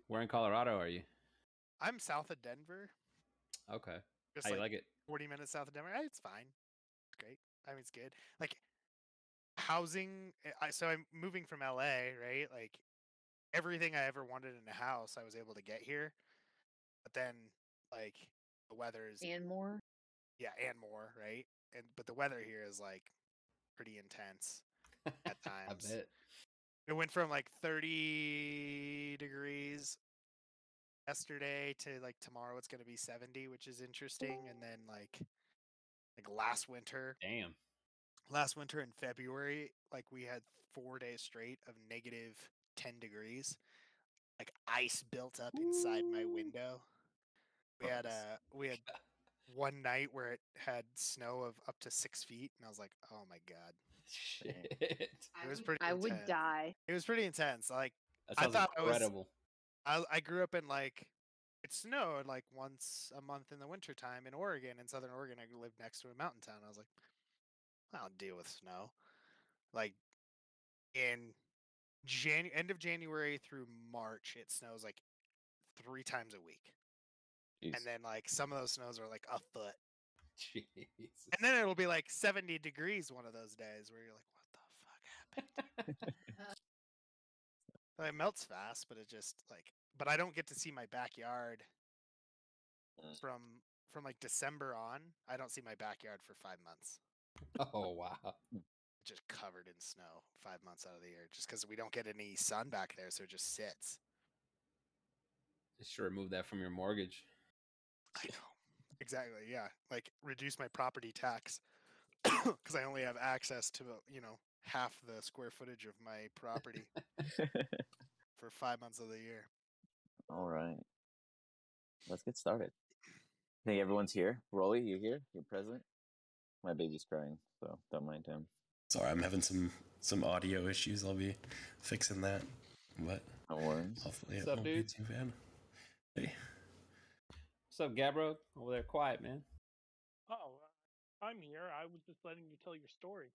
Where in Colorado are you? I'm south of Denver. Okay. Just How you like it? 40 minutes south of Denver. It's fine. It's great. I mean, it's good. Like housing. So I'm moving from LA, right? Like everything I ever wanted in a house, I was able to get here. But then, like the weather is And more. yeah, and more, right? But the weather here is like pretty intense at times. I bet. It went from like 30 degrees yesterday to like tomorrow it's going to be 70, which is interesting. And then like last winter Damn. in February, like we had 4 days straight of negative 10 degrees. Like ice built up inside my window. We had one night where it had snow of up to 6 feet, and I was like, "Oh my god!" Shit. It was pretty. I intense. would die. It was pretty intense. Like That I sounds thought incredible. I grew up in like it snowed like once a month in the wintertime in Oregon, in Southern Oregon. I lived next to a mountain town. I was like, I don't deal with snow. Like in end of January through March, it snows like 3 times a week. Jeez. And then like some of those snows are like a foot. Jesus. And then it'll be like 70 degrees one of those days where you're like, what the fuck happened? It melts fast, but it just like, but I don't get to see my backyard from like December on. I don't see my backyard for 5 months. Oh, wow. Just covered in snow 5 months out of the year, just because we don't get any sun back there, so it just sits. Just should remove that from your mortgage. I know. Exactly, yeah. Like reduce my property tax because I only have access to, half the square footage of my property for 5 months of the year. All right. Let's get started. I think everyone's here. Rolly, you here? You're present? My baby's crying, so don't mind him. Sorry, I'm having some audio issues. I'll be fixing that. But No worries. hopefully What's it up, won't dude? be too bad. Hey. What's up, Gabbro? Over there quiet, man. Oh, I'm here. I was just letting you tell your story.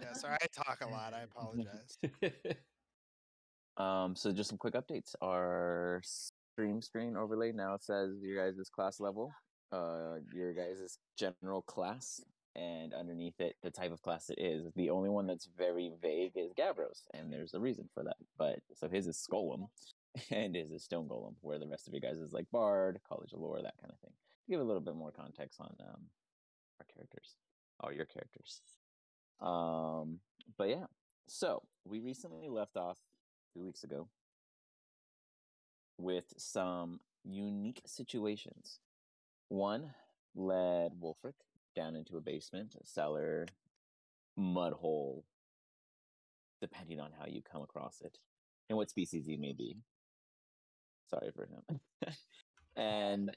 Yeah, sorry, I talk a lot. I apologize. So just some quick updates. Our stream screen overlay now says your guys' class level, your guys' general class, and underneath it, the type of class it is. The only one that's very vague is Gabro's, and there's a reason for that. But so his is Golem, and his is Stone Golem, where the rest of you guys is like Bard, College of Lore, that kind of thing. To give a little bit more context on our characters, your characters. But yeah, so we recently left off 2 weeks ago with some unique situations. One led Wolfric down into a basement, a cellar, mud hole, depending on how you come across it and what species he may be. Sorry for him. And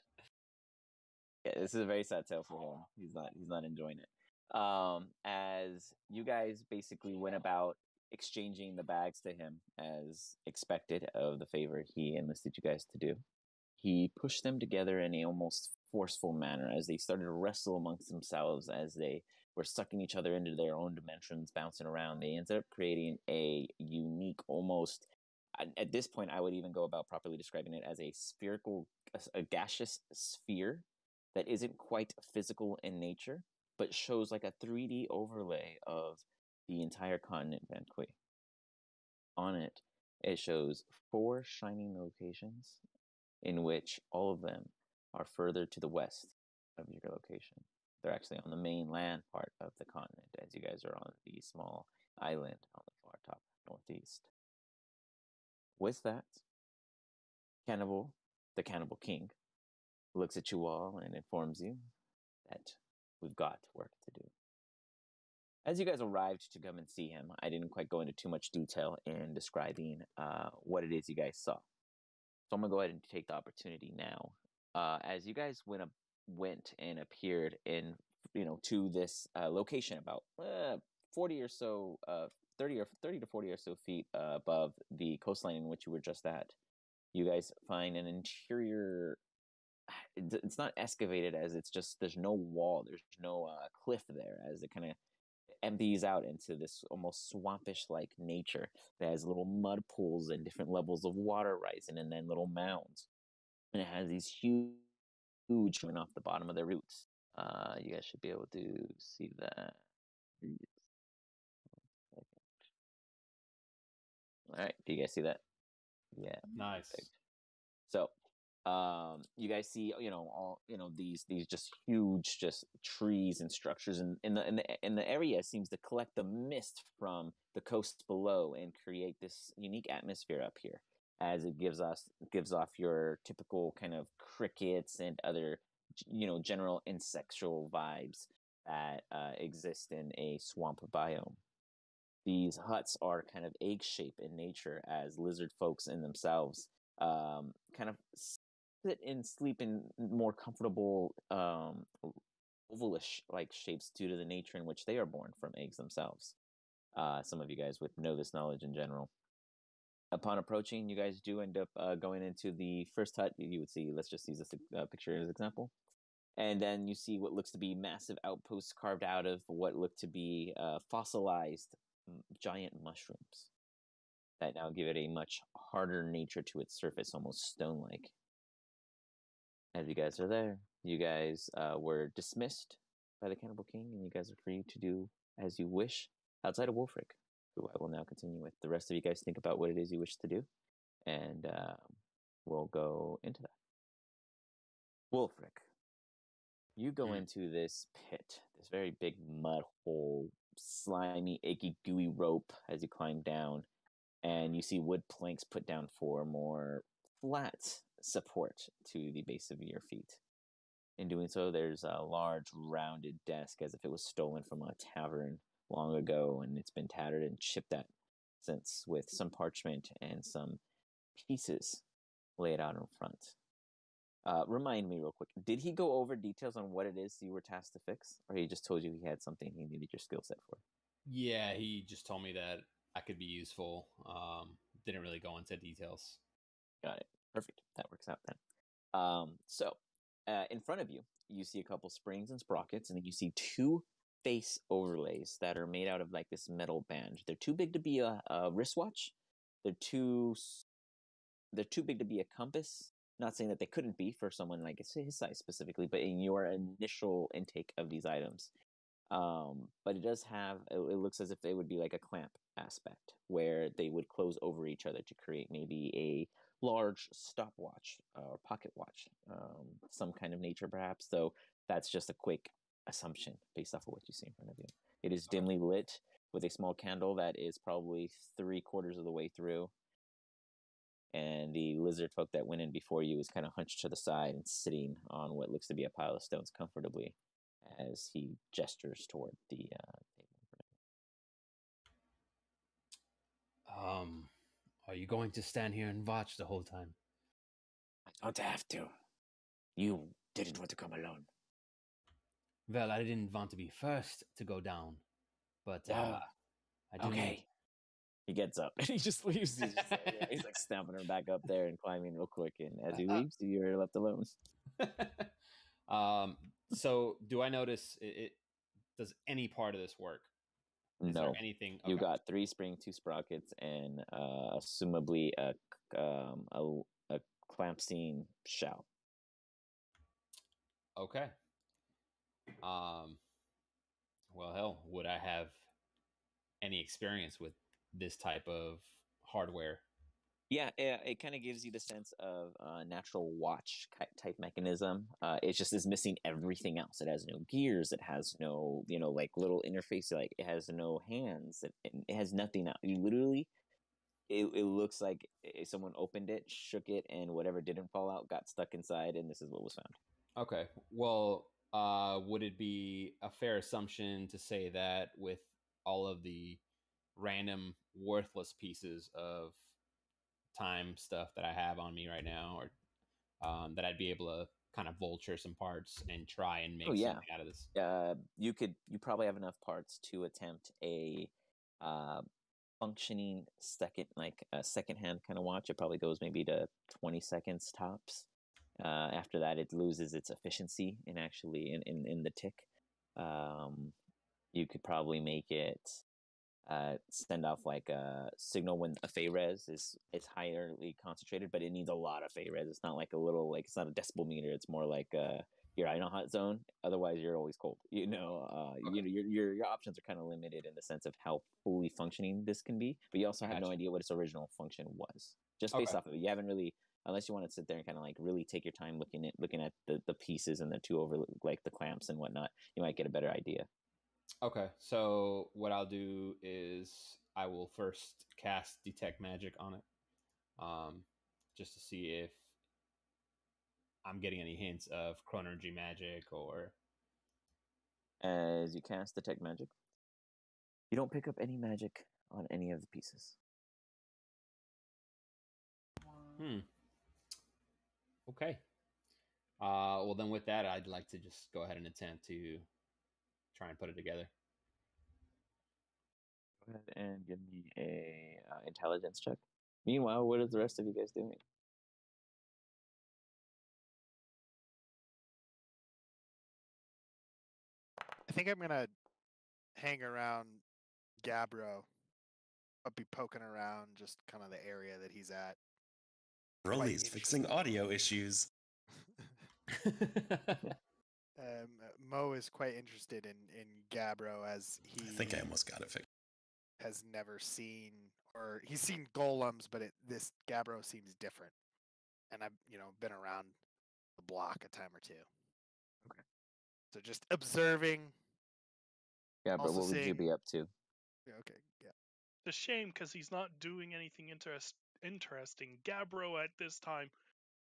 yeah, this is a very sad tale for him. He's not enjoying it. As you guys basically went about exchanging the bags to him as expected of the favor he enlisted you guys to do, he pushed them together in a almost forceful manner as they started to wrestle amongst themselves, as they were sucking each other into their own dimensions, bouncing around. They ended up creating a unique, almost, at this point I would even go about properly describing it as a gaseous sphere that isn't quite physical in nature, but shows like a 3D overlay of the entire continent Van Quay. On it, it shows 4 shining locations, in which all of them are further to the west of your location. They're actually on the mainland part of the continent, as you guys are on the small island on the far top northeast. With that, the Cannibal King, looks at you all and informs you that we've got work to do. As you guys arrived to come and see him, I didn't quite go into too much detail in describing what it is you guys saw. So I'm going to go ahead and take the opportunity now. As you guys went and appeared in, to this location about 40 or so, 30 to 40 or so feet above the coastline in which you were just at, you guys find an interior. It's not excavated, as it's just, there's no wall, there's no cliff there, as it kind of empties out into this almost swampish-like nature that has little mud pools and different levels of water rising, and then little mounds. And it has these huge coming off the bottom of the roots. You guys should be able to see that. All right, do you guys see that? Yeah. Nice. Perfect. So, you guys see, all these just huge just trees and structures, and the area seems to collect the mist from the coast below and create this unique atmosphere up here, as it gives off your typical kind of crickets and other general insectual vibes that exist in a swamp biome. These huts are kind of egg-shaped in nature, as lizard folks in themselves kind of sit and sleep in more comfortable ovalish like shapes due to the nature in which they are born from eggs themselves. Some of you guys would know this knowledge in general. Upon approaching, you guys do end up going into the first hut. You would see, let's just use this picture as an example. And then you see what looks to be massive outposts carved out of what look to be fossilized giant mushrooms that now give it a much harder nature to its surface, almost stone-like. As you guys are there, you guys were dismissed by the Cannibal King, and you guys are free to do as you wish outside of Wolfric, who I will now continue with. The rest of you guys think about what it is you wish to do, and we'll go into that. Wolfric, you go into this pit, this very big mud hole, slimy, achy, gooey rope as you climb down, and you see wood planks put down for more flat support to the base of your feet. In doing so, there's a large rounded desk as if it was stolen from a tavern long ago, and it's been tattered and chipped at since, with some parchment and some pieces laid out in front. Remind me real quick, did he go over details on what it is you were tasked to fix, or he just told you he had something he needed your skill set for? Yeah, he just told me that I could be useful. Didn't really go into details. Got it. Perfect. That works out then. So, in front of you, you see a couple springs and sprockets, and then you see two face overlays that are made out of like this metal band. They're too big to be a wristwatch. They're too big to be a compass. Not saying that they couldn't be for someone like his size specifically, but in your initial intake of these items. But it does have, it looks as if it would be like a clamp aspect where they would close over each other to create maybe a large stopwatch or pocket watch, some kind of nature perhaps, though that's just a quick assumption based off of what you see in front of you. It is dimly lit with a small candle that is probably 3/4 of the way through. And the lizard folk that went in before you is kind of hunched to the side and sitting on what looks to be a pile of stones comfortably as he gestures toward the table. Are you going to stand here and watch the whole time? I don't have to. You didn't want to come alone. Well, I didn't want to be first to go down, but I do. Okay. He gets up and he just leaves. He's like stamping her back up there and climbing real quick. And as he leaves, you're left alone. So do I notice it? Does any part of this work? Is No. there anything? Okay. You got 3 spring, 2 sprockets, and assumably a clamp-scene shell. Okay. Well, hell, would I have any experience with this type of hardware? Yeah, it kind of gives you the sense of natural watch type mechanism. It just is missing everything else. It has no gears. It has no, like little interface. Like it has no hands. It has nothing else. You literally, it looks like someone opened it, shook it, and whatever didn't fall out got stuck inside, and this is what was found. Okay. Well, would it be a fair assumption to say that with all of the random worthless pieces of time stuff that I have on me right now, or that I'd be able to kind of vulture some parts and try and make something out of this? You probably have enough parts to attempt a functioning second-hand kind of watch. It probably goes maybe to 20 seconds tops. After that, it loses its efficiency in the tick. You could probably make it send off like a signal when a Fey res is highly concentrated, but it needs a lot of Fey res. It's not like a little, like, it's not a decibel meter. It's more like you're in a hot zone. Otherwise, you're always cold. You know, your options are kind of limited in the sense of how fully functioning this can be. But you also have no idea what its original function was, just based off of it. You haven't really, unless you want to sit there and kind of like really take your time looking at the pieces and the two over, like the clamps and whatnot. You might get a better idea. Okay, so what I'll do is I will first cast Detect Magic on it, just to see if I'm getting any hints of Chronergy magic or... As you cast Detect Magic, you don't pick up any magic on any of the pieces. Okay. Well, then with that, I'd like to just go ahead and attempt to try and put it together. Go ahead and give me a intelligence check. Meanwhile, what is the rest of you guys doing? I think I'm gonna hang around Gabbro. I'll be poking around just kind of the area that he's at. Broly's fixing audio issues. Mo is quite interested in Gabbro, as he I think I almost got it fixed. has never seen, or he's seen golems, but this Gabbro seems different. And I've been around the block a time or two. Okay. So just observing. Yeah, but what would you be up to? Okay, yeah. It's a shame because he's not doing anything interesting. Gabbro at this time,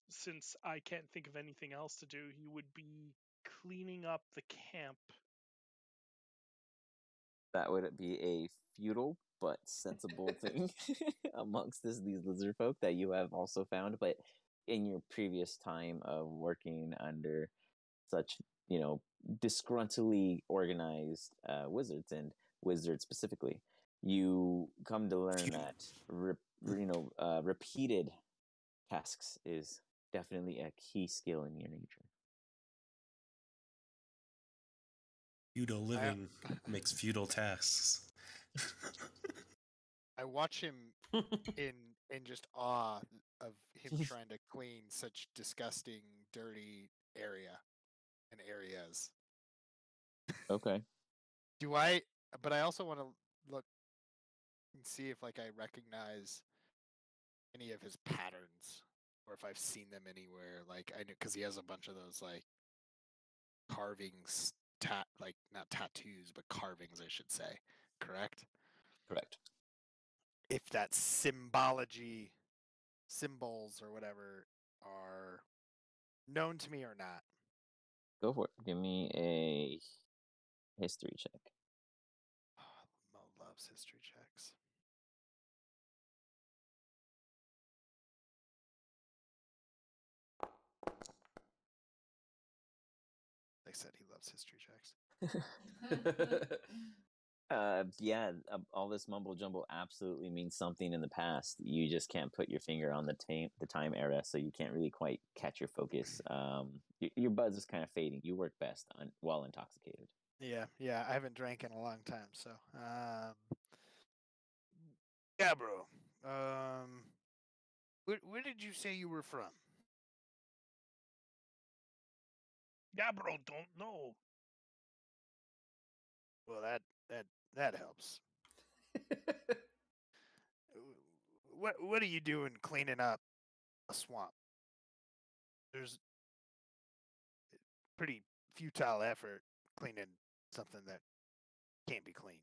since I can't think of anything else to do, he would be cleaning up the camp. That would be a futile but sensible thing amongst these lizard folk that you have also found. But in your previous time of working under such, disgruntledly organized wizards, and wizards specifically, you come to learn that repeated tasks is definitely a key skill in your nature. Feudal living makes feudal tasks. I watch him in just awe of him trying to clean such disgusting, dirty areas. Okay. But I also want to look and see if I recognize any of his patterns, or if I've seen them anywhere. Like, I know, because he has a bunch of those carvings, not tattoos, but carvings, I should say. Correct? Correct. If that symbology, symbols or whatever, are known to me or not. Go for it. Give me a history check. Oh, Mo loves history checks. They said he loves history checks. All this mumble jumble absolutely means something in the past. You just can't put your finger on the time era, so you can't really quite catch your focus. Your buzz is kind of fading. You work best while intoxicated. Yeah, I haven't drank in a long time, so yeah, bro. Where did you say you were from? Gabbro don't know. Well, that helps. What are you doing cleaning up a swamp? There's pretty futile effort cleaning something that can't be cleaned.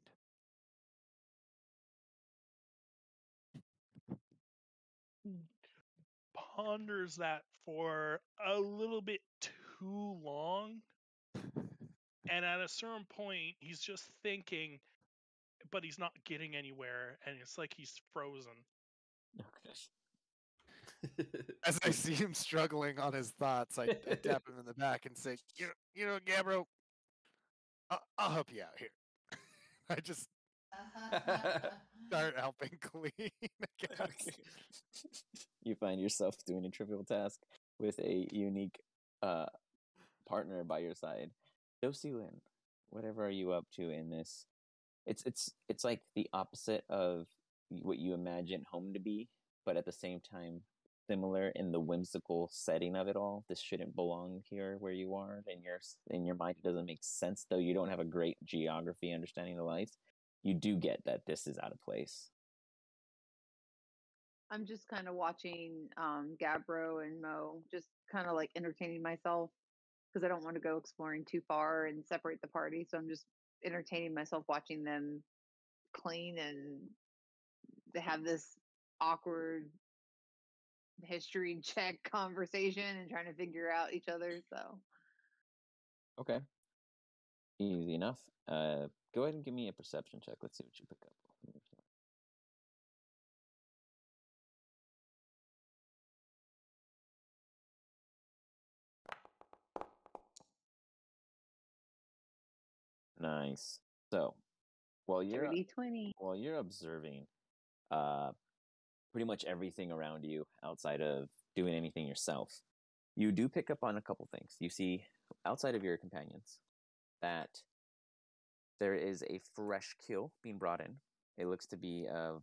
Ponders that for a little bit too long. And at a certain point, he's just thinking, but he's not getting anywhere. And it's like he's frozen. Okay. As I see him struggling on his thoughts, I tap him in the back and say, Gabbro, I'll help you out here. I just start helping clean, I guess. Okay. You find yourself doing a trivial task with a unique partner by your side. Josie Lynn, whatever are you up to in this? It's like the opposite of what you imagine home to be, but at the same time similar in the whimsical setting of it all. This shouldn't belong here where you are. In your mind, it doesn't make sense, though you don't have a great geography understanding of life. You do get that this is out of place. I'm just kind of watching Gabbro and Mo, just kind of like entertaining myself because I don't want to go exploring too far and separate the party. So I'm just entertaining myself watching them clean and they have this awkward history check conversation and trying to figure out each other. So Okay. Easy enough. Go ahead and give me a perception check. Let's see what you pick up. Nice. So, while you're 30-20. while you're observing, pretty much everything around you outside of doing anything yourself, you do pick up on a couple things. You see, outside of your companions, that there is a fresh kill being brought in. It looks to be of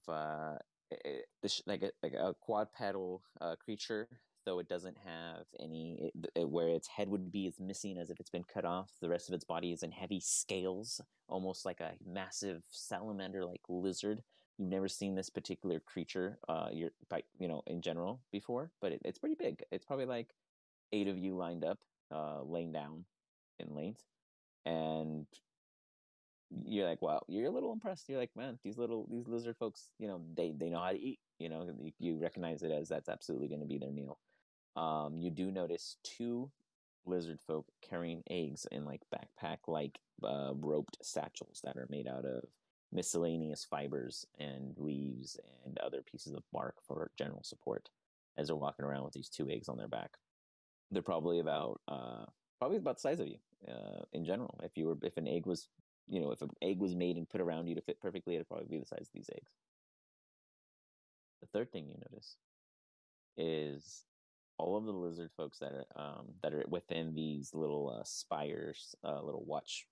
like a quadrupedal creature, though it doesn't have any. Where its head would be is missing, as if it's been cut off. The rest of its body is in heavy scales, almost like a massive salamander-like lizard. You've never seen this particular creature, in general before, but it's pretty big. It's probably like 8 of you lined up, laying down in length, and you're like, wow, you're a little impressed. You're like, man, these lizard folks, they know how to eat. You recognize it as that's absolutely going to be their meal. You do notice 2 lizard folk carrying eggs in like backpack like roped satchels that are made out of miscellaneous fibers and leaves and other pieces of bark for general support, as they're walking around with these 2 eggs on their back. They're probably about the size of you in general. If an egg was if an egg was made and put around you to fit perfectly, it'd probably be the size of these eggs. The third thing you notice is all of the lizard folks that are within these little spires, little watch,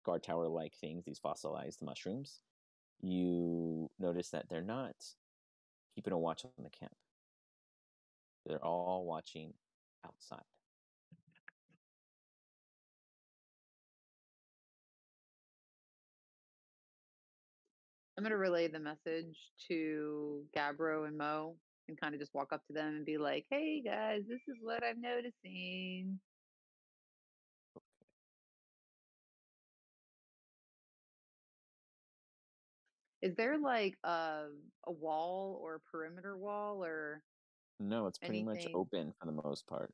guard tower like things, these fossilized mushrooms. You notice that they're not keeping a watch on the camp. They're all watching outside. I'm going to relay the message to Gabbro and Mo and kind of just walk up to them and be like, hey guys, this is what I'm noticing. Is there like a wall or a perimeter wall or No, it's pretty much anything? open for the most part.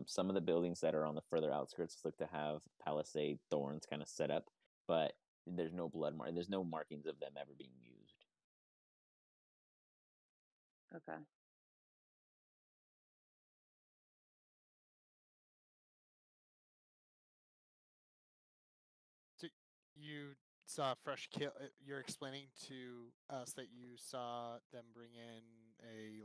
Some of the buildings that are on the further outskirts look to have palisade thorns kind of set up, but there's no there's no markings of them ever being used. Okay. So you saw a fresh kill. You're explaining to us that you saw them bring in a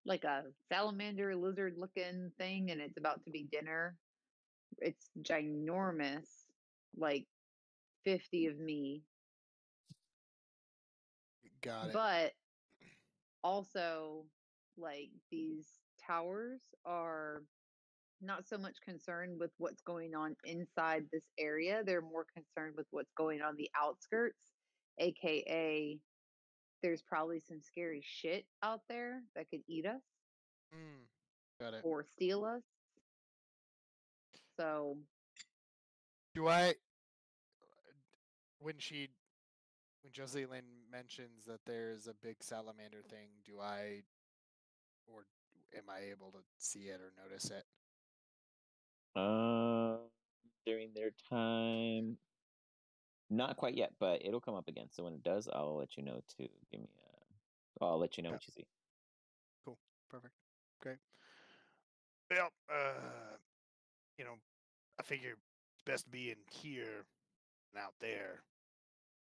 Like a salamander lizard looking thing, and it's about to be dinner. It's ginormous, like 50 of me. Got it. But also, like, these towers are not so much concerned with what's going on inside this area. They're more concerned with what's going on the outskirts, aka there's probably some scary shit out there that could eat us Got it. or steal us. So Do I when Jocelyn mentions that there's a big salamander thing, do I or am I able to see it or notice it? During their time, not quite yet, but it'll come up again. So when it does, I'll let you know to give me I'll let you know what you see. Cool. Perfect. Great. Well, I figure it's best to be in here and out there.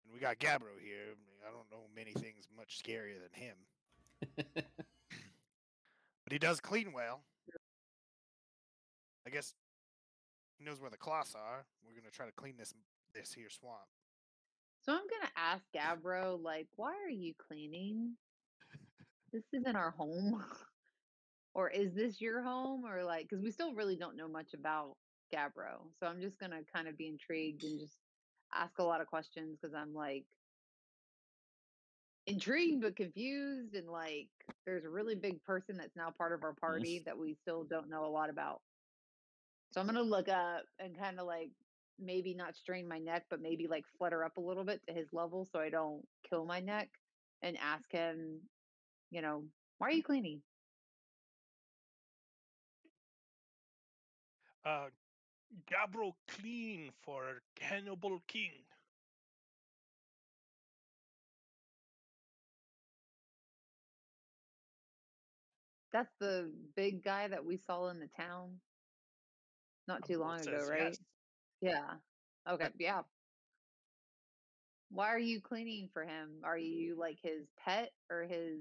And we got Gabbro here. I don't know many things much scarier than him. But he does clean well. I guess knows where the cloths are. We're gonna try to clean this here swamp. So I'm gonna ask Gabbro, like, why are you cleaning? This isn't our home. Or is this your home? Or like, because we still really don't know much about Gabbro. So I'm just gonna kind of be intrigued and just ask a lot of questions because I'm like intrigued but confused, and like there's a really big person that's now part of our party that we still don't know a lot about. So I'm gonna look up and kind of like maybe not strain my neck, but maybe like flutter up a little bit to his level so I don't kill my neck, and ask him, why are you cleaning? Gabbro clean for Cannibal King. That's the big guy that we saw in the town not too long ago, Says right? yes. Yeah. Okay. Yeah. Why are you cleaning for him? Are you like his pet or his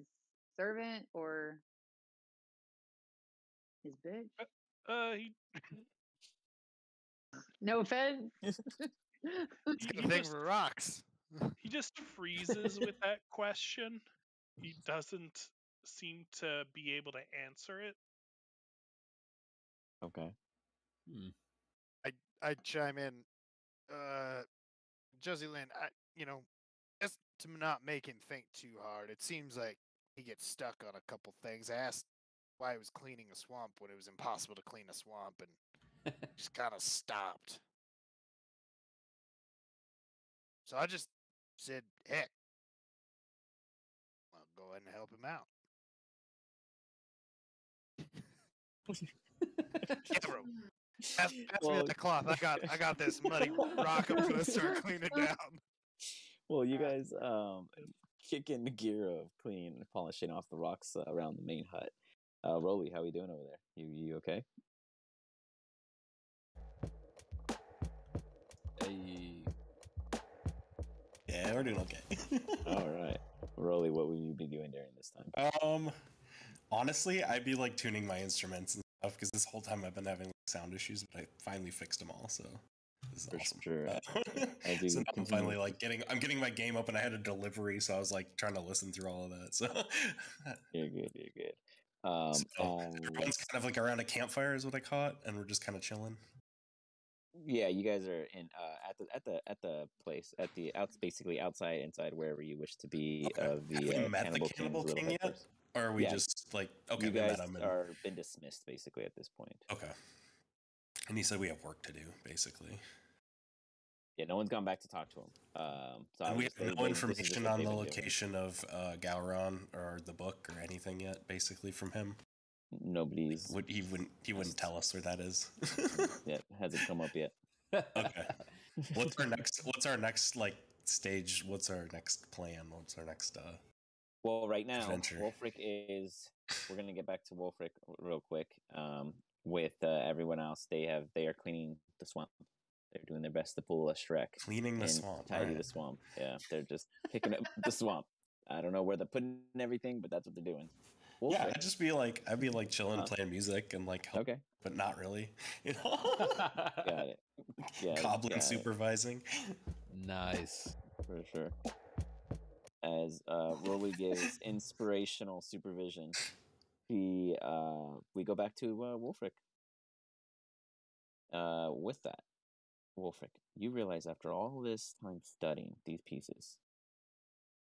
servant or his bitch? He No offense. He's he, got he a thing just for rocks. he just freezes with that question. He doesn't seem to be able to answer it. Okay. I chime in. Josie Lynn, just to not make him think too hard. It seems like he gets stuck on a couple things. I asked why he was cleaning a swamp when it was impossible to clean a swamp, and just kind of stopped. So I just said, heck, I'll go ahead and help him out. Gabbro, pass me Well- that cloth. I got this muddy rock. I'm gonna start cleaning it down. Well, you guys kick in the gear of cleaning and polishing off the rocks around the main hut. Rolly, how we doing over there? You okay? Hey, Yeah, we're doing okay. All right, Rolly, what will you be doing during this time? Honestly, I'd be like tuning my instruments and stuff because this whole time I've been having like, sound issues, but I finally fixed them all. So this is For awesome. sure. As you So now I'm continue- finally like I'm getting my game up, and I had a delivery, so I was like trying to listen through all of that. So You're good. You're good. so everyone's kind of like around a campfire is what I caught, and we're just kind of chilling. Yeah, you guys are in at the place basically outside, inside, wherever you wish to be Okay. of the Have we met the Cannibal Cannibal King's King little yet? headquarters. Or are we Yeah. just like okay, You we guys met him and are been dismissed basically at this point. okay. And he said we have work to do, basically. Yeah, no one's gone back to talk to him. So I And would we just have say no this is just information what on they've the been doing. location of Gowron or the book or anything yet. Basically, from him, Nobody's he wouldn't tell us where that is. yet hasn't come up yet. Okay. What's our next like stage? What's our next plan? What's our next Well, right now, adventure? Wolfric is. We're gonna get back to Wolfric real quick. With everyone else, they are cleaning the swamp. They're doing their best to pull a Shrek Cleaning the and swamp. tidy Alright. the swamp. Yeah, they're just picking up the swamp. I don't know where they're putting everything, but that's what they're doing. Yeah, Wolfric. I'd be like chilling, Huh. playing music and like help, Okay, but not really. You know, got it. Yeah, goblin got it. supervising. nice. For sure. As Rolly gives inspirational supervision, we go back to Wolfric. With that, Wolfric, you realize after all this time studying these pieces,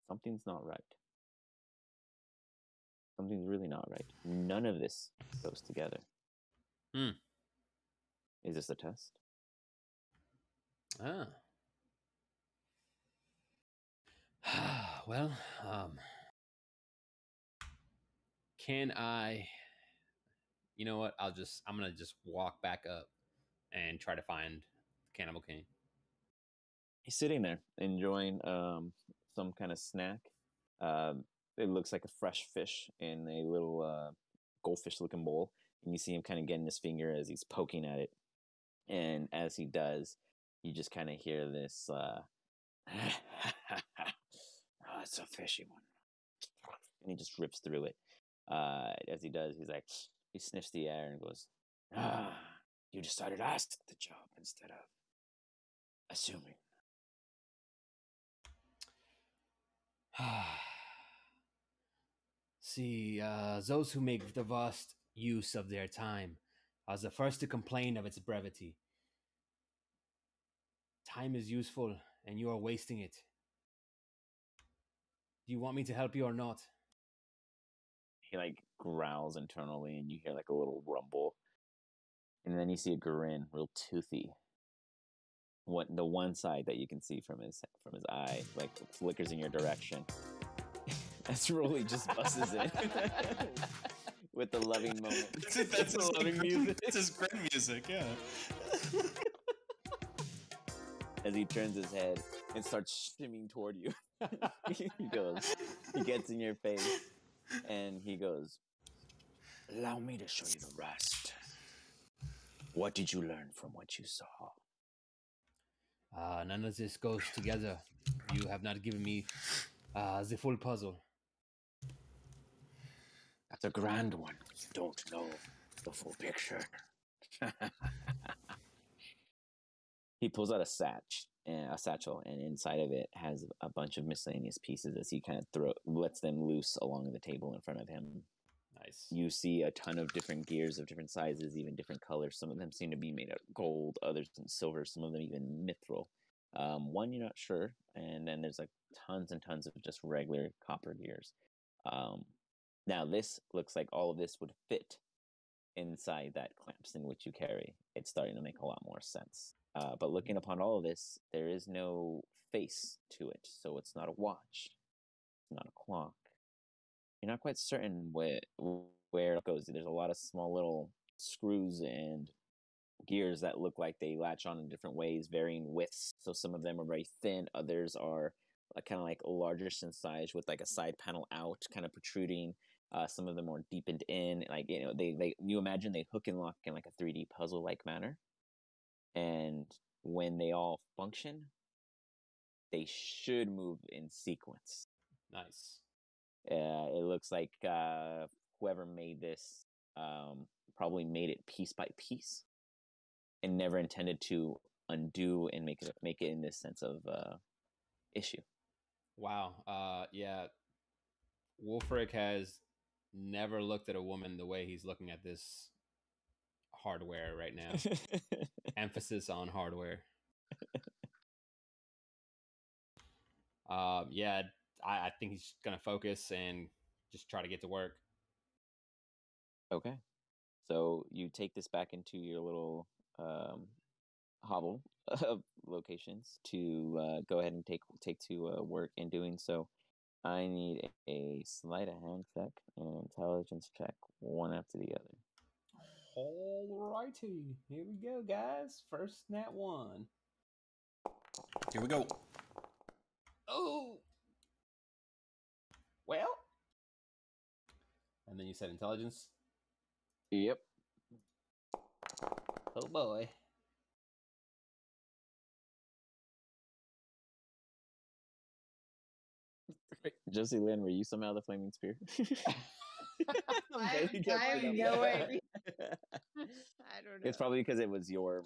something's not right. Something's really not right. None of this goes together. Hmm. Is this a test? Ah. Well, can I? You know what? I'm gonna just walk back up and try to find Cannibal King. He's sitting there enjoying some kind of snack. It looks like a fresh fish in a little goldfish-looking bowl, and you see him kind of getting his finger as he's poking at it. And as he does, you just kind of hear this. Oh, it's a fishy one, and he just rips through it. As he does, he sniffs the air and goes, You decided to ask the job instead of assuming. See, those who make the vast use of their time are the first to complain of its brevity. Time is useful, and you are wasting it. Do you want me to help you or not? He like growls internally, and you hear like a little rumble, and then you see a grin, real toothy. The one side that you can see from his eye, like flickers in your direction. As Rolly just busts in with the loving moment. That's his loving music. It's his grin music, yeah. As he turns his head and starts shimmying toward you, he gets in your face, and he goes, "Allow me to show you the rest. What did you learn from what you saw?" None of this goes together. You have not given me the full puzzle. That's a grand one. You don't know the full picture. He pulls out a satchel, and inside of it has a bunch of miscellaneous pieces as he kind of lets them loose along the table in front of him. Nice. You see a ton of different gears of different sizes, even different colors. Some of them seem to be made out of gold, others in silver, some of them even mithril. One you're not sure, and then there's like tons and tons of just regular copper gears. Now this looks like all of this would fit inside that clamps which you carry. It's starting to make a lot more sense. But looking upon all of this, there is no face to it, so it's not a watch, it's not a clock. You're not quite certain where it goes. There's a lot of small little screws and gears that look like they latch on in different ways, varying widths. So some of them are very thin, others are kind of like larger in size with like a side panel out, kind of protruding. Some of them are deepened in, like you imagine they hook and lock in like a 3D puzzle like manner. And when they all function, they should move in sequence. Nice. It looks like whoever made this probably made it piece by piece and never intended to undo and make it in this sense of issue. Wow. Yeah. Wolfric has never looked at a woman the way he's looking at this hardware right now. Emphasis on hardware. Yeah, I think he's gonna focus and just try to get to work. Okay. So you take this back into your little hovel of locations to go ahead and take to work. In doing so, I need a sleight of hand check and an intelligence check, one after the other. Alrighty, here we go, guys. First nat 1. Here we go. Oh, well. And then you said intelligence. Yep. Oh boy. Josie Lynn, were you somehow the flaming spear? I have no idea. I don't know. It's probably because it was your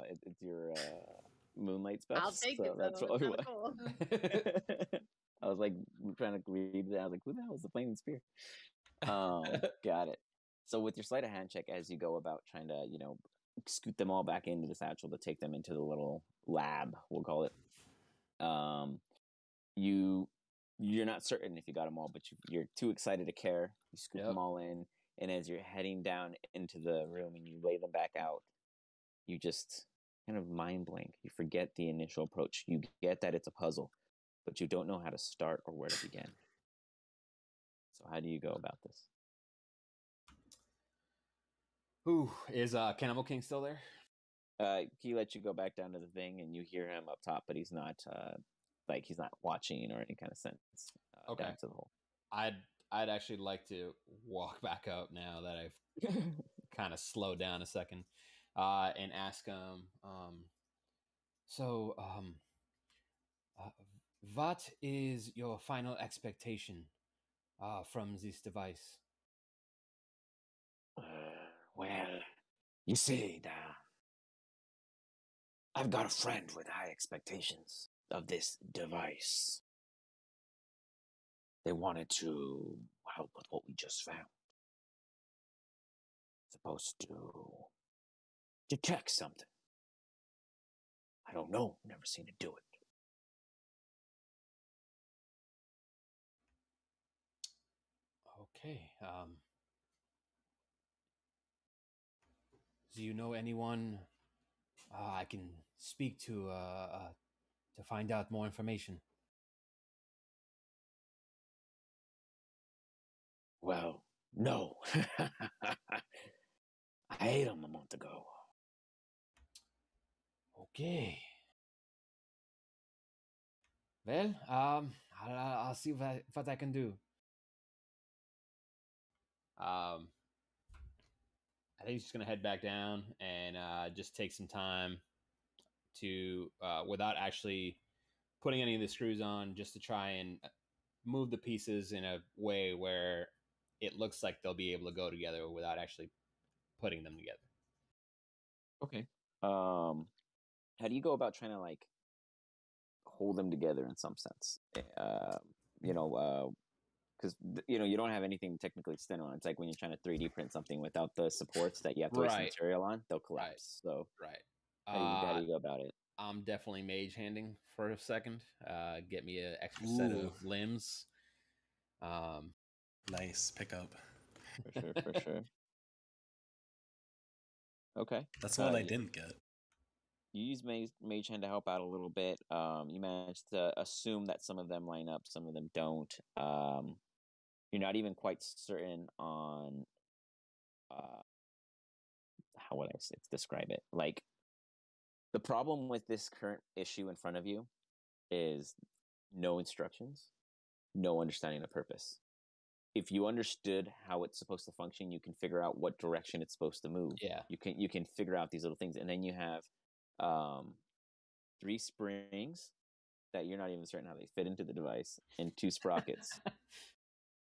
it's your moonlight spell. I'll take so it. That's Though. probably It's why. kinda cool. I was like trying to read that. I was like, "Who the hell is the flaming spear?" Got it. So with your sleight of hand check, as you go about trying to, scoot them all back into the satchel to take them into the little lab, we'll call it. You're not certain if you got them all, but you're too excited to care. You scoop them all in, and as you're heading down into the room and you lay them back out, you just kind of mind blank. You forget the initial approach. You get that it's a puzzle, but you don't know how to start or where to begin. So how do you go about this? Who is Cannibal King still there? He lets you go back down to the thing, and you hear him up top, but he's not he's not watching or any kind of sense. Okay. Down to the hole. I'd actually like to walk back up now that I've kind of slowed down a second, and ask him. What is your final expectation from this device? Well, you see, I've got a friend with high expectations of this device. They wanted to help with what we just found. Supposed to detect something. I don't know. Never seen it do it. Okay. Do you know anyone I can speak to find out more information? Well, no. I ate him a month ago. Okay. Well, I'll see what I can do. I think he's just gonna head back down and just take some time to, without actually putting any of the screws on, just to try and move the pieces in a way where it looks like they'll be able to go together without actually putting them together. Okay. How do you go about trying to like hold them together in some sense? Because you don't have anything technically to stand on. It's like when you're trying to 3D print something without the supports that you have to waste Right. material on, they'll collapse. So Right. how do you go about it? I'm definitely mage handing for a second. Get me an extra set Ooh. of limbs. Nice pickup. For sure. Okay. That's what I didn't get. You use mage hand to help out a little bit. You managed to assume that some of them line up, some of them don't. You're not even quite certain on how would I describe it? Like, the problem with this current issue in front of you is no instructions, no understanding of purpose. If you understood how it's supposed to function, you can figure out what direction it's supposed to move. Yeah. You can figure out these little things, and then you have 3 springs that you're not even certain how they fit into the device, and 2 sprockets.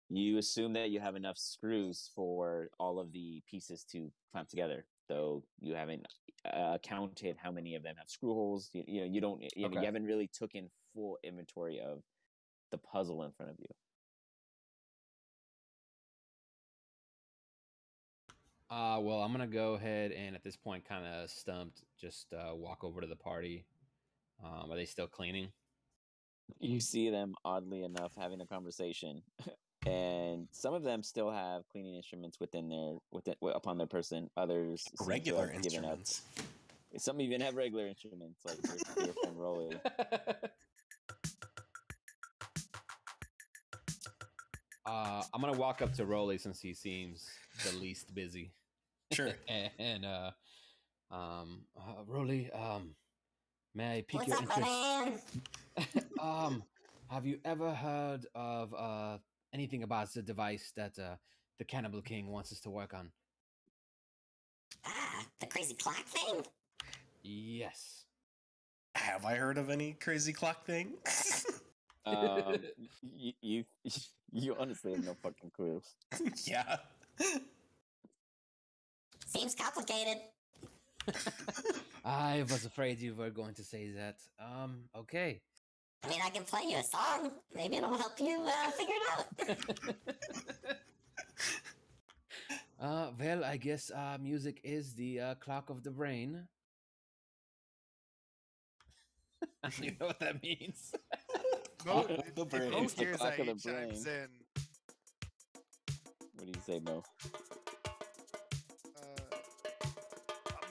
You assume that you have enough screws for all of the pieces to clamp together, though you haven't counted how many of them have screw holes. You don't. You haven't really taken full inventory of the puzzle in front of you. Well, I'm gonna go ahead and at this point, kind of stumped, just walk over to the party. Are they still cleaning? You see them, oddly enough, having a conversation, and some of them still have cleaning instruments upon their person. Others seem Regular to have given up. instruments. Some even have regular instruments, like your friend Rolly. I'm gonna walk up to Rolly since he seems the least busy. Sure. and Rolly, may I pique your interest? Have you ever heard of anything about the device that the Cannibal King wants us to work on? The crazy clock thing? Yes. Have I heard of any crazy clock thing? You honestly have no fucking clue. Yeah. Seems complicated. I was afraid you were going to say that. Okay. I mean, I can play you a song. Maybe it'll help you figure it out. Well, I guess music is the clock of the brain. I don't even know what that means. Mo, The brain. Mo It's the hears clock that, of he the chimes brain. in. What do you say, Mo?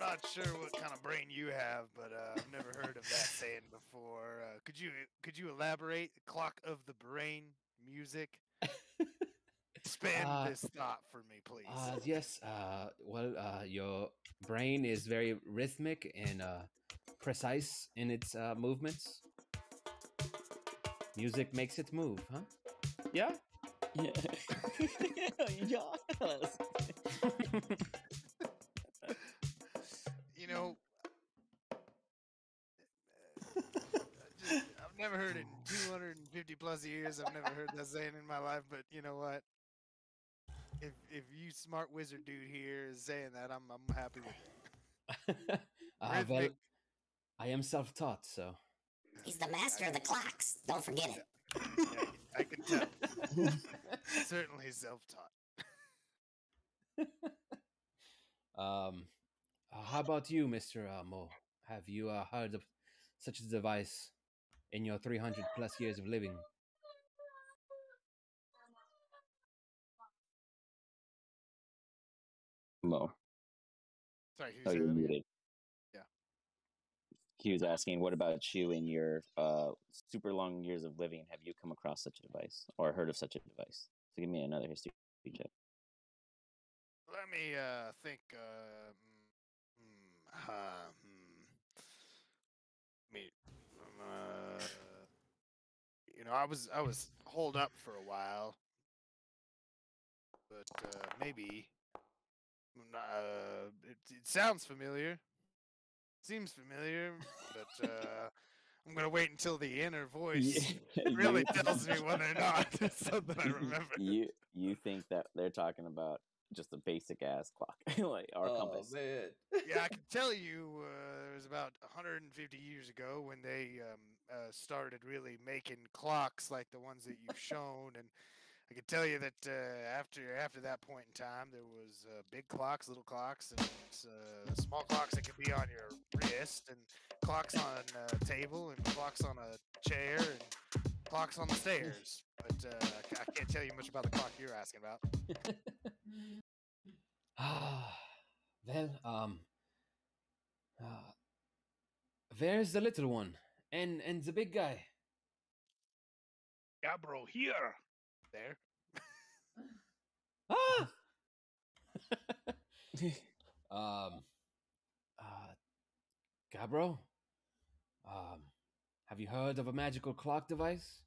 I'm not sure what kind of brain you have, but I've never heard of that saying before. Could you elaborate? Clock of the brain music. Expand this thought for me, please. Yes. Well, your brain is very rhythmic and precise in its movements. Music makes it move, huh? Yeah. Yeah. Yes. You know, I've never heard it in 250 plus years. I've never heard that saying in my life, but you know what? If you smart wizard dude here is saying that, I'm happy with it. Well, Rhythmic. I am self-taught, so. He's the master of the clocks. Don't forget it. Yeah, I can tell. Certainly self-taught. How about you, Mr. Mo? Have you heard of such a device in your 300 plus years of living? Mo. Sorry, can you Oh, say you're that again? muted. Yeah. He was asking, what about you in your super long years of living? Have you come across such a device or heard of such a device? So give me another history check. Let me think. Me. I was holed up for a while, but maybe. It sounds familiar. Seems familiar, but I'm gonna wait until the inner voice really tells me whether or not it's something I remember. You think that they're talking about just a basic ass clock, like our compass? Man. Yeah, I can tell you, it was about 150 years ago when they started really making clocks like the ones that you've shown, and I can tell you that after that point in time, there was big clocks, little clocks, and small clocks that could be on your wrist, and clocks on a table, and clocks on a chair, and clocks on the stairs. But I can't tell you much about the clock you're asking about. Well, there's the little one and the big guy. Gabbro, here. There. Ah! um, Gabro, have you heard of a magical clock device?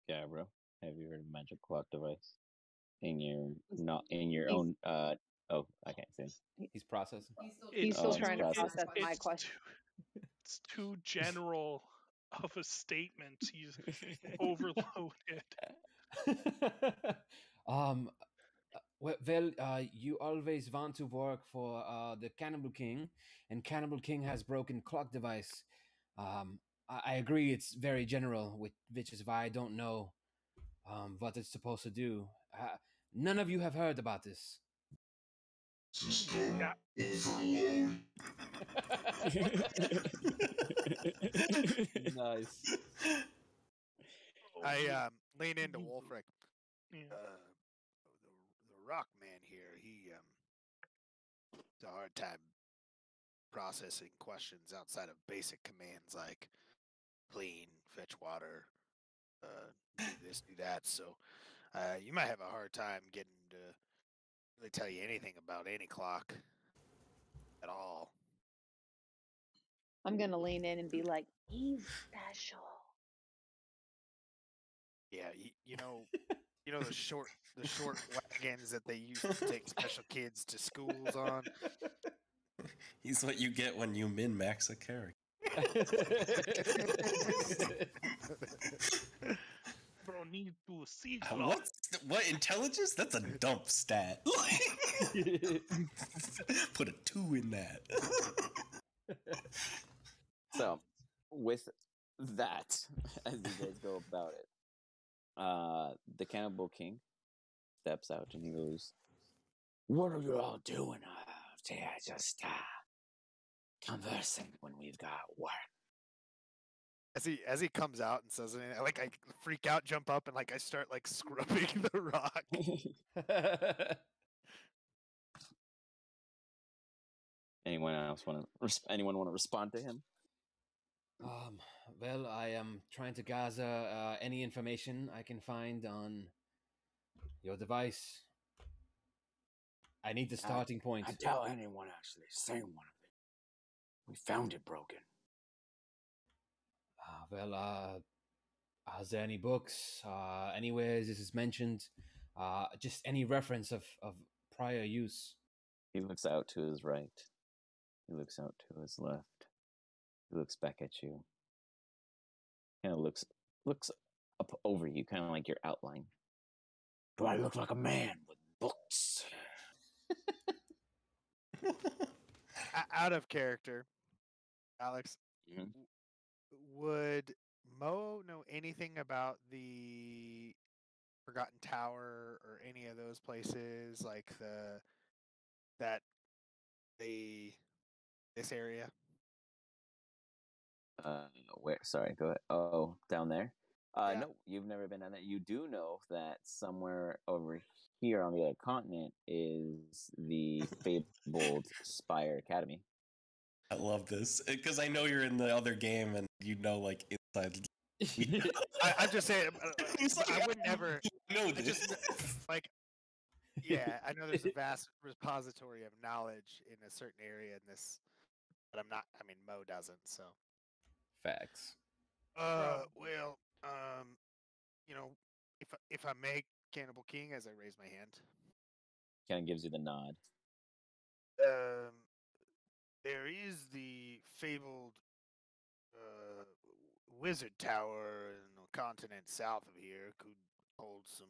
Yeah, bro. Have you heard of magic clock device in your He's- own? Oh, I can't say. He's processing. He's still Oh, trying to process. process my question. It's too general of a statement. He's overloaded. Well, you always want to work for the Cannibal King, and Cannibal King has broken clock device. I agree it's very general, which is why I don't know what it's supposed to do. None of you have heard about this. Yeah. Nice. I lean into Wolfric. Yeah. The rock man here, he has a hard time processing questions outside of basic commands like clean, fetch water, do this, do that. So you might have a hard time getting to really tell you anything about any clock at all. I'm gonna lean in and be like, he's special. Yeah, you know the short wagons that they used to take special kids to schools on. He's what you get when you min-max a character. Bro, need to see. What intelligence? That's a dump stat. Put a 2 in that. So, with that, as you guys go about it, the Cannibal King steps out and he goes, "What are you all doing out there? Just conversing when we've got work." As he comes out and says anything, like I freak out, jump up, and like I start like scrubbing the rock. Anyone want to respond to him? Well, I am trying to gather any information I can find on your device. I need the starting point. I tell anyone actually seen one of it. We found it broken. Are there any books, anywhere this is mentioned? Just any reference of prior use? He looks out to his right. He looks out to his left. He looks back at you. Kind of looks up over you, kind of like your outline. Do I look like a man with books? out of character, Alex, Mhm. would Mo know anything about the Forgotten Tower or any of those places, like that the this area? Where? Sorry, go ahead. Oh, down there. Yeah. No, you've never been down there. You do know that somewhere over here on the other continent is the fabled Spire Academy. I love this because I know you're in the other game and you know like inside. I'm just saying, He's but like, I would never. know I this. just like, yeah, I know there's a vast repository of knowledge in a certain area in this, but I'm not. I mean, Mo doesn't. So, Facts. well, you know, if I may, Cannibal King, as I raise my hand, Kind of gives you the nod. um, there is the fabled wizard tower in the continent south of here. Could hold some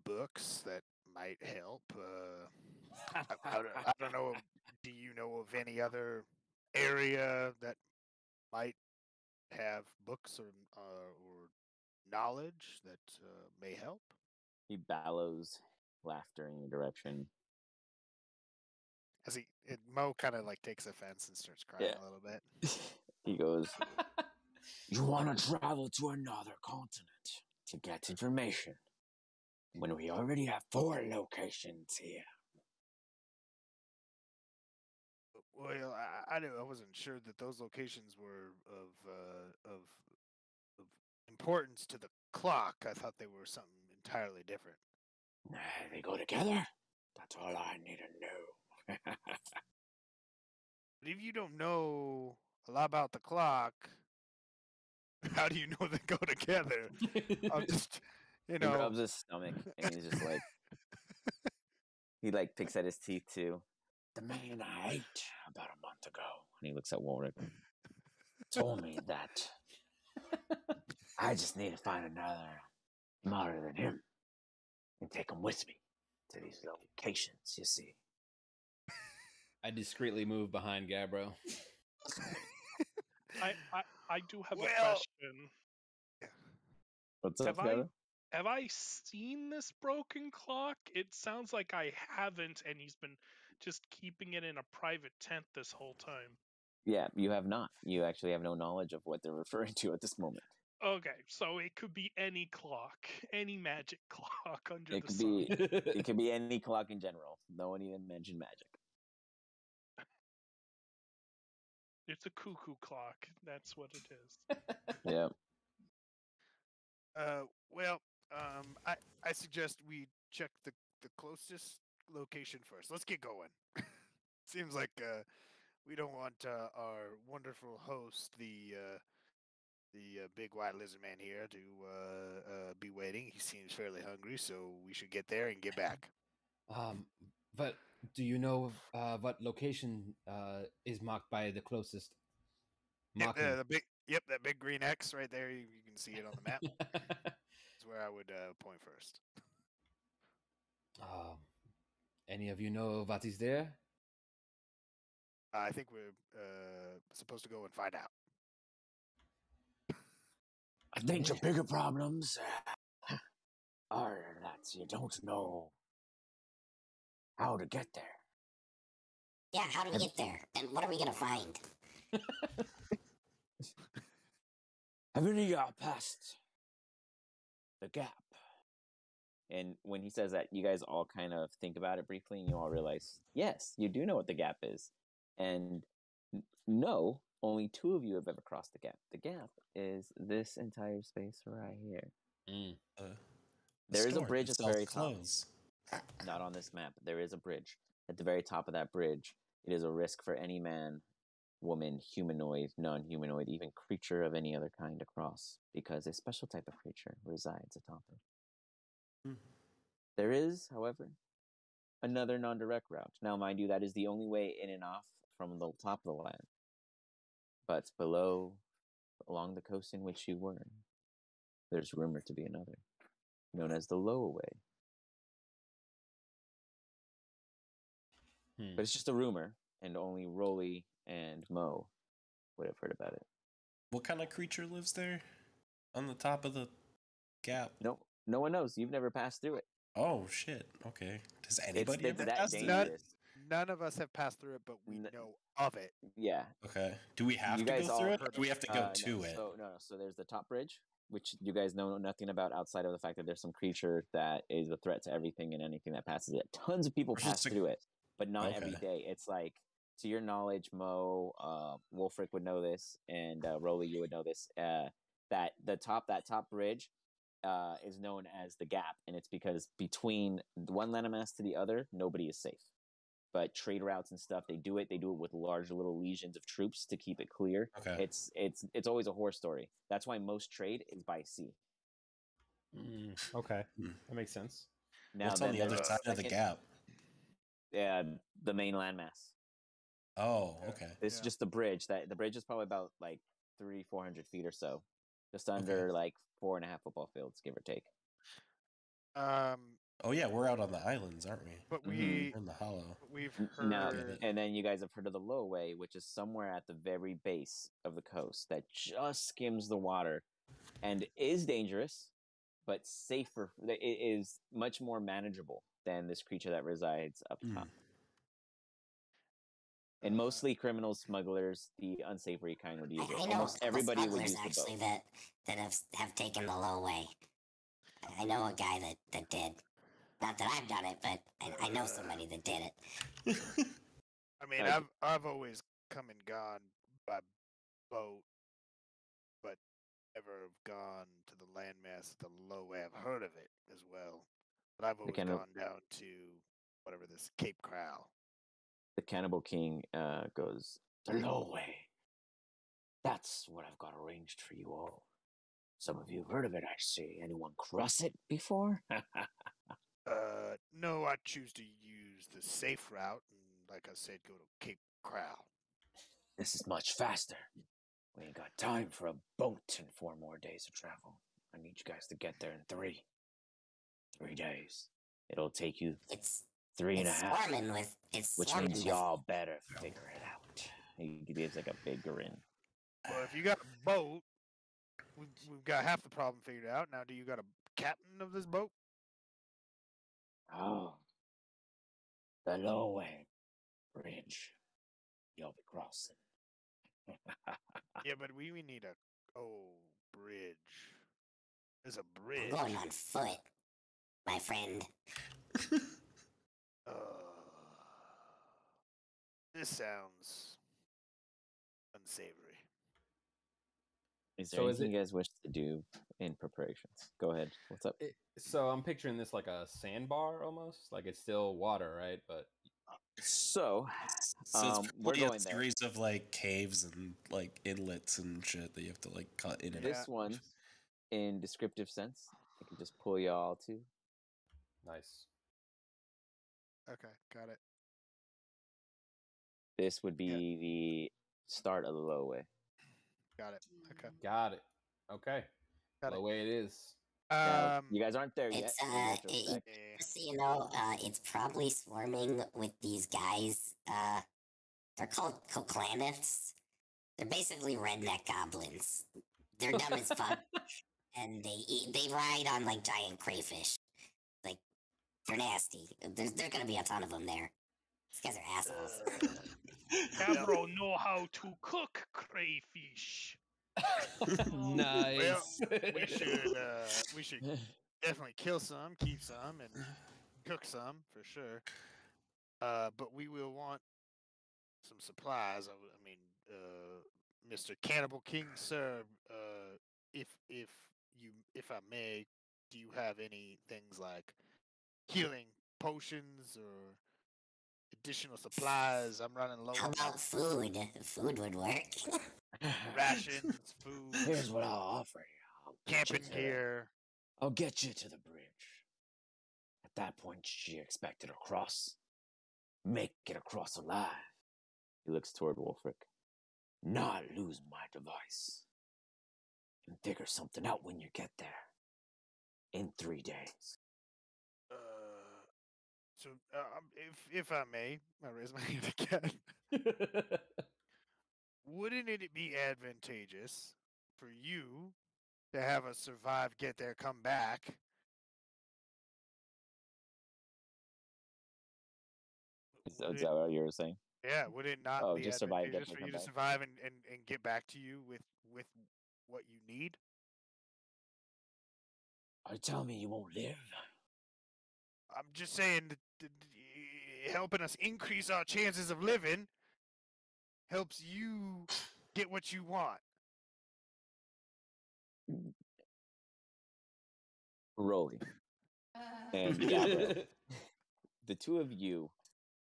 books that might help. I don't know. Do you know of any other area that might have books or knowledge that may help? He bellows laughter in your direction. As Mo kind of like takes offense and starts crying Yeah. a little bit. He goes, You want to travel to another continent to get information when we already have 4 locations here. Well, I wasn't sure that those locations were of importance to the clock. I thought they were something entirely different. They go together. That's all I need to know. But if you don't know a lot about the clock, how do you know they go together? I'll just, he rubs his stomach and he's just like, he like picks at his teeth too. The man I ate about a month ago And he looks at Warwick. told me that I just need to find another smarter than him and take him with me to these locations, you see. I discreetly move behind Gabbro. I do have a Well- question. What's up, Have Skylar? Have I seen this broken clock? It sounds like I haven't, and he's been just keeping it in a private tent this whole time. Yeah, you have not. You actually have no knowledge of what they're referring to at this moment. Okay, so it could be any clock, any magic clock under It the could sun. be it could be any clock in general. No one even mentioned magic. It's a cuckoo clock. That's what it is. Yeah. Well, I suggest we check the closest location first. Let's get going. Seems like we don't want our wonderful host, the big white lizard man here, to be waiting. He seems fairly hungry, so we should get there and get back. But do you know what location is marked by the closest? Yep, Marking. that big green X right there. You can see it on the map. That's where I would point first. Any of you know what is there? I think we're supposed to go and find out. I think your bigger problems are that you don't know how to get there. Yeah, how do we get there? And what are we gonna find? Have any of y'all passed the gap? And when he says that, you guys all kind of think about it briefly, and you all realize, yes, you do know what the gap is. And no, only 2 of you have ever crossed the gap. The gap is this entire space right here. There is a bridge at the very top. Not on this map. There is a bridge. At the very top of that bridge, it is a risk for any man, woman, humanoid, non-humanoid, even creature of any other kind to cross, because a special type of creature resides atop it. There is, however, another non-direct route. Now, mind you, that is the only way in and off from the top of the land. But below, along the coast in which you were, there's rumored to be another, known as the Low Way. But it's just a rumor, and only Rolly and Mo would have heard about it. What kind of creature lives there? On the top of the gap? No one knows. You've never passed through it. Oh, shit. Okay. Does anybody It's ever that pass through it? dangerous. None of us have passed through it, but we know of it. Yeah. Okay. Do we have You to guys go all through it? Or heard do we have to go to it? So there's the top bridge, which you guys know nothing about outside of the fact that there's some creature that is a threat to everything and anything that passes it. Tons of people Or pass just a- through it, but not every Okay. day. It's like, to your knowledge, Mo, Wolfric would know this, and Rolly, you would know this. That top bridge is known as the Gap, and it's because between one landmass to the other, nobody is safe. But trade routes and stuff, they do it with large little legions of troops to keep it clear. Okay. It's always a horror story. That's why most trade is by sea. Okay, Hmm. that makes sense. Now What's on the other side of the gap? Yeah, the main landmass. Oh, Yeah. okay. It's Yeah. just the bridge. The bridge is probably about like 300-400 feet or so, just under like 4.5 football fields, give or take. Oh, yeah, we're out on the islands, aren't we? But We're in the hollow. we've Now, heard. and then you guys have heard of the Low Way, which is somewhere at the very base of the coast that just skims the water, and is dangerous, but safer. It is much more manageable than this creature that resides up top. And mostly criminals, smugglers, the unsavory kind would use it. I know Almost a couple everybody would smugglers use the actually boat. that have taken the low way. I know a guy that did. Not that I've done it, but I know somebody that did it. I mean, Like- I've always come and gone by boat, but never have gone to the landmass the low way. I've heard of it as well, but I've always cannibal- gone down to whatever this Cape Crow. The Cannibal King goes, The Low Way. That's what I've got arranged for you all. Some of you have heard of it, I see. Anyone cross it before? No, I choose to use the safe route, and like I said, go to Cape Crow. This is much faster. We ain't got time for a boat and 4 more days of travel. I need you guys to get there in 3 days. It'll take you It's 3.5, swarming with which swarming means with- y'all better figure it out. he gives like a big grin. Well, if you got a boat, we've got half the problem figured out. Now, do you got a captain of this boat? Oh, the Low Way Bridge. You'll be crossing. Yeah, but we need a bridge. There's a I'm bridge. going on foot, my friend. This sounds unsavory. Is there So is anything you guys wish to do in preparations? Go ahead. What's up? So I'm picturing this like a sandbar almost. Like it's still water, right? But So, So it's we're probably a going there. series of like caves and like inlets and shit that you have to like cut in and This out. one, in descriptive sense, I can just pull y'all to. nice. Okay, got it. This would be the start of the Low Way. Got it. Okay. Got it. Okay. Got The it. way it is. Now, you guys aren't there yet. It's, in retrospect. Just so you know, it's probably swarming with these guys. They're called Koklaniths. They're basically redneck goblins. They're dumb as fuck, and they ride on like giant crayfish. Like they're nasty. There's gonna be a ton of them there. These guys are assholes. Cabro know how to cook crayfish. Nice. We should definitely kill some, keep some, and cook some for sure. But we will want some supplies. I mean, Mr. Cannibal King, sir. If I may, do you have any things like healing potions or additional supplies? I'm running low How on my about food? Food would work. rations, food, Here's what I'll offer you. camping gear. I'll get you to the bridge. At that point, you expect it across. Make it across alive. He looks toward Wolfric. Not lose my device. And figure something out when you get there. In 3 days. So, if I may, I raise my hand again. Wouldn't it be advantageous for you to have us survive, get there, come back? Is that what you were saying? Yeah, would it not Oh, be just survive, get advantageous there, for come you to back. survive and get back to you with what you need? Are you telling me you won't live? I'm just saying that helping us increase our chances of living helps you get what you want. Rolly and Gabriel, the two of you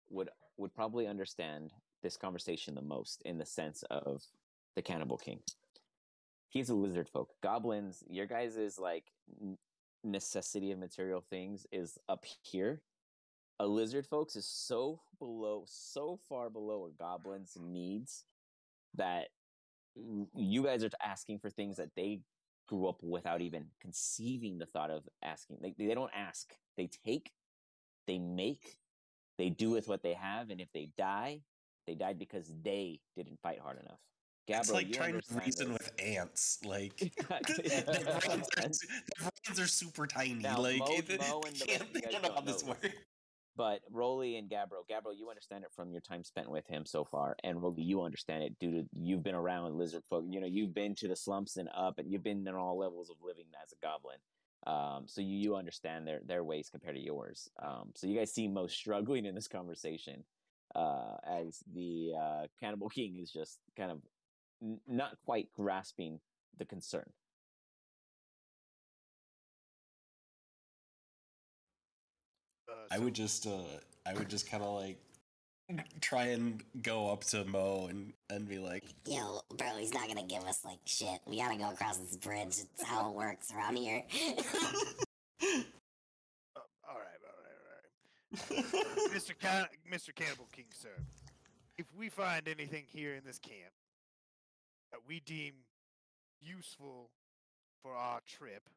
would probably understand this conversation the most in the sense of the Cannibal King. He's a lizard folk. Goblins, your guys' like necessity of material things is up here. A lizard folks is so far below a goblin's needs that you guys are asking for things that they grew up without even conceiving the thought of asking. They don't ask. They take, they make, they do with what they have, and if they die, they died because they didn't fight hard enough. It's Gabriel, like you trying to understand reason this. with ants. Like Yeah, their that brains makes sense. their brains are super tiny. Now, like Mo they and the rest of you they guys don't know how don't know this this. works. But Rolly and Gabriel, you understand it from your time spent with him so far, and Rolly, you understand it due to you've been around lizard folk. You know, you've been to the slumps and up, and you've been in all levels of living as a goblin. So you understand their ways compared to yours. So you guys see Mo struggling in this conversation, as the Cannibal King is just kind of not quite grasping the concern. I would just kind of like try and go up to Mo and be like, Yo, bro, he's not gonna give us like shit. We gotta go across this bridge. It's how it works around here. All right. Mr. Cannibal King, sir. If we find anything here in this camp that we deem useful for our trip,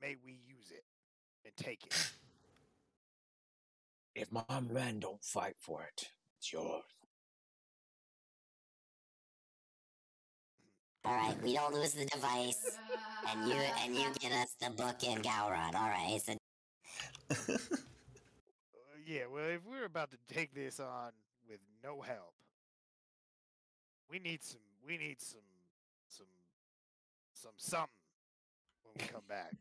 may we use it and take it. If my men don't fight for it, it's yours. All right, we don't lose the device, and you get us the book and Gowrod. All right, so Yeah, well, if we're about to take this on with no help, we need some something when we come back.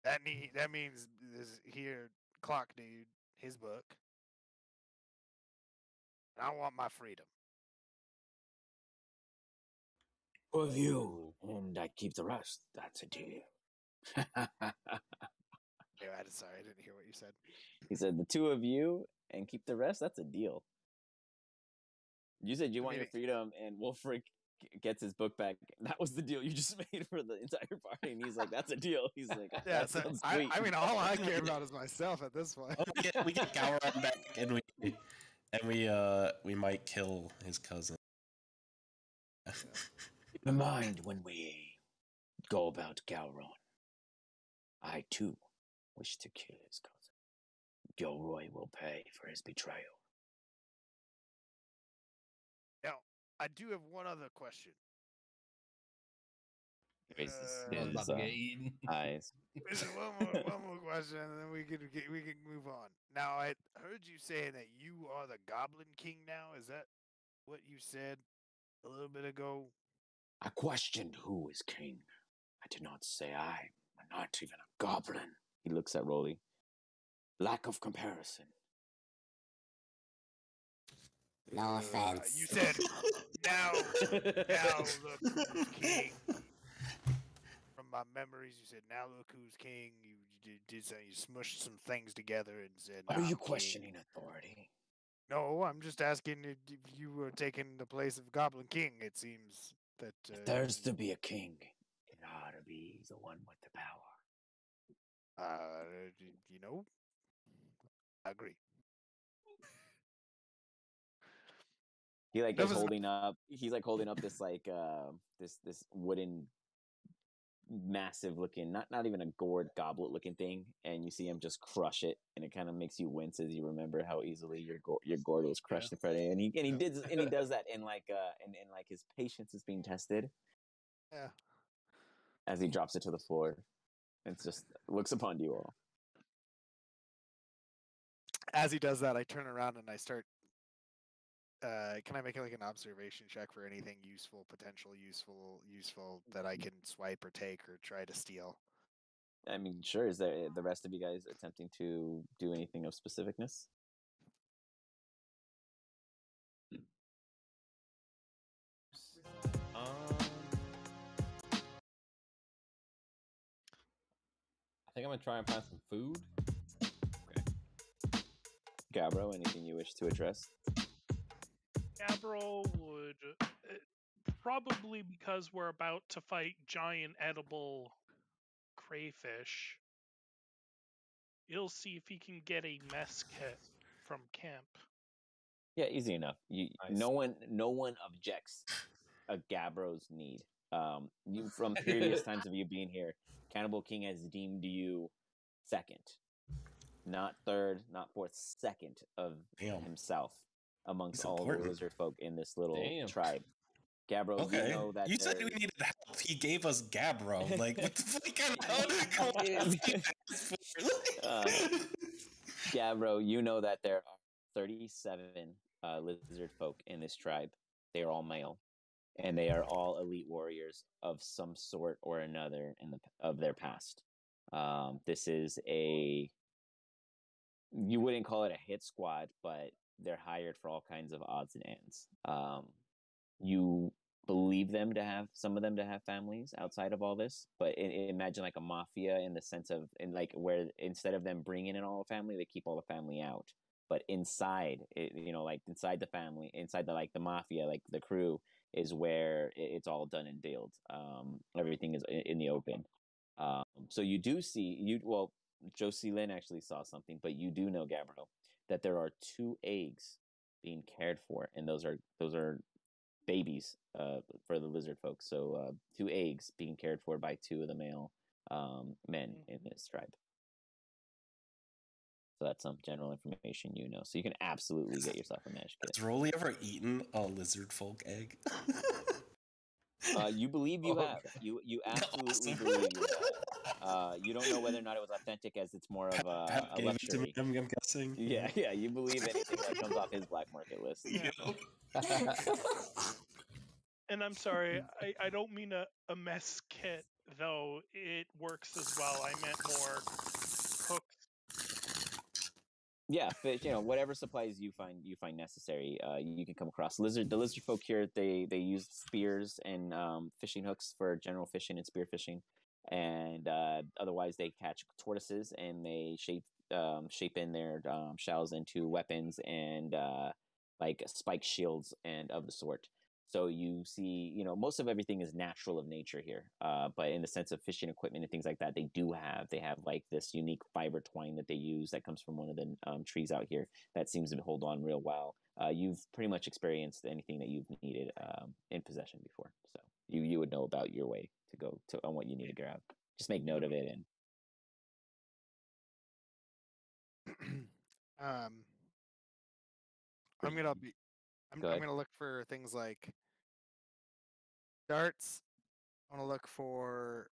That means this here clock dude, his book, and I want my freedom. With you, and I keep the rest. That's a deal. Yeah, sorry, I didn't hear what you said. He said, "The two of you and keep the rest. That's a deal." You said you want your freedom, and Wolfric gets his book back. That was the deal you just made for the entire party, and he's like, "That's a deal." He's like, "That sounds sweet." I mean, all I care about is myself at this point. "Oh, we get Gowron back, and we might kill his cousin." Keep in mind when we go about Gowron, I too wish to kill his cousin. Gilroy will pay for his betrayal. Now, I do have one other question. Raises I was about to get eaten. eyes. One more question, and then we can move on. Now, I heard you saying that you are the Goblin King now. Is that what you said a little bit ago? I questioned who is king. I did not say I. I'm not even a goblin. He looks at Rolly. Lack of comparison. no offense. You said now look who's king. From my memories, you said now look who's king. You did say you smushed some things together and said. Are "Now you I'm king." questioning authority? No, I'm just asking if you were taking the place of Goblin King. It seems that If there's to be a king, it ought to be the one with the power. you know, I agree. He like That is was- holding up. He's like holding up this like this wooden massive looking, not even a gourd goblet looking thing, and you see him just crush it, and it kind of makes you wince as you remember how easily your gourd was crushed in front of you, and he does that in like his patience is being tested. Yeah. As he drops it to the floor, it's just looks upon you all. As he does that, I turn around and I start. Can I make like an observation check for anything useful, potential useful that I can swipe or take or try to steal? I mean, sure. Is there the rest of you guys attempting to do anything of specificness? I think I'm gonna try and find some food. Gabro, anything you wish to address? Gabriel would probably, because we're about to fight giant edible crayfish, he'll see if he can get a mess kit from camp. Yeah, easy enough. Nice. No one objects a Gabro's need. You from previous times of you being here, Cannibal King has deemed you second, not third, not fourth, second of himself amongst He's all important. the lizard folk in this little Damn. tribe. Gabro, Okay. you know that You said we needed help. He gave us Gabro. Like, what the fuck? Gabro, you know that there are 37 lizard folk in this tribe. They are all male, and they are all elite warriors of some sort or another of their past. This is you wouldn't call it a hit squad, but they're hired for all kinds of odds and ends. You believe some of them to have families outside of all this, but imagine like a mafia in the sense of where instead of them bringing in all the family, they keep all the family out. But inside, like inside the family, inside the mafia, like the crew is where it's all done and dealed. Everything is in the open. So you do see Josie Lynn actually saw something, but you do know, Gabriel, that there are 2 eggs being cared for, and those are babies for the lizard folks. So 2 eggs being cared for by 2 of the male men in this tribe. So that's some general information you know. So you can absolutely get yourself a mesh kit. Has Rolly ever eaten a lizard folk egg? You believe you have. You absolutely believe you have. You don't know whether or not it was authentic, as it's more of a luxury. I'm guessing. Yeah, you believe anything that comes off his black market list. Yeah. And I'm sorry, I don't mean a mess kit, though it works as well. I meant more cooked. Yeah, fish. Whatever supplies you find necessary, you can come across. The lizard folk here, they use spears and fishing hooks for general fishing and spear fishing, and otherwise they catch tortoises and they shape in their shells into weapons and like spike shields and of the sort. So you see, most of everything is natural of nature here. But in the sense of fishing equipment and things like that, they have like this unique fiber twine that they use that comes from one of the trees out here that seems to hold on real well. You've pretty much experienced anything that you've needed in possession before. So you would know about your way to go on what you need to grab. Just make note of it. And I'm gonna look for things like darts. I want to look for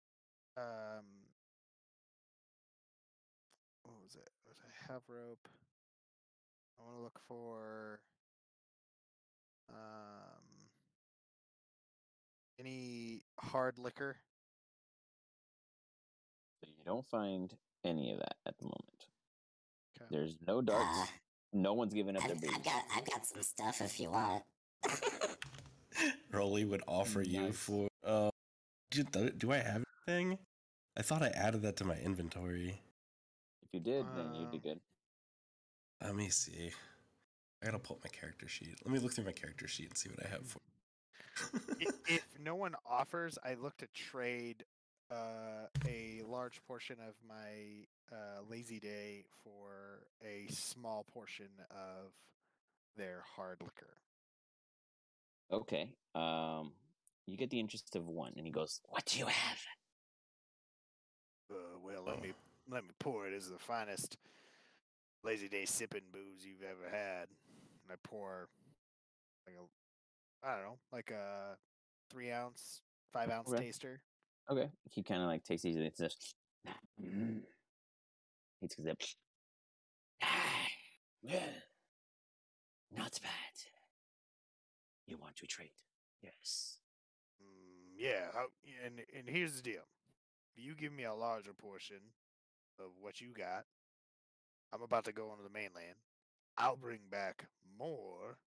what was it? I have rope. I want to look for any hard liquor. you don't find any of that at the moment. Okay. There's no darts. No one's giving up their booze. I've got some stuff if you want. Rolly would offer you for. Do I have anything? I thought I added that to my inventory. If you did, then you'd be good. Let me see. I gotta pull up my character sheet. Let me look through my character sheet and see what I have for. If no one offers, I look to trade a large portion of my lazy day for a small portion of their hard liquor. Okay. You get the interest of 1, and he goes, "What do you have?" let me pour it. This is the finest lazy day sipping booze you've ever had. And I pour like a 3 ounce, 5 ounce Okay. taster. Okay. He kind of like takes these and it's just. He takes it. Well, not bad. You want to trade? Yes. Yeah, and here's the deal. If you give me a larger portion of what you got, I'm about to go onto the mainland. I'll bring back more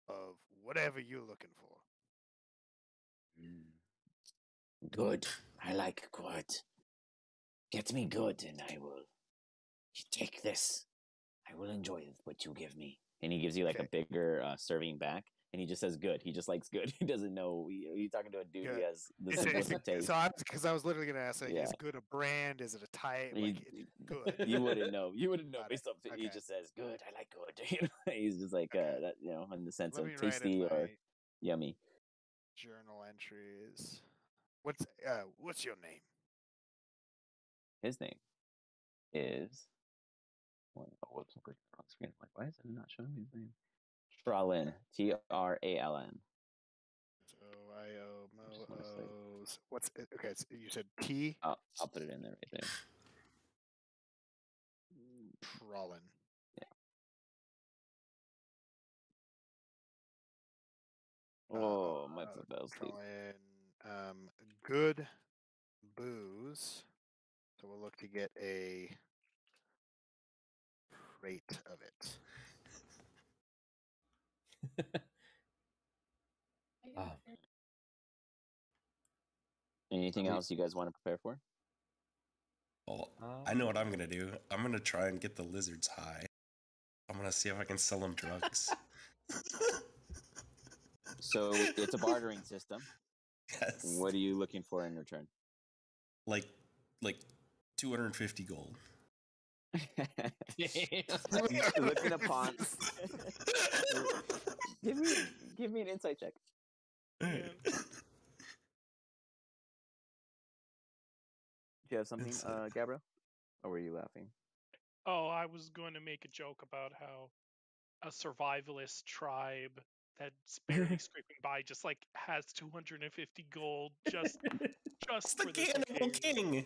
of whatever you're looking for. Good. I like good. Get me good, and I will take this. I will enjoy what you give me. And he gives you like Okay. a bigger serving back, and he just says good. He just likes good. He doesn't know. He's talking to a dude who Good. has the simplistic taste. So because I was literally gonna ask, like, Yeah. is good a brand? Is it a type? He- Like, it's good. You wouldn't know. You wouldn't know Got based it. off. He Okay. just says good. I like good. He's just like Okay. that. In the sense Let of me write in tasty or my yummy. journal entries. What's your name? His name is. Whoops! I'm clicking on the screen. I'm like, why is it not showing me his name? Tralin. Traln. So I-O, just wanna say- Mo-O's. What's it? Okay, so you said T. I'll put it in there right there. Trollen. Oh, my footballs, dude. Trollen. Good booze. So we'll look to get a crate of it. Anything else you guys want to prepare for? Well, I know what I'm gonna do. I'm gonna try and get the lizards high. I'm gonna see if I can sell them drugs. So it's a bartering system. Yes. What are you looking for in return? Like 250 gold. Looking upon. give me an insight check. Do you have something, Gabriel? Or were you laughing? Oh, I was going to make a joke about how a survivalist tribe that's barely scraping by just like has 250 gold just It's the for this Cannibal occasion. King.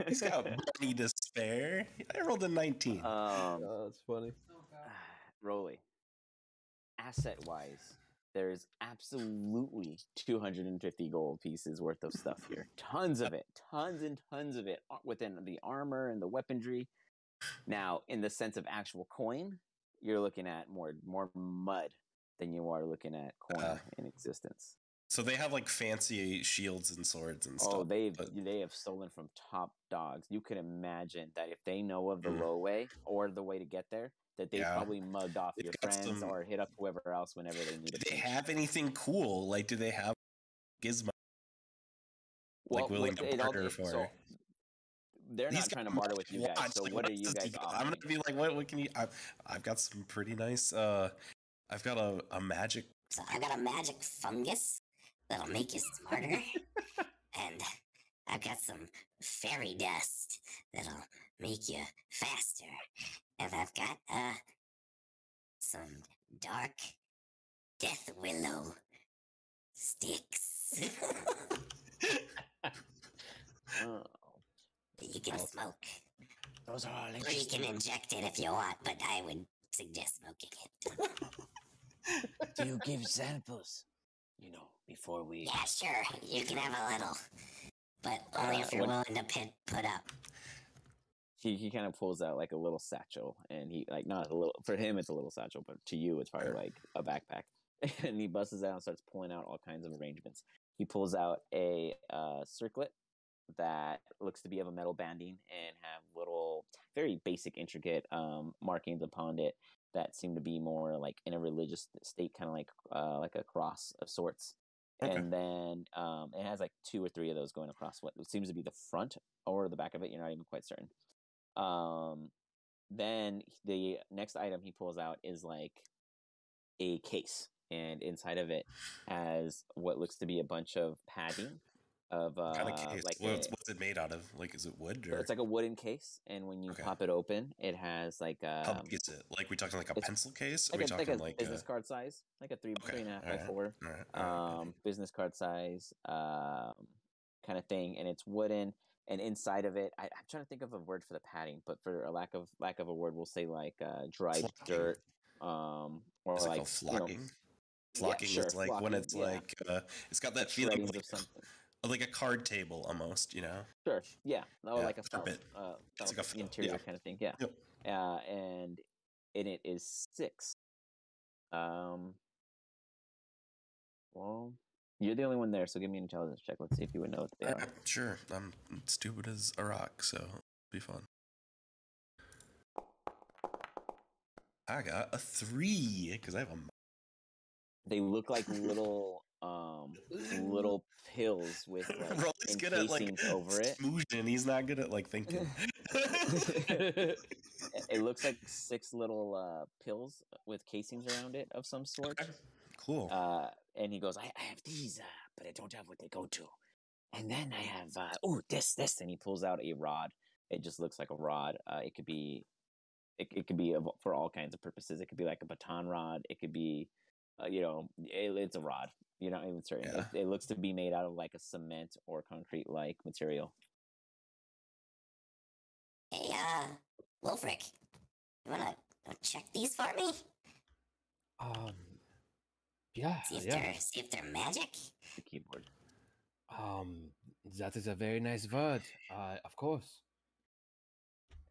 He's got money to spare. I rolled a 19. Oh, that's funny. Rolly. Asset-wise, there's absolutely 250 gold pieces worth of stuff here. Tons of it. Tons and tons of it within the armor and the weaponry. Now, in the sense of actual coin, you're looking at more mud than you are looking at coin in existence. So they have like fancy shields and swords and stuff. Oh, they have stolen from top dogs. You can imagine that if they know of the low way or the way to get there, that they probably mugged off your friends or hit up whoever else whenever they need. Do they have anything cool? Like, do they have gizmo? Like willing to barter for? So they're not trying to barter with you guys. So like, what are you guys offering? I'm gonna be like, what can you? I've got some pretty nice. I've got a magic. So I got a magic fungus that'll make you smarter, and I've got some fairy dust that'll make you faster, and I've got some dark death willow sticks. Oh. You can smoke. Those are all Or you interesting. can inject it if you want, but I would suggest smoking it. Do you give samples? Before we... Yeah, sure. You can have a little. But only if you're willing to put up. He kind of pulls out like a little satchel, and he like not a little for him it's a little satchel, but to you it's probably like a backpack. And he busts out and starts pulling out all kinds of arrangements. He pulls out a circlet that looks to be of a metal banding and have little, very basic, intricate markings upon it that seem to be more like in a religious state, kind of like a cross of sorts. Okay. And then it has like 2 or 3 of those going across what seems to be the front or the back of it. You're not even quite certain. Then the next item he pulls out is like a case, and inside of it has what looks to be a bunch of padding of What kind of case? like What's it made out of? Like, is it wood or? it's like a wooden case, and when you Okay. pop it open, it has like How big is it? Like, we talking like a it's pencil case? Or like we a talking like business card size, like a three Okay. and a half All by right. 4, All right. All right. business card size, kind of thing, and it's wooden. And inside of it, I'm trying to think of a word for the padding, but for a lack of a word, we'll say like dried Flocking. dirt, or Is it like called flocking? yeah, Flocking sure, is like when flocking, it's yeah, like it's got like that feeling shreddings of something. like a card table almost, you know? Sure, yeah, or Yeah, like a felt, carpet. It's like a felt, interior yeah. kind of thing, yeah. Yep. And in it is 6. Well, you're the only one there, so give me an intelligence check. Let's see if you would know what they are. Sure. I'm stupid as a rock, so it'll be fun. I got a 3 because I have a. They look like little pills with like Rolly's good at like encasings over it. smooshing. He's not good at like thinking. It looks like 6 little pills with casings around it of some sort. Okay. Cool. And he goes, I have these, but I don't have what they go to. And then I have this, and he pulls out a rod. It just looks like a rod. It could be for all kinds of purposes. It could be like a baton rod. It could be, it's a rod. You're not even certain. Yeah. It looks to be made out of like a cement or concrete-like material. Hey, Wolfric, you wanna check these for me? Yeah, See if they're magic. The keyboard. That is a very nice word. Of course.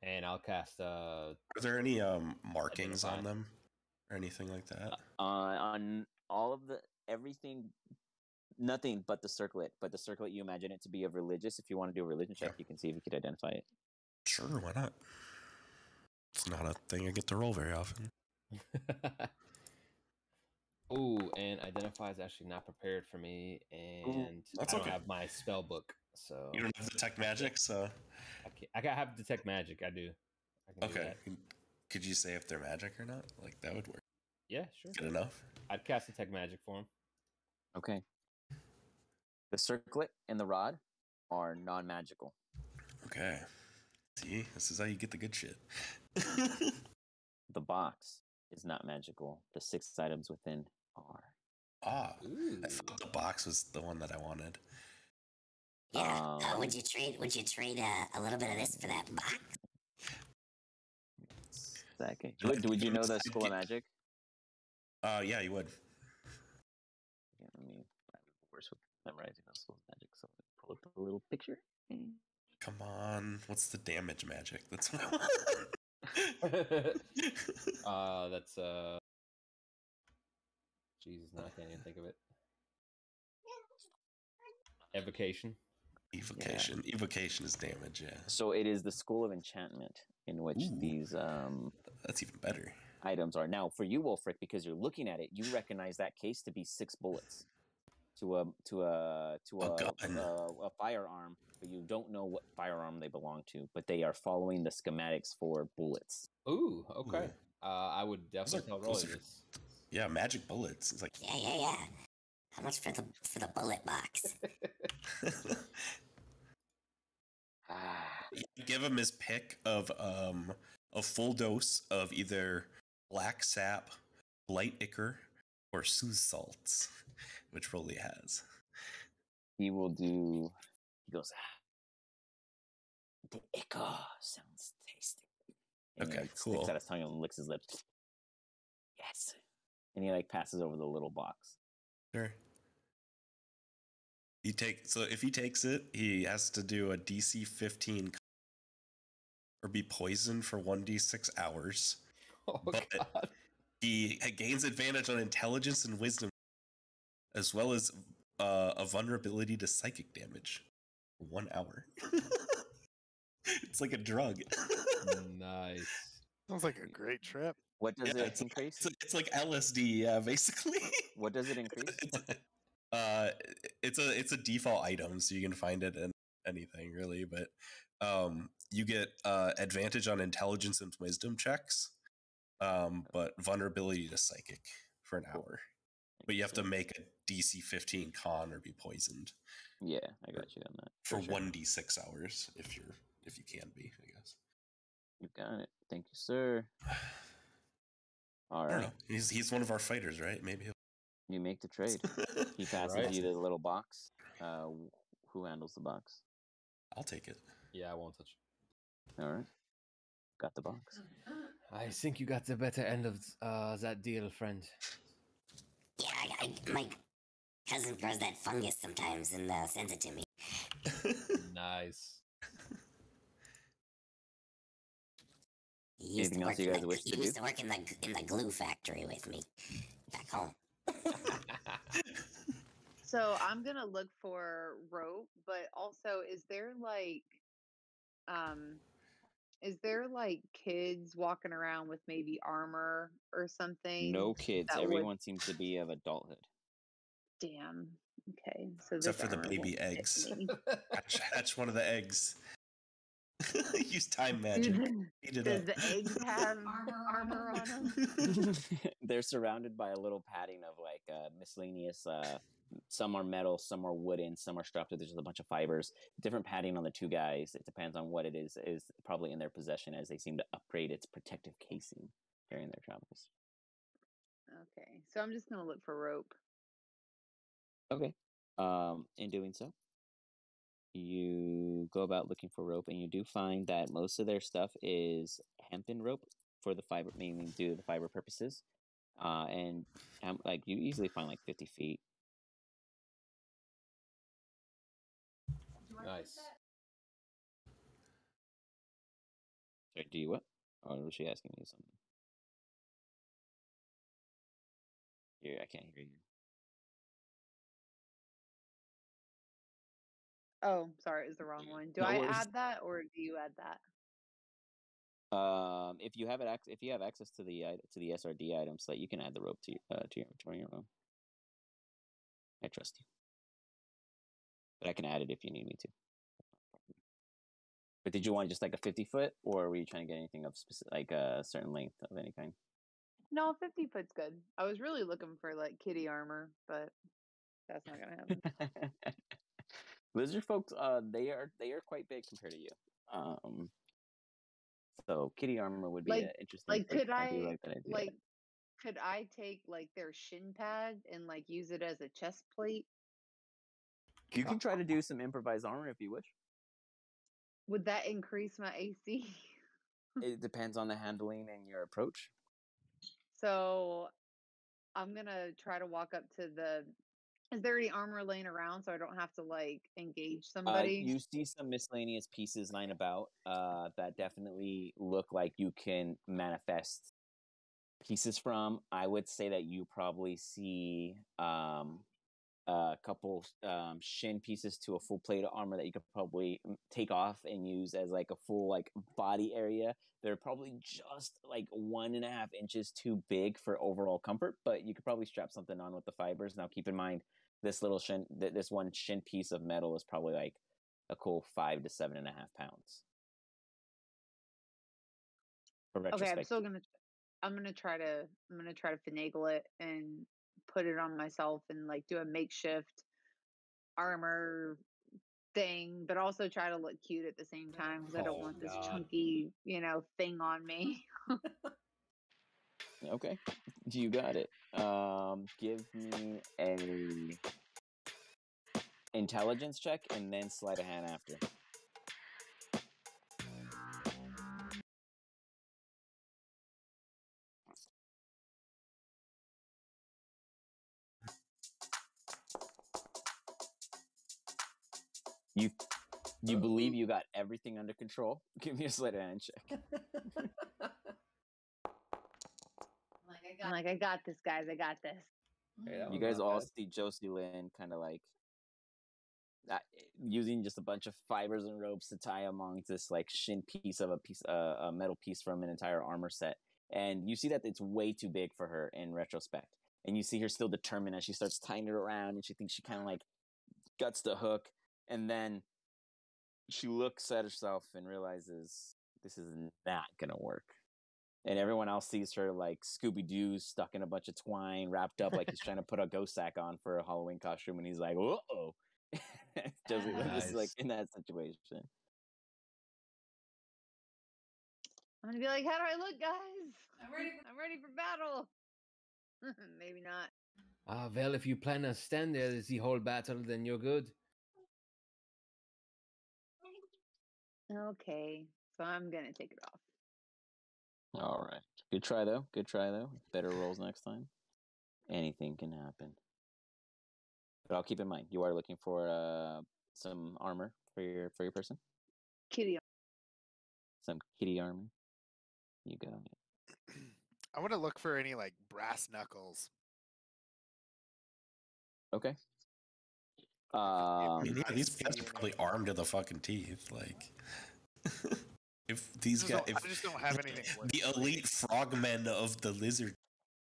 And I'll cast Are there any markings Identify. on them or anything like that? On all of everything, nothing but the circlet. But the circlet, you imagine it to be of religious. If you want to do a religion check, you can see if you could identify it. Sure, why not? It's not a thing I get to roll very often. Ooh, and identify is actually not prepared for me, and That's I don't okay. have my spell book, so You don't have detect magic, so I can have detect magic. I do. I can do okay. that. Could you say if they're magic or not? Like that would work. Yeah, sure. Good enough. I'd cast detect magic for him. Okay. The circlet and the rod are non-magical. Okay. See, this is how you get the good shit. The box is not magical. The 6 items within are. Ooh. I thought the box was the one that I wanted. Yeah. Would you trade a little bit of this for that box? Second. Would you know the School of Magic? Yeah, you would. Yeah, let me. I'm worse with memorizing the School of Magic, so pull up the little picture. Come on, what's the damage magic? That's what I want. That's Jesus, now I can't even think of it. Evocation. Evocation. Yeah. Evocation is damage, yeah. So it is the School of Enchantment in which these that's even better. Items are. Now for you, Wolfric, because you're looking at it, you recognize that case to be 6 bullets to a firearm, but you don't know what firearm they belong to, but they are following the schematics for bullets. Ooh, okay. I would definitely tell Rolly this. Yeah, magic bullets. It's like Yeah. How much for the bullet box? Give him his pick of a full dose of either black sap, blight ichor, or sooth salts, which Rolly has. He will do. He goes. The ichor sounds tasty. And okay, he cool. Sticks out his tongue and licks his lips. Yes. And he like passes over the little box. Sure. If he takes it, he has to do a DC 15 or be poisoned for 1d6 hours. Oh, God. He gains advantage on intelligence and wisdom, as well as a vulnerability to psychic damage. 1 hour. It's like a drug. Nice. Sounds like a great trip. What does it increase? It's like LSD, basically. What does it increase? It's a default item, so you can find it in anything really. But you get advantage on intelligence and wisdom checks, but vulnerability to psychic for an hour. But you have to make a DC 15 con or be poisoned. Yeah, I got you on that. for sure. 1d6 hours if you can be, I guess. You got it. Thank you, sir. All I don't right. know. He's one of our fighters, right? Maybe You make the trade. He passes Right. you the little box. Who handles the box? I'll take it. Yeah, I won't touch it. All right. Got the box. I think you got the better end of that deal, friend. Yeah, my cousin grows that fungus sometimes and sends it to me. Nice. He used Anything to else work you in guys the, wish he to used do? to work in the glue factory with me back home. So I'm gonna look for rope, but also is there kids walking around with maybe armor or something? No kids. that would Everyone seems to be of adulthood. damn. Okay, so Except this for the armor baby won't fit eggs. me. Hatch one of the eggs. Use time magic. Eat it Does up. the eggs have armor on them? They're surrounded by a little padding of like miscellaneous. Some are metal, some are wooden, some are strapped with just a bunch of fibers. Different padding on the two guys. It depends on what it is probably in their possession as they seem to upgrade its protective casing during their travels. Okay, so I'm just gonna look for rope. Okay. In doing so, you go about looking for rope, and you do find that most of their stuff is hempen rope for the fiber, mainly due to the fiber purposes. And like you easily find like 50 feet. Nice. Sorry, do you what? Or was she asking me something? Here, I can't hear you. Oh, sorry, it was the wrong one. Do No I worries. add that or do you add that? If you have access to the SRD items, that you can add the rope to your inventory on your own. I trust you, but I can add it if you need me to. But did you want just like a 50-foot, or were you trying to get anything of like a certain length of any kind? No, 50 foot's good. I was really looking for like kitty armor, but that's not gonna happen. Lizard folks, they are quite big compared to you. So kitty armor would be Like- an interesting. like, take. could I do I, like that idea. like, could I take like their shin pad and like use it as a chest plate? You can try to do some improvised armor if you wish. Would that increase my AC? It depends on the handling and your approach. So I'm gonna try to walk up to the. Is there any armor laying around so I don't have to like engage somebody? You see some miscellaneous pieces lying about that definitely look like you can manifest pieces from. I would say that you probably see a couple shin pieces to a full plate of armor that you could probably take off and use as like a full like body area. They're probably just like 1.5 inches too big for overall comfort, but you could probably strap something on with the fibers. Now keep in mind this little this one shin piece of metal is probably like a cool 5 to 7.5 pounds. For Okay, retrospect. I'm gonna try to finagle it and put it on myself and like do a makeshift armor thing, but also try to look cute at the same time because I don't Oh, want this God. chunky, thing on me. Okay, you got it. Give me a intelligence check and then sleight of hand after. You believe you got everything under control? Give me a sleight of hand check. I'm like, I got this, guys. I got this. Hey, that You one's guys not all bad. see Josie Lynn kind of like using just a bunch of fibers and ropes to tie among this like shin piece of a metal piece from an entire armor set, and you see that it's way too big for her in retrospect. And you see her still determined as she starts tying it around, and she thinks she kind of like guts the hook, and then she looks at herself and realizes this is not gonna work. And everyone else sees her like Scooby-Doo stuck in a bunch of twine, wrapped up like he's trying to put a ghost sack on for a Halloween costume, and he's like, "Uh-oh." Josie was like Nice. in that situation. I'm gonna be like, how do I look, guys? I'm ready for battle. Maybe not. Well, if you plan to stand there the whole battle, then you're good. Okay, so I'm gonna take it off. All right. Good try though. Good try though. Better rolls next time. Anything can happen. But I'll keep in mind you are looking for some armor for your person. Kitty. Some kitty armor. You got it. I want to look for any like brass knuckles. Okay. I mean, yeah, I these see guys are any- probably armed to the fucking teeth. Like, if these guys, I just don't have anything. worth the elite frogmen of the lizard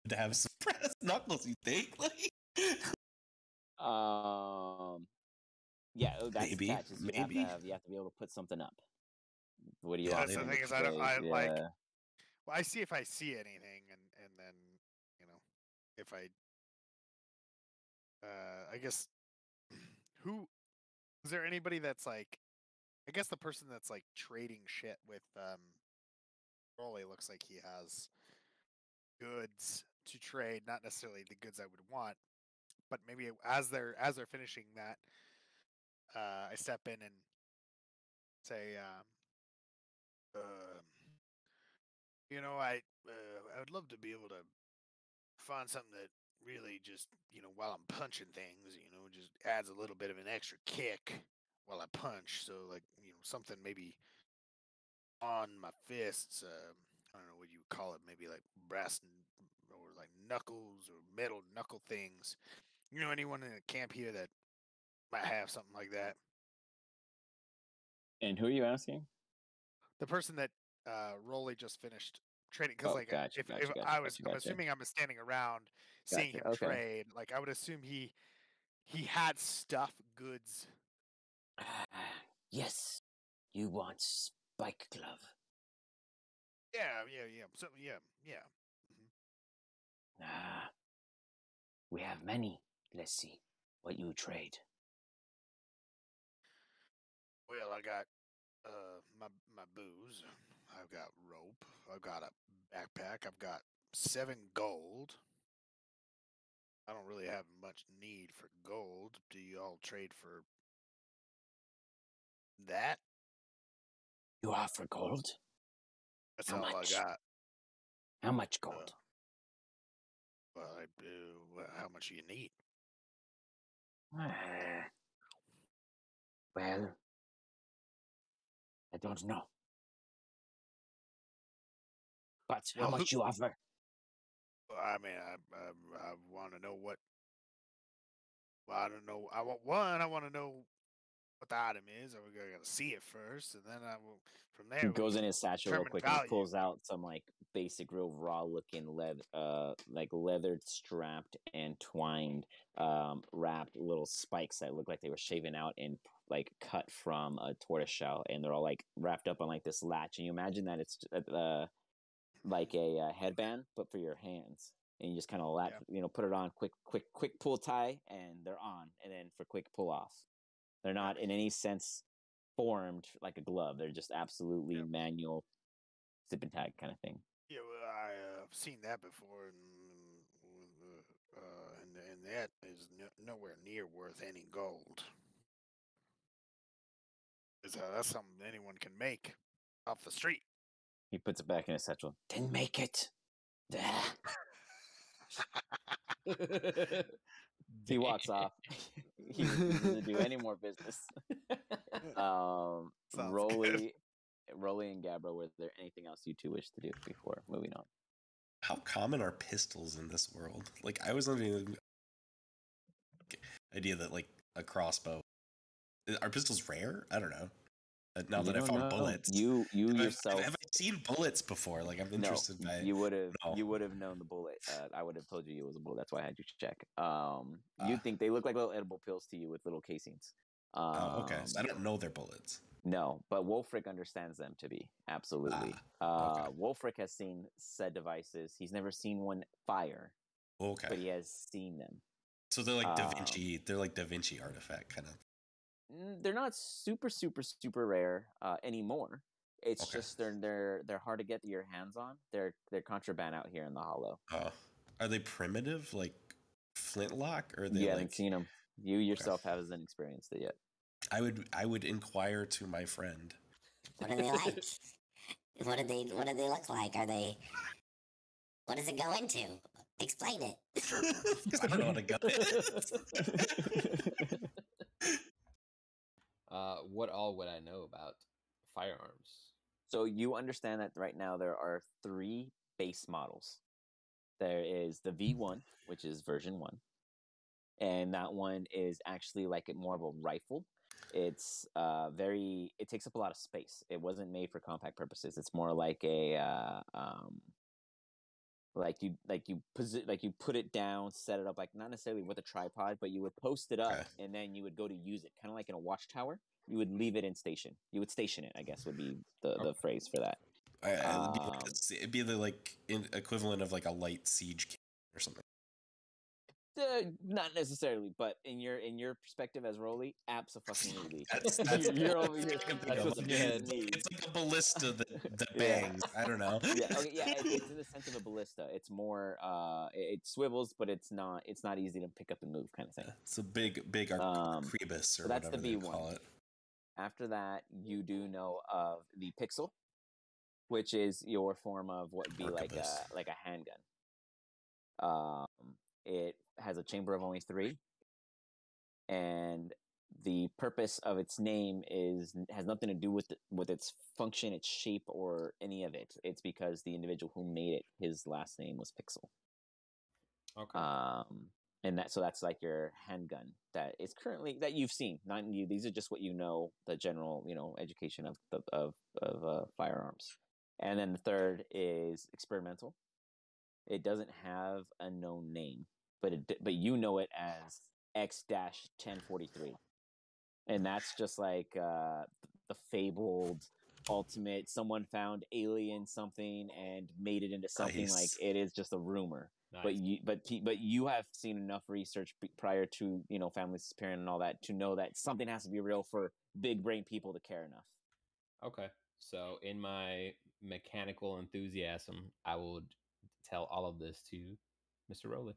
to have some brass knuckles, you think? Like, yeah, that's Maybe, attached. You have to be able to put something up. What do you Yeah, want? That's the maybe. thing is I don't. I Yeah. like. Well, I see if I see anything, and then if I. I guess. Who is there anybody that's like? I guess the person that's like trading shit with Rolly looks like he has goods to trade, not necessarily the goods I would want, but maybe as they're finishing that, I step in and say, I would love to be able to find something that really just while I'm punching things, just adds a little bit of an extra kick while I punch. So like something maybe on my fists. I don't know what you would call it. Maybe like brass or like knuckles or metal knuckle things. Anyone in a camp here that might have something like that? And who are you asking? The person that Rolly just finished trading, because Oh, like gotcha, if gotcha, I'm gotcha. assuming I'm standing around seeing Gotcha, him okay. trade, like I would assume he had stuff, goods. Yes, you want Spike Glove. Yeah. So yeah. Mhm. Ah, we have many. Let's see what you trade. Well, I got my booze. I've got rope. I've got a backpack. I've got 7 gold. I don't really have much need for gold. Do you all trade for that? You offer gold? That's How all much? I got. How much gold? Well, I do. How much do you need? Well, I don't know. But how Well, much you offer? I mean, I want to know what. Well, I don't know. I want one. I want to know what the item is. Or we gotta see it first, and then I will. From there, He we goes can in his satchel real determine quick and value. he pulls out some like basic, real raw looking leathered, strapped and twined, wrapped little spikes that look like they were shaven out and like cut from a tortoiseshell, and they're all like wrapped up on like this latch. And you imagine that it's like a headband, but for your hands. And you just kind of put it on, quick pull tie, and they're on. And then for quick pull off, they're not in any sense formed like a glove. They're just absolutely manual zip and tag kind of thing. Yeah, well, I've seen that before, and that is nowhere near worth any gold. That's something anyone can make off the street. He puts it back in his satchel. Then make it. He walks off. He refuses to do any more business. Rolly and Gabbro, was there anything else you two wish to do before moving on? how common are pistols in this world? Like, I was under the idea that like a crossbow. Are pistols rare? I don't know. Now that I found bullets, you yourself have I seen bullets before? Like, I'm interested. You would have known the bullet. I would have told you it was a bullet. That's why I had you check. You think they look like little edible pills to you with little casings. Okay. So I don't know they're bullets. No, but Wolfric understands them to be absolutely. Okay. Wolfric has seen said devices. He's never seen one fire, Okay. but he has seen them. So they're like Da Vinci. They're like Da Vinci artifact kind of. they're not super rare anymore. It's Okay. just they're hard to get your hands on. They're contraband out here in the Hollow. Are they primitive, like flintlock, or are they You like? haven't seen them. You yourself haven't experienced it yet. I would inquire to my friend. What are they like? What do they look like? Are they? What does it go into? Explain it. I don't know what a gun is. What all would I know about firearms? So you understand that right now there are 3 base models. There is the V1, which is version 1. And that one is actually like more of a rifle. It's it takes up a lot of space. It wasn't made for compact purposes. It's more like a you put it down, set it up, like not necessarily with a tripod, but you would post it up and then you would go to use it, kind of like in a watchtower. You would leave it in station. You would station it, I guess would be the phrase for that. It'd be the like equivalent of like a light siege cannon or something. Not necessarily, but in your perspective as Rolly, absolutely. That's you're over here. That's what's in your head. It's like a ballista that bangs. I don't know. It's in the sense of a ballista. It's more it swivels, but it's not easy to pick up and move, kind of thing. It's a big arquebus or that's whatever the they call it. After that, you do know of the pixel, which is your form of what would be Arquebus. like a handgun. It has a chamber of only 3, and the purpose of its name has nothing to do with its function, its shape, or any of it. It's because the individual who made it, his last name was Pixel. Okay. And that's like your handgun that is currently that you've seen. Not you. These are just what you know, the general education of firearms. And then the third is experimental. It doesn't have a known name, but you know it as X-1043, and that's just like the fabled ultimate. Someone found alien something and made it into something. Nice. Like it is just a rumor. Nice. But you have seen enough research prior to families disappearing and all that to know that something has to be real for big brain people to care enough. Okay. So in my mechanical enthusiasm, I would tell all of this to Mr. Rowley.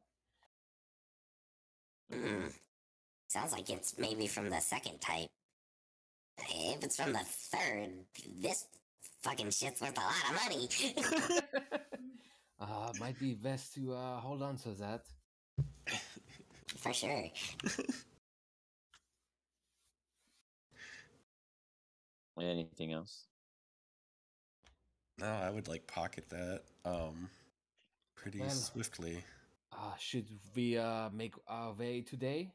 Sounds like it's maybe from the second type. If it's from the third, this fucking shit's worth a lot of money. Might be best to hold on to that. For sure. Anything else? No, I would like pocket that pretty swiftly. Should we make our way today?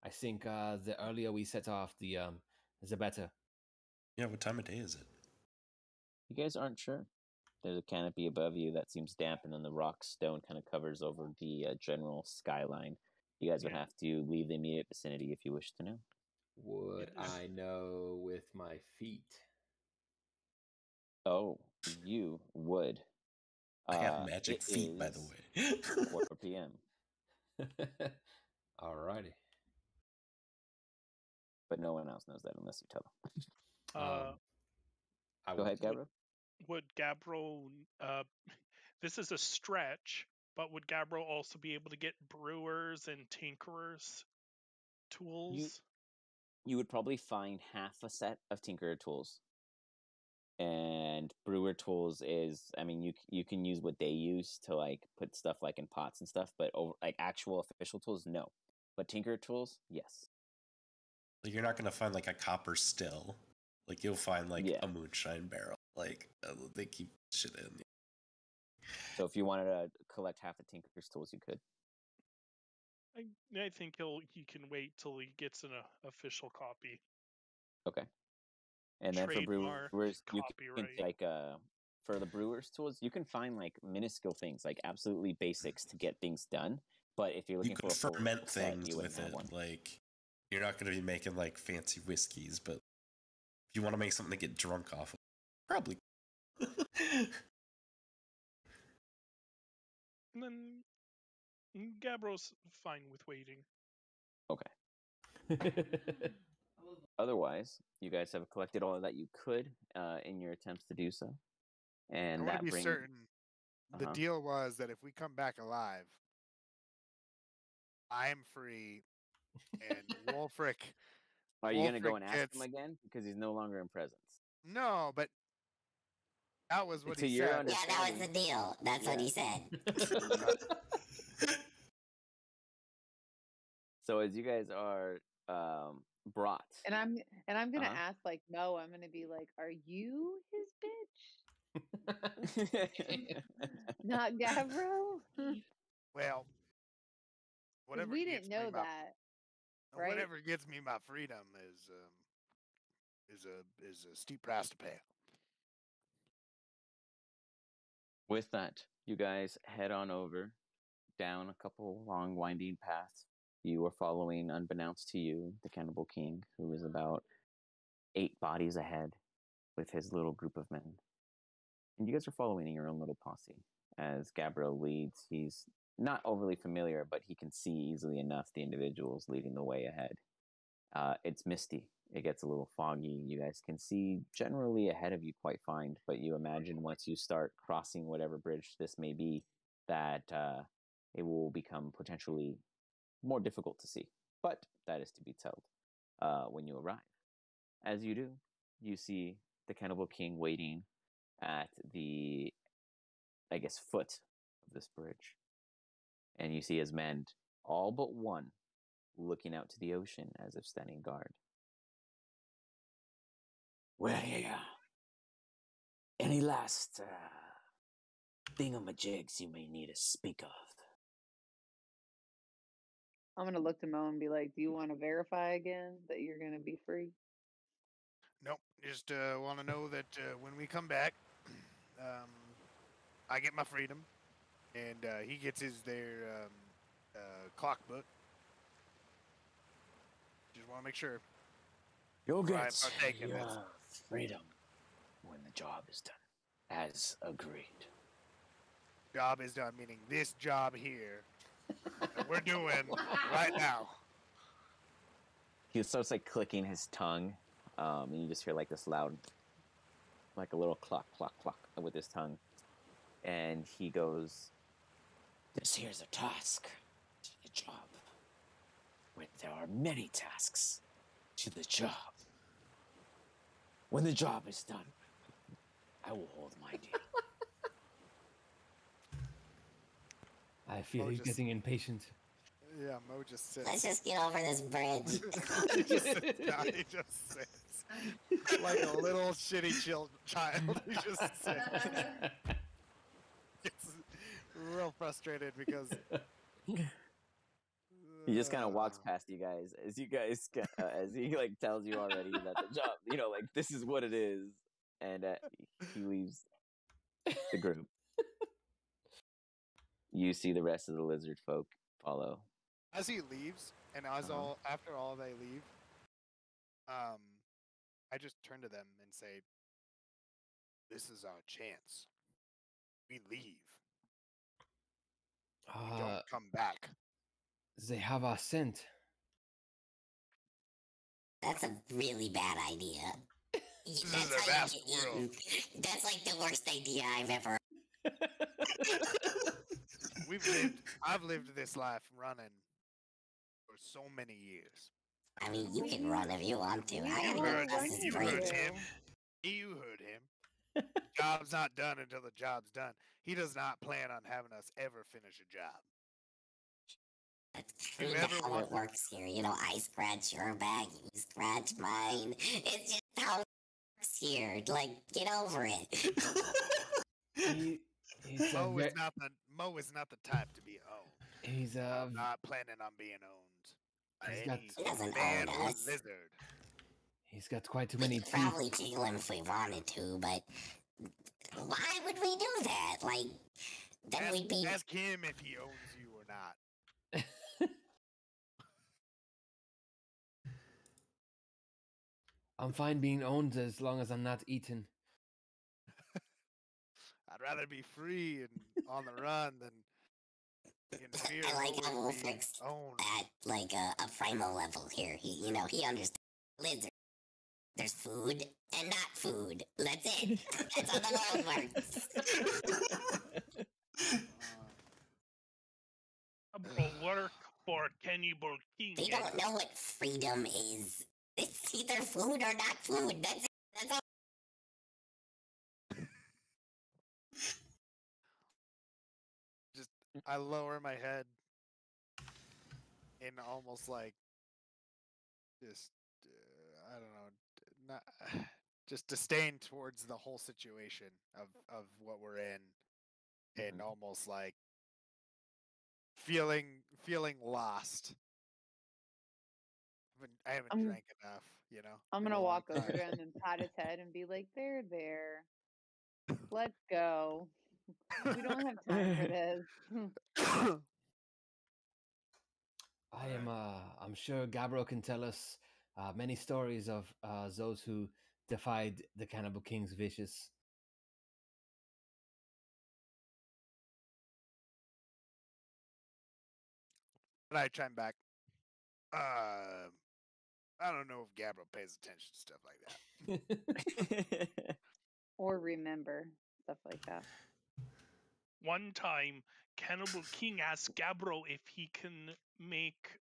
I think the earlier we set off, the better. Yeah, what time of day is it? You guys aren't sure. There's a canopy above you that seems damp, and then the rock stone kind of covers over the general skyline. You guys would have to leave the immediate vicinity if you wish to know. Would I know with my feet? Oh, you would. I have magic feet, by the way. 4 p.m. Alrighty. But no one else knows that unless you tell them. Go ahead, Gabriel. Would Gabriel, this is a stretch, but would Gabriel also be able to get brewers and tinkerers tools? You would probably find half a set of tinkerer tools. And brewer tools is, I mean, you can use what they use to like put stuff like in pots and stuff, but like actual official tools, no. But tinkerer tools, yes. Like you're not gonna find like a copper still. Like you'll find like a moonshine barrel. Like they keep shit in. So if you wanted to collect half the tinkerer's tools, you could. I think he can wait till he gets an official copy. Okay. And then for brewers, you can like for the brewers tools, you can find like minuscule things, like absolutely basics to get things done. But if you're looking for a ferment things with it, like you're not going to be making like fancy whiskeys, but if you want to make something to get drunk off of, probably. And then Gabriel's fine with waiting. Okay. Otherwise, you guys have collected all that you could in your attempts to do so, I and want to that be brings. certain. The Uh-huh. deal was that if we come back alive, I am free, and Wolfric. Are you gonna go Wolfric and ask gets him again because he's no longer in presence? no, but that was what To he your said. Yeah, that was the deal. That's what Yeah. he said. So as you guys are brought, And I'm gonna Uh-huh. ask like Mo. I'm gonna be like, "Are you his bitch? Not Gavro?" Well, Because whatever we gets didn't me know my that, right? whatever gets me my freedom is a steep price to pay. with that, you guys head on over down a couple long winding paths. You are following, unbeknownst to you, the Cannibal King, who is about 8 bodies ahead with his little group of men. And you guys are following in your own little posse. As Gabriel leads, he's not overly familiar, but he can see easily enough the individuals leading the way ahead. It's misty. It gets a little foggy. You guys can see generally ahead of you quite fine, but you imagine once you start crossing whatever bridge this may be, that it will become potentially more difficult to see. But that is to be told when you arrive. As you do, you see the Cannibal King waiting at the, I guess, foot of this bridge. And you see his men, all but one, looking out to the ocean as if standing guard. Well, yeah. Any last thingamajigs you may need to speak of? I'm gonna look to Mo and be like, "Do you want to verify again that you're gonna be free?" Nope. Just want to know that when we come back, I get my freedom, and he gets their clock book. Just want to make sure. You'll Before I get partake in your this. freedom when the job is done, as agreed. Job is done, meaning this job here that we're doing right now. He starts like clicking his tongue, and you just hear like this loud, like a little cluck, cluck, cluck with his tongue. And he goes, This here's a task to the job. When there are many tasks to the job. When the job is done, I will hold my deal. I feel Mo he's just- getting impatient. Yeah, Mo just sits. Let's just get over this bridge. He just sits down. He just sits like a little shitty child. He just sits. Gets real frustrated because he just kind of walks past you guys as as he like tells you already that the job, like this is what it is, and he leaves the group. You see the rest of the lizard folk follow. As he leaves, and after all they leave, I just turn to them and say, "This is our chance. We leave. We don't come back." They have our scent. That's a really bad idea. This is That's a how vast you get world. eaten. That's like the worst idea I've ever. I've lived this life running for so many years. I mean, you can run if you want to. I You gotta heard, go across this you bridge. heard him. You heard him. Job's not done until the job's done. He does not plan on having us ever finish a job. That's You kind of ever how want- it works here. You know, I scratch your back, you scratch mine. It's just how it works here. Like, get over it. He's a Mo is not the type to be owned. he's a I'm not planning on being owned by He's got- any He doesn't man own or us. lizard. he's got quite too We many could teeth. probably tickle him if we wanted to, but why would we do that? Like, then we'd be. Ask him if he owns you or not. I'm fine being owned as long as I'm not eaten. I'd rather be free and on the run than in fear I like of how we'll being fix owned. at like a primal level here. He understands lizard. There's food and not food. That's it. That's how the world works. Bro, work for Cannibal King. They don't know what freedom is. It's either food or not food. That's it. That's all. Just I lower my head in almost like just I don't know, not just disdain towards the whole situation of what we're in, and almost like feeling lost. I haven't drank enough, you know. I'm in a gonna long walk over time. to him and pat his head and be like, "There. Let go. We don't have time for this." I'm sure Gabriel can tell us many stories of those who defied the Cannibal King's wishes. And I chime back. I don't know if Gabriel pays attention to stuff like that. Or remember stuff like that. One time, Cannibal King asked Gabbro if he can make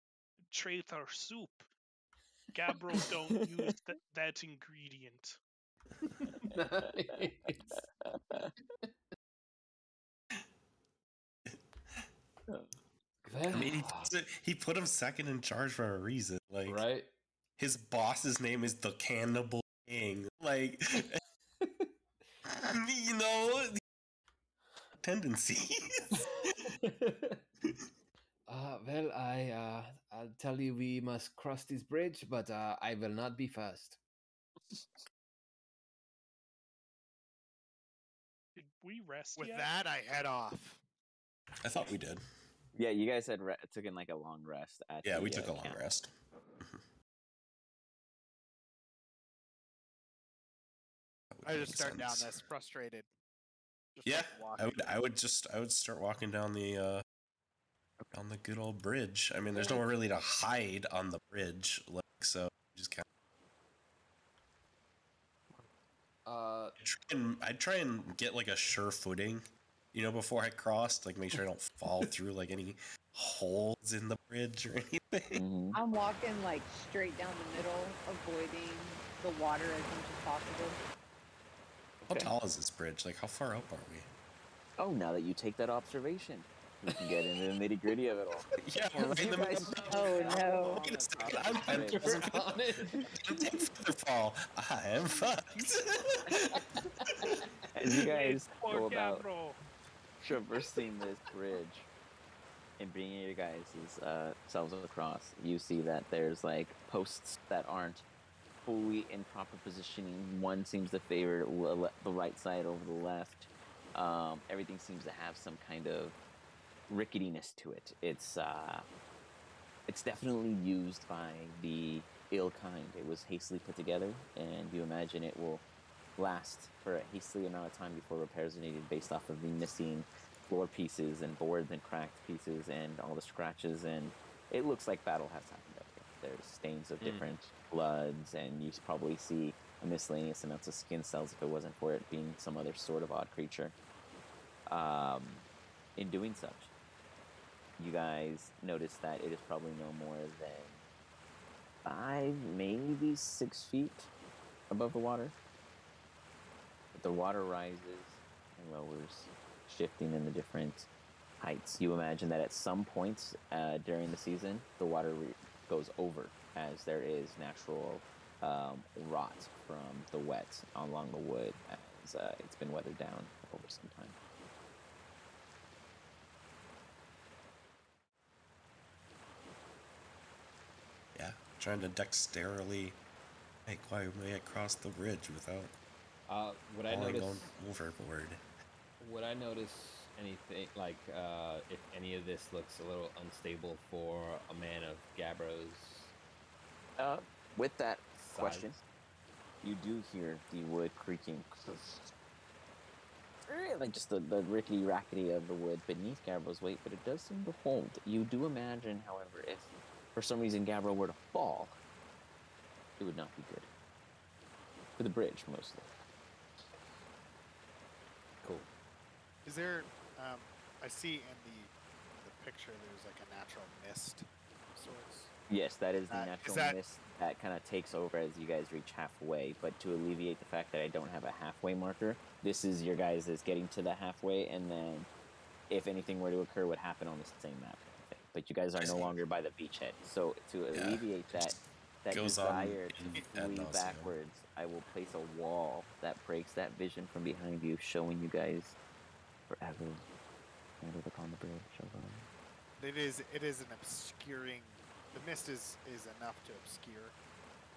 traitor soup. Gabbro don't use that ingredient. Nice. I mean, he put him second in charge for a reason. Like, right? his boss's name is the Cannibal King. Like, you know, tendencies. Well, I'll tell you we must cross this bridge, but I will not be first. Did we rest With yet? that, I head off. I thought we did. Yeah, you guys had took in like a long rest. Yeah, we took a long camp. rest. I just start down this frustrated. Just Yeah, like I would start walking down the good old bridge. I mean, there's nowhere really to hide on the bridge, like, so just kind of. I'd try and get like a sure footing, you know, before I crossed, like make sure I don't fall through like any holes in the bridge or anything. Mm-hmm. I'm walking like straight down the middle, avoiding the water as much as possible. How tall is this bridge? Like, how far up are we? Oh, now that you take that observation, we can get into the nitty gritty of it all. Yeah, we're right in the middle. Oh no! Wait a second, I'm further fall. I am fucked. As you guys Poor go about Gabbro. traversing this bridge and bringing your guys' selves across, you see that there's like posts that aren't fully in proper positioning. One seems to favor the right side over the left. Everything seems to have some kind of ricketiness to it. It's definitely used by the ill kind. It was hastily put together, and you imagine it will last for a hastily amount of time before repairs are needed, based off of the missing floor pieces and boards and cracked pieces and all the scratches. And it looks like battle has happened up here. There's stains of different bloods, and you probably see a miscellaneous amounts of skin cells if it wasn't for it being some other sort of odd creature. In doing such, you guys notice that it is probably no more than 5, maybe 6 feet above the water. But the water rises and lowers, shifting in the different heights. You imagine that at some point during the season, the water goes over, as there is natural rot from the wet along the wood as it's been weathered down over some time. Yeah, trying to dexterily make my way across the bridge without Would I falling notice overboard. Would I notice anything like if any of this looks a little unstable for a man of Gabbro's? With that Size. question, you do hear the wood creaking. Like just the rickety rackety of the wood beneath Gabbro's weight, but it does seem to hold. You do imagine, however, if for some reason Gabbro were to fall, it would not be good. For the bridge, mostly. Cool. Is there? I see in the picture there's like a natural mist of sorts. Yes, that is the Is natural that- mist that kind of takes over as you guys reach halfway. But to alleviate the fact that I don't have a halfway marker, this is your guys' is getting to the halfway, and then if anything were to occur, would happen on the same map kind of thing. But you guys are I no see. longer by the beachhead. So to Yeah, alleviate that goes on desire to ad flee nauseam. backwards, I will place a wall that breaks that vision from behind you, showing you guys forever stranded upon the bridge. It is an obscuring. The mist is enough to obscure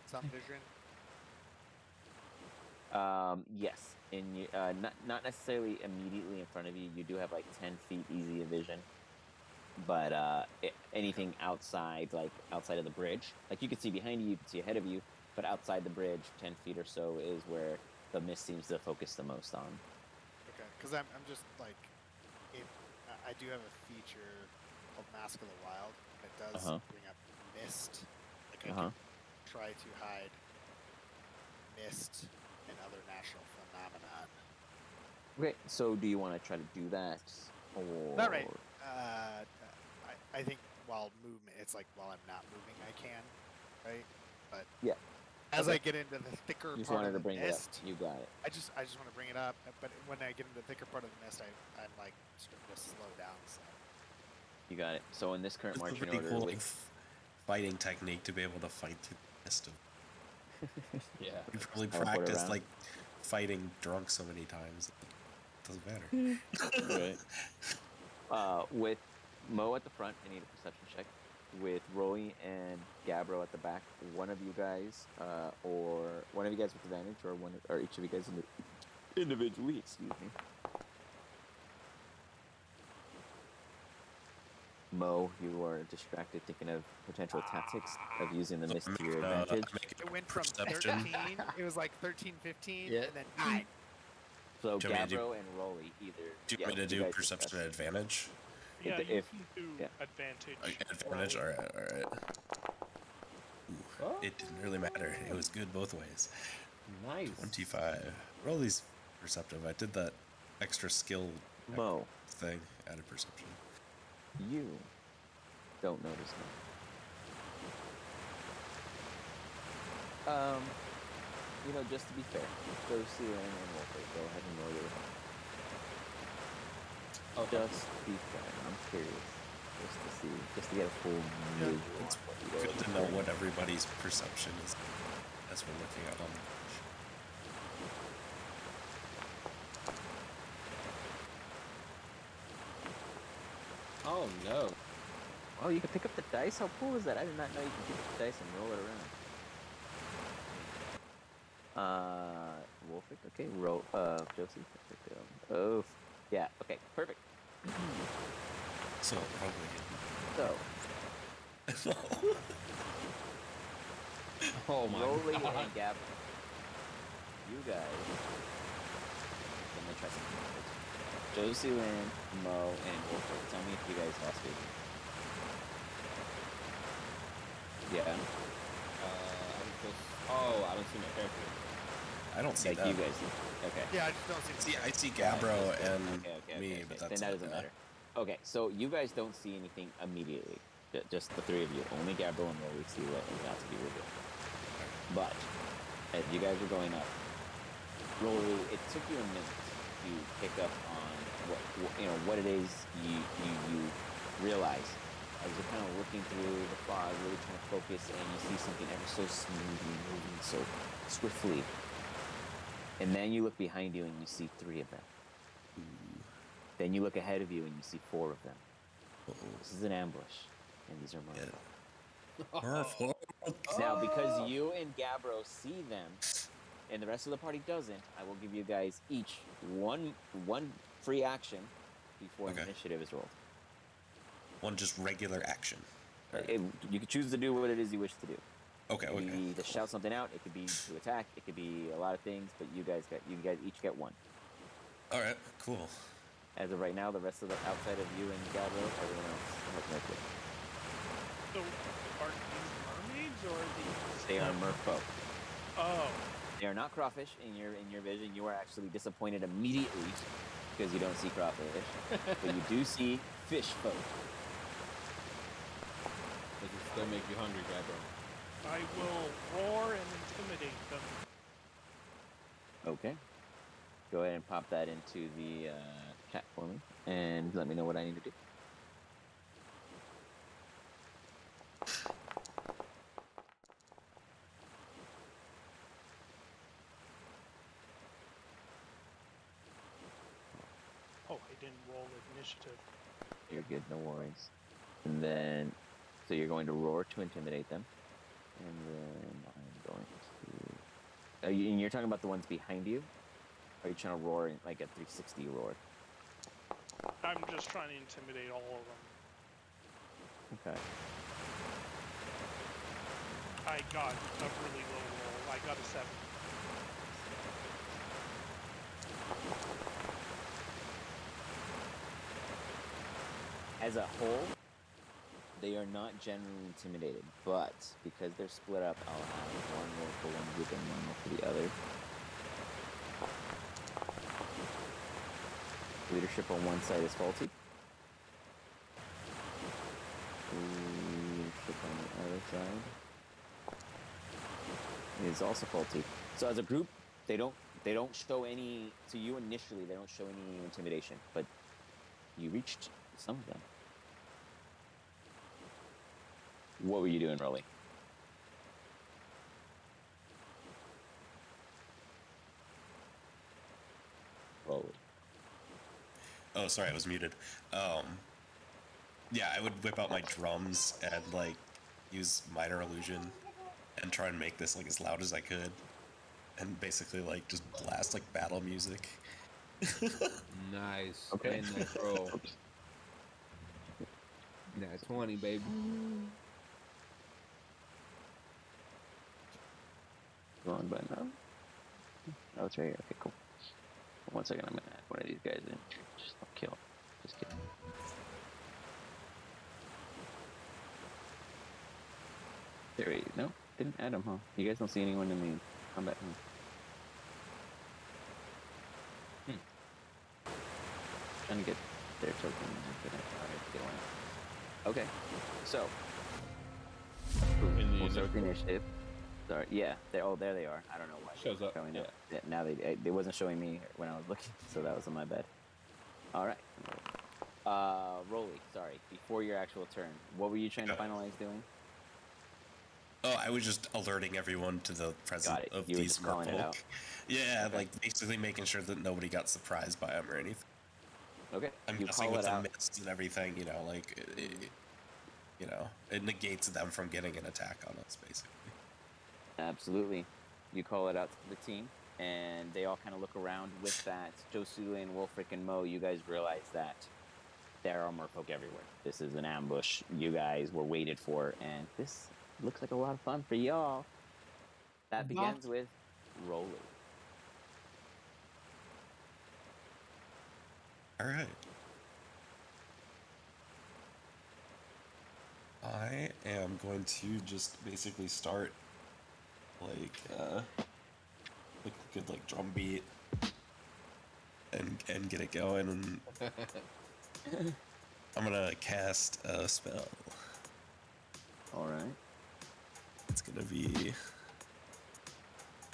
some vision. Yes, not necessarily immediately in front of you. You do have like 10 feet easy of vision, but anything outside, like outside of the bridge, like you can see behind you, you can see ahead of you, but outside the bridge, 10 feet or so is where the mist seems to focus the most on. Okay, because I'm just like, I do have a feature called Mask of the Wild that does bring up mist. Like I can try to hide mist and other natural phenomenon. Okay, so do you want to try to do that, or Not right. I think while movement, it's like while I'm not moving, I can, right? But yeah, as okay. I get into the thicker You just part wanted of to the bring mist, it up. You got it. I just want to bring it up. But when I get into the thicker part of the mist, I'm like starting to slow down. So You got it. So in this current It's a marching pretty order, cool with... like, fighting technique to be able to fight through the mist of. Yeah. We probably Teleport practiced around. like fighting drunk so many times. It doesn't matter. Right. With Mo at the front, I need a perception check. With Rolly and Gabbro at the back, one of you guys, or one of you guys with advantage, or each of you guys individually. Excuse me. Mo, you are distracted thinking of potential tactics of using the mist to your advantage. it went from Perception. 13. It was like 13, 15, Yeah. and then 9. So Do you want me to Gabbro and Rolly either. Do you yeah, want me to you do guys perception discuss. at advantage? Yeah, If- you if- can do yeah. advantage. Advantage? roll. Alright. Ooh, it didn't really matter. It was good both ways. Nice. 25. Rolly's perceptive. I did that extra skill Mo, thing, added perception. you don't notice Mo. Just to be fair, Josie and Wolford, go ahead and roll your own. Okay. Just be fair. I'm curious, just to get a full visual on It's what you guys good to are know doing. what everybody's perception is as we're looking out on the Oh no. Oh, you can pick up the dice? How cool is that? I did not know you can pick up the dice and roll it around. Wolfric, okay, roll, Josie. Oh, yeah, okay, perfect. So, So, Oh my Rolly god. and Gavin, you guys, let me try something first. Josie, Lynn, Mo, and Wolfric, tell me if you guys lost vision. Yeah, I can still. Oh, I don't see my character. I don't see like that. you guys, okay. Yeah, I just don't see. I see Gabbro and Okay, me, but that's then that doesn't matter. Okay, so you guys don't see anything immediately. Just the three of you. Only Gabriel and Rolly see what is about to be revealed. But as you guys are going up, Rolly, it took you a minute to pick up on what it is you realize as you're kind of looking through the fog, really trying to focus, and you see something ever so smoothly moving so swiftly. And then you look behind you and you see three of them. Then you look ahead of you and you see four of them. This is an ambush, and these are merfolk. Now, because you and Gabbro see them, and the rest of the party doesn't, I will give you guys each one free action before an initiative is rolled. One just regular action. You can choose to do what it is you wish to do. Okay. It could be to shout something out. It could be to attack. It could be a lot of things. But you guys each get one. All right. Cool. As of right now, the rest of the outside of you and Gabbro, everyone else has no clue. So, are these mermaids or are these? They are merfolk. Oh, They are not crawfish in your vision. You are actually disappointed immediately because you don't see crawfish, but you do see fish folk. Does it still make you hungry, Gabbro? I will roar and intimidate them. Okay. Go ahead and pop that into the chat for me, and let me know what I need to do. Oh, I didn't roll initiative. You're good, no worries. And then, so you're going to roar to intimidate them, and then I'm going to. And you're talking about the ones behind you? Or are you trying to roar in, like a 360 roar? I'm just trying to intimidate all of them. Okay. I got a really low roll. I got a 7. As a whole, they are not generally intimidated, but because they're split up, I'll have one roll for one group and one roll for the other. Leadership on one side is faulty. Leadership on the other side is also faulty. So as a group, they don't show any to you initially. They don't show any intimidation, but you reached some of them. What were you doing, Rolly? Rolly. Oh, sorry, I was muted. Yeah, I would whip out my drums and like use minor illusion and try and make this like as loud as I could, and basically like just blast like battle music. Nice. Okay. And nice roll. That's 20, baby. Wrong button. Oh, it's right here. Okay, cool. 1 second, I'm gonna add one of these guys in. Just don't kill. Just kidding. There he is. No, didn't add him, huh? You guys don't see anyone in the combat, huh? Trying to get their token. Alright, get one. Okay, so In the we'll start with the initiative. initiative. Sorry, yeah. There they are. I don't know why. they Shows weren't up, showing yeah. Yeah, now they wasn't showing me when I was looking, so that was on my bad. All right. Rolly, sorry. Before your actual turn, what were you trying to finalize doing? Oh, I was just alerting everyone to the presence Got it. of You were these just calling it out. merfolk. Yeah, Okay. like basically making sure that nobody got surprised by them or anything. Okay. I'm You guessing call with it the out. mists and everything, you know, like it negates them from getting an attack on us, basically. Absolutely. You call it out to the team, and they all kind of look around with that. Josue and Wolfric and Mo, you guys realize that there are merfolk everywhere. This is an ambush you guys were waited for, and this looks like a lot of fun for y'all. That begins with Rolly. All right. I am going to just basically start like a good like drum beat and get it going, and I'm gonna cast a spell. All right. It's gonna be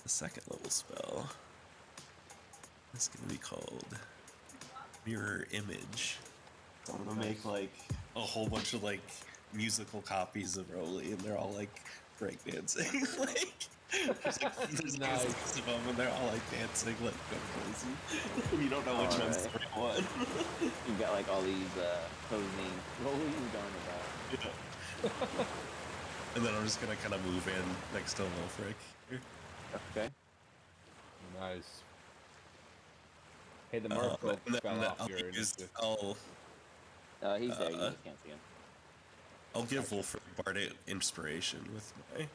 a 2nd level spell. It's gonna be called Mirror Image. So I'm gonna make like a whole bunch of like musical copies of Rolly, and they're all like breakdancing. Like there's Nice. 6 of them, and they're all like dancing, like going crazy. You don't know which one's the Alright. right one. You got like all these posing Rolly darn about. Yeah. And then I'm just gonna kind of move in next to Wolfric here. Okay. Nice. Hey, the And merfolk then fell off I'll your use, initiative. He's there. You just can't see him. I'll give Wolfric Bardic Inspiration with my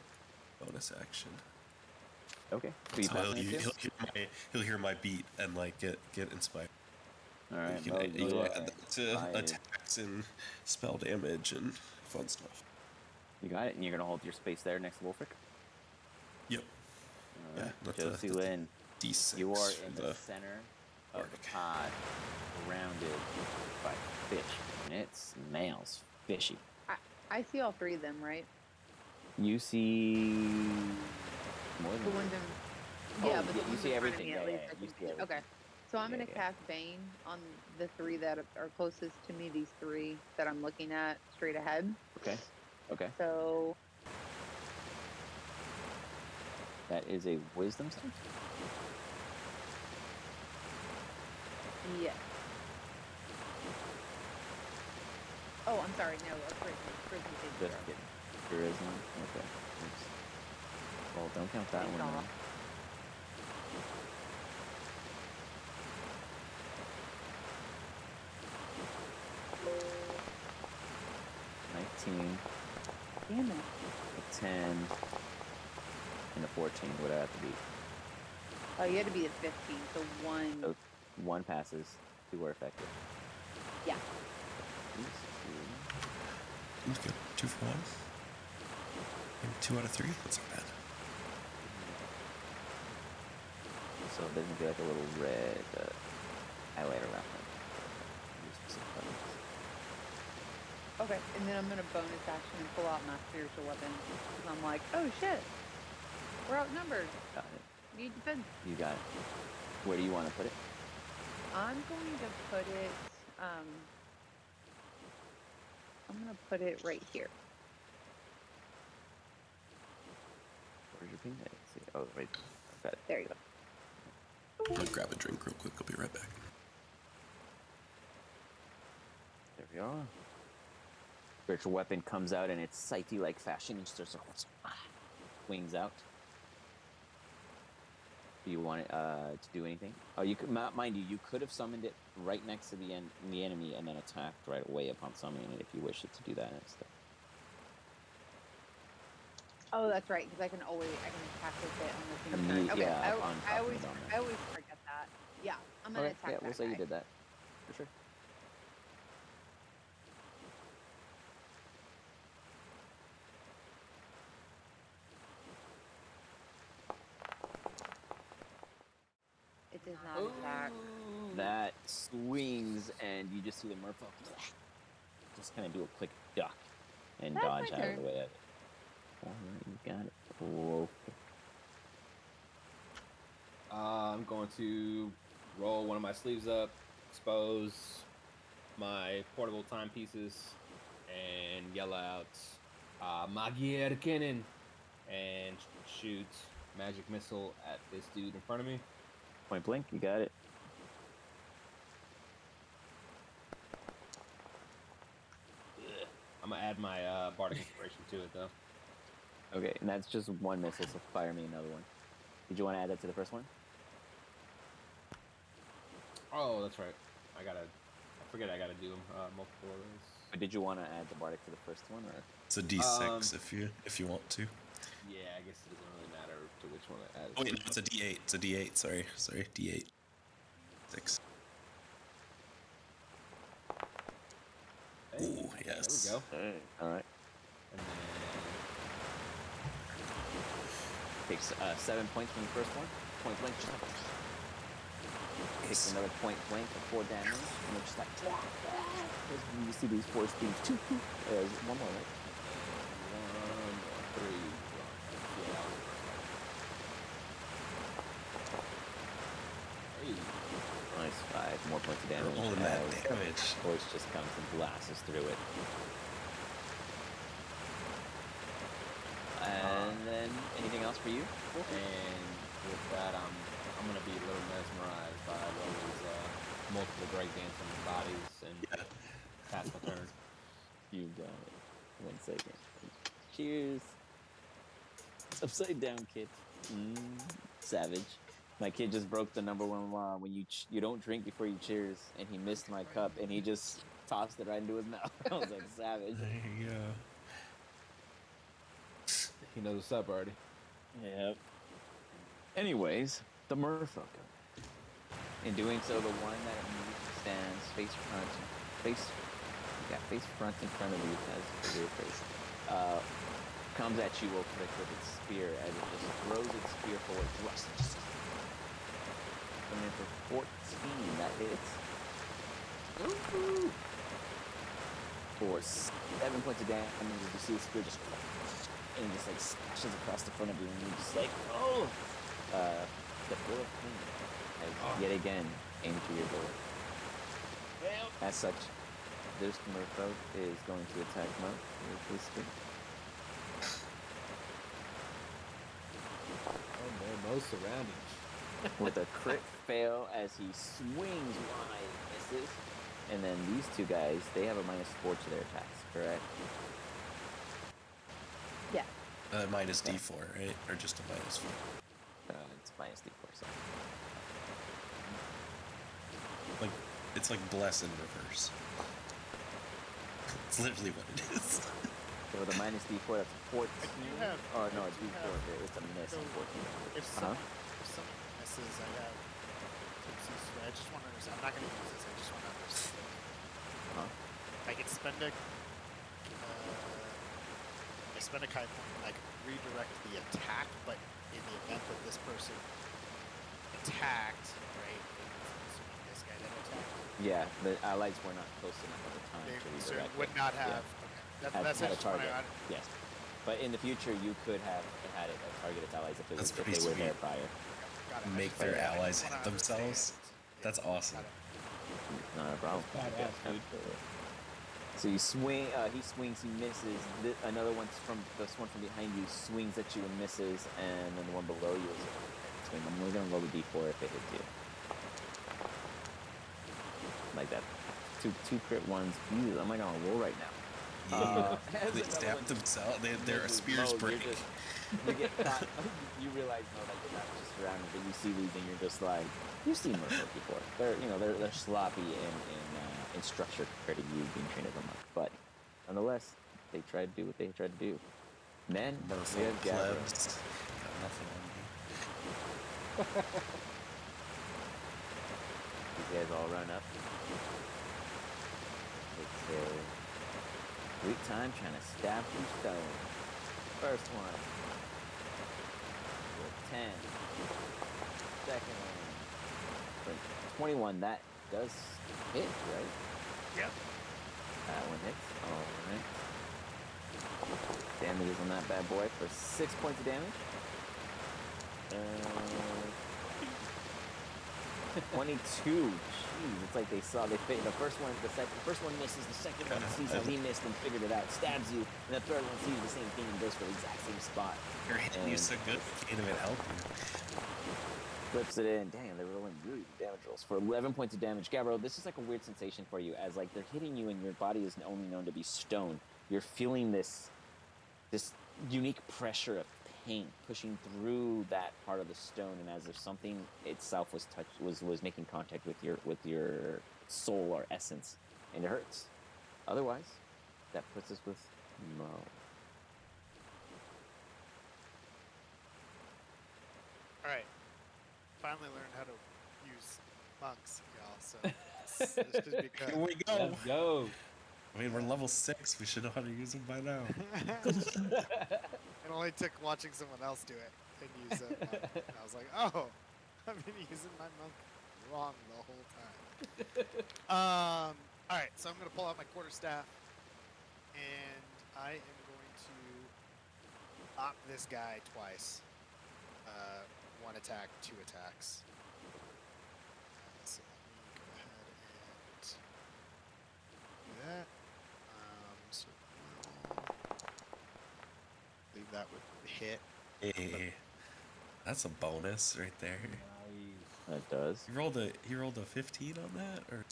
bonus action. Okay. Who you So passing it to? he'll hear my beat and like get inspired. All right. You Well, can you add that to five. attacks and spell damage and fun stuff. You got it, and you're gonna hold your space there next to Wolfric. Yep. All not Josie the Lynn, D6 you are for in the the center of bardic. the pod, surrounded by fish, and it smells fishy. I see all three of them, right? You see more than The ones in, yeah, Oh, but yeah, the you ones see in front of everything. me Yeah, at yeah, least. yeah. I You can see see. everything. Okay, so I'm Yeah, gonna yeah. cast Bane on the three that are closest to me. These three that I'm looking at straight ahead. Okay. Okay. So That is a wisdom save. yeah. Oh, I'm sorry. No, a charisma saving Just throw. kidding. Charisma. Okay. Oops. Well, don't count that It's one. off. Then. Damn it. A 10, and a 14. What do I have to beat? Oh, you had to be at 15. So one. So 1 passes, 2 are effective. Yeah. These 2. That's good. 2 for 1. And 2 out of 3. That's not bad. So there's gonna be like a little red highlight around them. Your specific targets. Okay, and then I'm gonna bonus action and pull out my spiritual weapon because I'm like, oh shit, we're outnumbered. Got it. Need defense. You got it. Where do you want to put it? I'm going to put it. I'm gonna put it right here. Where's your ping? I didn't see it. Oh, right. I've got it. There you go. I'm gonna grab a drink real quick. I'll be right back. There we are. Spiritual weapon comes out in its Scythe-like fashion and starts to wings out. Do you want it to do anything? Oh, you could, mind you, you could have summoned it right next to the enemy and then attacked right away upon summoning it if you wish it to do that instead. Oh, that's right, because I can attack with it on the same turn. Okay, Yeah, upon I dropping it on there. always forget that. Yeah, I'm gonna attack Yeah, that we'll say guy. you did that for sure. It does not attack. That swings, and you just see the merfolk just kind of do a quick duck and That's dodge my out of turn. the way of it. All right, you got it. Perfect. I'm going to roll one of my sleeves up, expose my portable timepieces, and yell out, Magier Kennen, and shoot magic missile at this dude in front of me. Point blank, you got it. Ugh. I'm gonna add my bardic inspiration to it though. Okay, and that's just one missile, so fire me another one. Did you want to add that to the first one? Oh, that's right. I forget I gotta do multiple of those. Or did you want to add the bardic to the first one, or? It's a D6 if you want to. Yeah, I guess it doesn't really matter to which one I add. Oh wait, no, it's a D8. It's a D8. Sorry, D8. 6. Hey, Ooh, yes. There we go. All right. And then Takes 7 points from the first one. Point blank, just like takes another point blank for 4 damage, and it's just like you see these force beams. There's one more, right? one more, 3. Yeah, that was the first one. Hey. Nice, 5 more points of They're damage. rolling that as damage. Force just comes and blasts through it. And then anything else for you? And with that, I'm gonna be a little mesmerized by those multiple breakdancing bodies and pass my turn. You got it. 1 second. Cheers. It's upside down, kid. Savage. My kid just broke the #1 law. When you don't drink before you cheers, and he missed my cup, and he just tossed it right into his mouth. I was like, savage. There you go. He knows what's up already. Yep. Anyways, the merfolk go next. In doing so, the one that immediately stands face front in front of you has a weird face. comes at you, Wolfric, with its spear as it just throws its spear forward, thrusts it, just coming in for 14. That hits. Ooh. For 7 points of damage as you see the spear just and just like slashes across the front of you, and you're just like, oh! The Bill of Pain has yet again aimed to your door. As such, this merfolk is going to attack Mo with his spear. Oh no, Mo's surrounded. With a crit fail as he swings wide, misses. And then these two guys, they have a -4 to their attacks, correct? Yeah. Minus D4, right? Or just a -4? It's -D4, so. It's like bless in reverse. It's literally what it is. So with a -D4, that's a 14. have- Oh, no, I a do D4. have- It's a miss so on 14. If someone misses, I have tipsy sway. I just want to understand. I'm not going to use this. I just want to understand it. I can spend a Kai point. And I can redirect the attack, but in the event that this person attacked, right? Assuming this guy that attacked, Yeah, the allies were not close enough at the time they to redirect would it. not Yeah. have. Okay, Had that's a just what target. Yes. But in the future, you could have had it target its allies if That's they pretty were there sweet. prior. Got it. Make their allies hit themselves. That's awesome. Not a problem. Badass, dude. Absolutely. So you swing. He swings. He misses. Another one from this one from behind you swings at you and misses, and then the one below you is a swing. I'm only gonna roll the d4 if it hits you. Like that. Two crit ones. Jesus, I'm not gonna roll right now. Yeah. As They another stab one themselves. Their misses spears Mo, break. you get caught. You realize, Mo, that you're not just surrounded, but you see these and you're just like, you've seen merfolk before. They're sloppy in structure compared to you being trained as a monk. But nonetheless, they try to do what they try to do. Men, we Merfolk have Gabbro. plebs. Got nothing on me. These guys all run up. Takes a sweet time trying to stab through stone. First one. For 10. Second one. For 21. That does hit, right? Yep. That one hits. Alright. Damages on that bad boy for 6 points of damage. 22. Jeez, it's like the first one misses, the second one sees how he missed and figured it out, stabs you, and the third one sees the same thing and goes for the exact same spot. You're hitting you so good, you can't even help you. Flips it in. Damn, they're rolling really good damage rolls for 11 points of damage. Gabbro, this is like a weird sensation for you, as like they're hitting you and your body is only known to be stone. You're feeling this unique pressure of pain pushing through that part of the stone, and as if something itself was making contact with your soul or essence, and it hurts. Otherwise, that puts us with Mo. All right. Finally learned how to use monks, y'all. So this should be Here good. we go. Let's go. I mean, we're level 6. We should know how to use them by now. It only took watching someone else do it and use a monk. And I was like, oh, I've been using my monk wrong the whole time. All right, so I'm going to pull out my quarterstaff, and I am going to op this guy twice. One attack, 2 attacks. So let me go ahead and do that. So normal. I believe that would hit. Hey, that's a bonus right there. Nice. That does. He rolled a 15 on that, or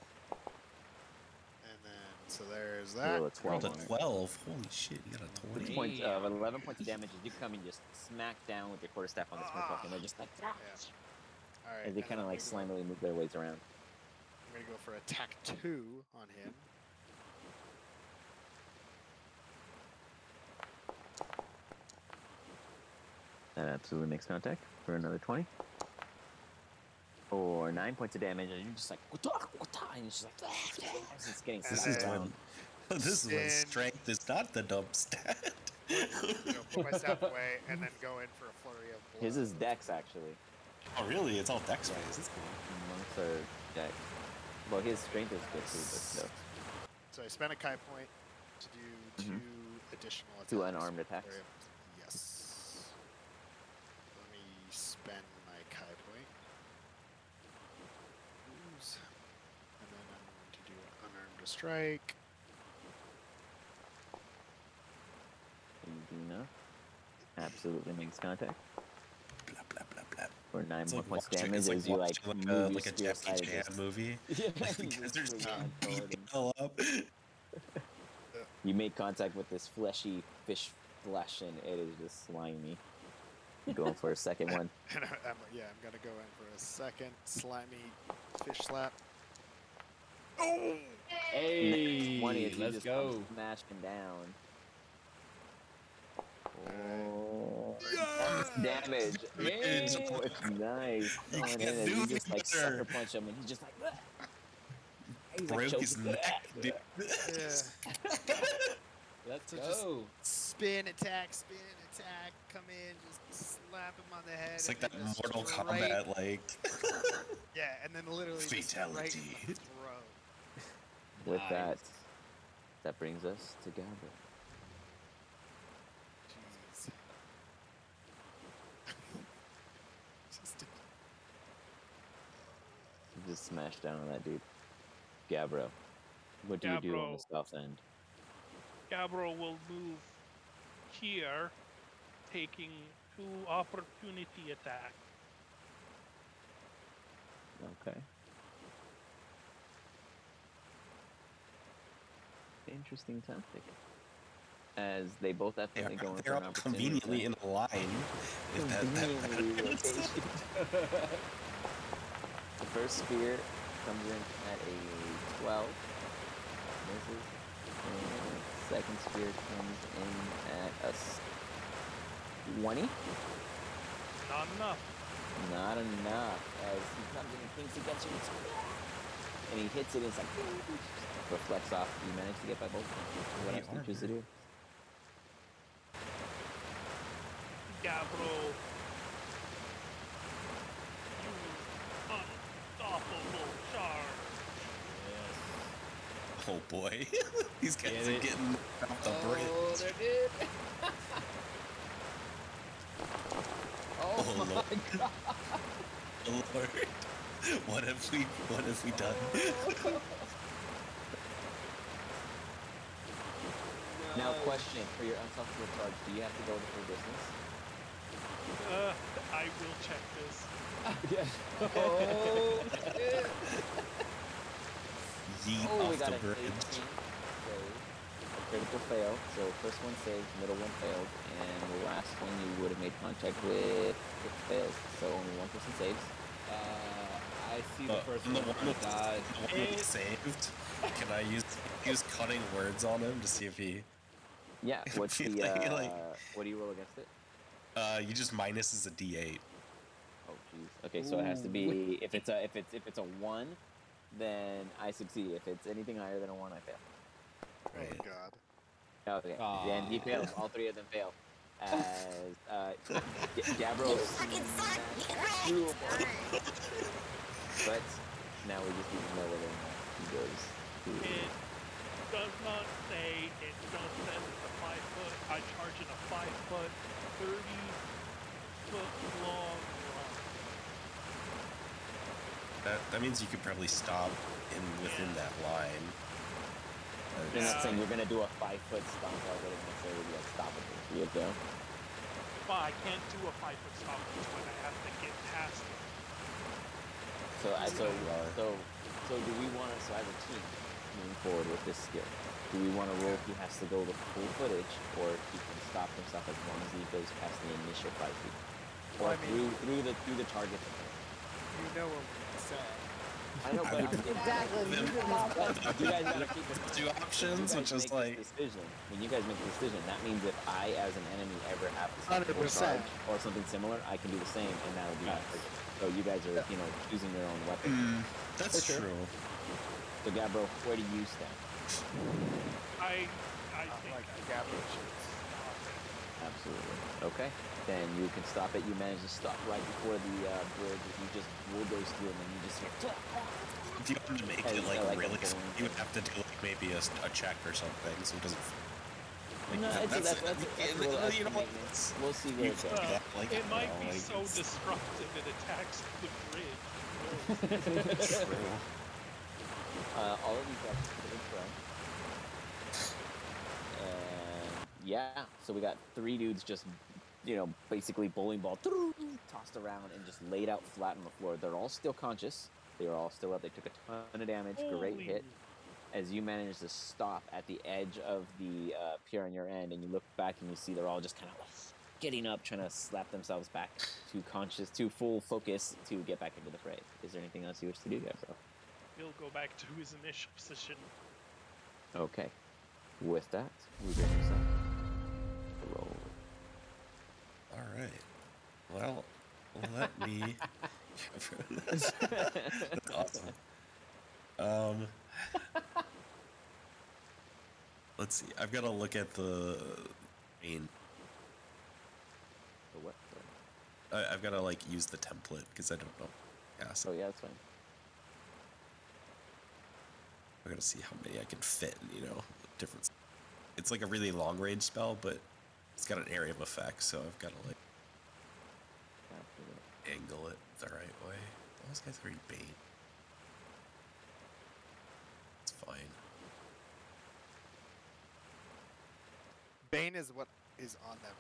And then, so there's You that. roll a he rolled 12 a on it. 12. Holy shit, you got a 20. 11 points of damage as you come and just smack down with your quarterstaff on this merfolk, and they're just like, Yeah. All right. as they and kind of I'm like gonna go- slimily move their ways around. I'm going to go for attack 2 on him. That absolutely makes contact for another 20. Or 9 points of damage, and you're just like, and it's just like, as it's getting This smacked is down. when this is when Spin. strength is not the dump stat. put my staff away, and then go in for a flurry of blows. His is Dex, actually. Oh, really? It's all Dex Yeah. based. That's cool. Monks are Dex. Well, his strength is good too, but still. So I spent a Kai point to do two additional attacks. 2 unarmed attacks. Yes. Let me spend my Kai point. Ooze. And then I'm going to do an unarmed strike. Easy enough. Absolutely makes contact. Blah, blah, blah, blah. For 9 It's more like points watching, damage it's like as you like watching move like a your Jackie spear Chan side. movie. Yeah, Like, you because just there's swing just on forward beating and hell up. you make contact with this fleshy fish flesh, and it is just slimy. Going for a second one. And I'm gonna go in for a second slimy fish slap. Oh! Hey, 20 if you let's just go. come smashing down. Oh, Yes! damage. Damage. Oh, it's nice. You Going can't in and do you any just like better. sucker punch him, and he's just like, "Bleh." He's like Broke his choking. neck, dude. Yeah. Let's So just- go. Spin, attack, come in, just slap him on the head. It's like and that then just Mortal straight- Kombat, like Yeah, and then literally Fatality. Just right in the throat. With that, Nice. that brings us to Gabba. Jeez. Just You just smash down on that dude. Gabbro. What do you do on the Gabbro. south end? Gabbro will move here, taking 2 opportunity attacks. Okay. Interesting tactic. As they both definitely go in they're for an all opportunity. conveniently in a line. If that Conveniently matters. location. The first spear comes in at a 12. Misses. And second spear comes in at a 20. Not enough. Not enough. As he comes in and thinks he gets you, and he hits it, it's like reflects off. You manage to get by both of them. What else do you choose to do? Gabbro. Use unstoppable charge. Yes. Oh boy, these guys Get are it. getting off the Oh, bridge. they're good. Oh, Oh, my Lord. god. Lord, what have we done? Now, No. question for your unstoppable charge: do you have to go the full distance? I will check this. Oh, shit. Yeet Oh, we off got the an 18 bridge. save. A critical fail. So first one saved, middle one failed, and the last one you would have made contact with. It fails. So only one person saves. I see the first And one the one trying to dodge. that's saved. Can I use cutting words on him to see if he? Yeah. What's the Like- what do you roll against it? You just minuses a D8. Oh jeez. Okay, so it has to be if it's a 1, then I succeed. If it's anything higher than a 1, I fail. Right. Oh god. Okay. Then he Aw. fails. All 3 of them fail. As Gabbro is fucking suck. smashed through a bar. But now we just need to know whether or not he goes to. It does not say, it just says it's a 5 foot. I charge in a 5 foot, 30 foot long run. That means you could probably stop within that line. You're not Yeah. saying you're gonna do a 5-foot stomp that wouldn't necessarily be unstoppable for you, though. But I can't do a 5 foot stop into it. I have to get past them. So you so do we want to? So as a team, moving forward with this skill, do we want to roll if he has to go the full footage, or he can stop himself as long as he goes past the initial 5 feet, or Well, I mean- through the target to him? You know what we're gonna say. I know, but I'm getting Exactly. you guys gotta keep in mind. Two options, You which guys is make like this decision. When you guys make the decision, that means if I, as an enemy, ever have a stop or 100%. charge or something similar, I can do the same, and that'll be my target. So you guys are, choosing your own weapon. that's For sure. true. So Gabbro, where do you stand? I Not think like I Gabbro should shoots. stop it. Absolutely. Okay. Then you can stop it. You manage to stop right before the bridge. If you just bulldoze through, and then you just hear. If you wanted to make As, it like like a really, boring you would thing. have to do like maybe a check or something, so it doesn't. Like, No, that's a little you know extra what? maintenance. We'll see where You it can goes. do that, like, It might you be know, like, so it's- destructive it attacks the bridge. Who knows? True. All of these guys are considered prone. And yeah, so we got 3 dudes just, basically bowling ball tossed around and just laid out flat on the floor. They're all still conscious. They are all still up. They took a ton of damage. Great hit. Holy- As you manage to stop at the edge of the pier on your end, and you look back and you see they're all just kind of like getting up, trying to slap themselves back to full focus to get back into the fray. Is there anything else you wish to do, Gabriel? He'll go back to his initial position. Okay. With that, we bring this up. Roll. All right. Well, let me. That's awesome. Let's see. I've got to look at the main. The what? Sorry. I've got to like use the template because I don't know. Yeah, so Oh yeah, that's fine. I got to see how many I can fit. Different. It's like a really long range spell, but it's got an area of effect, so I've got to like angle it the right way. Those guys are bait. It's fine. Bane is what is on them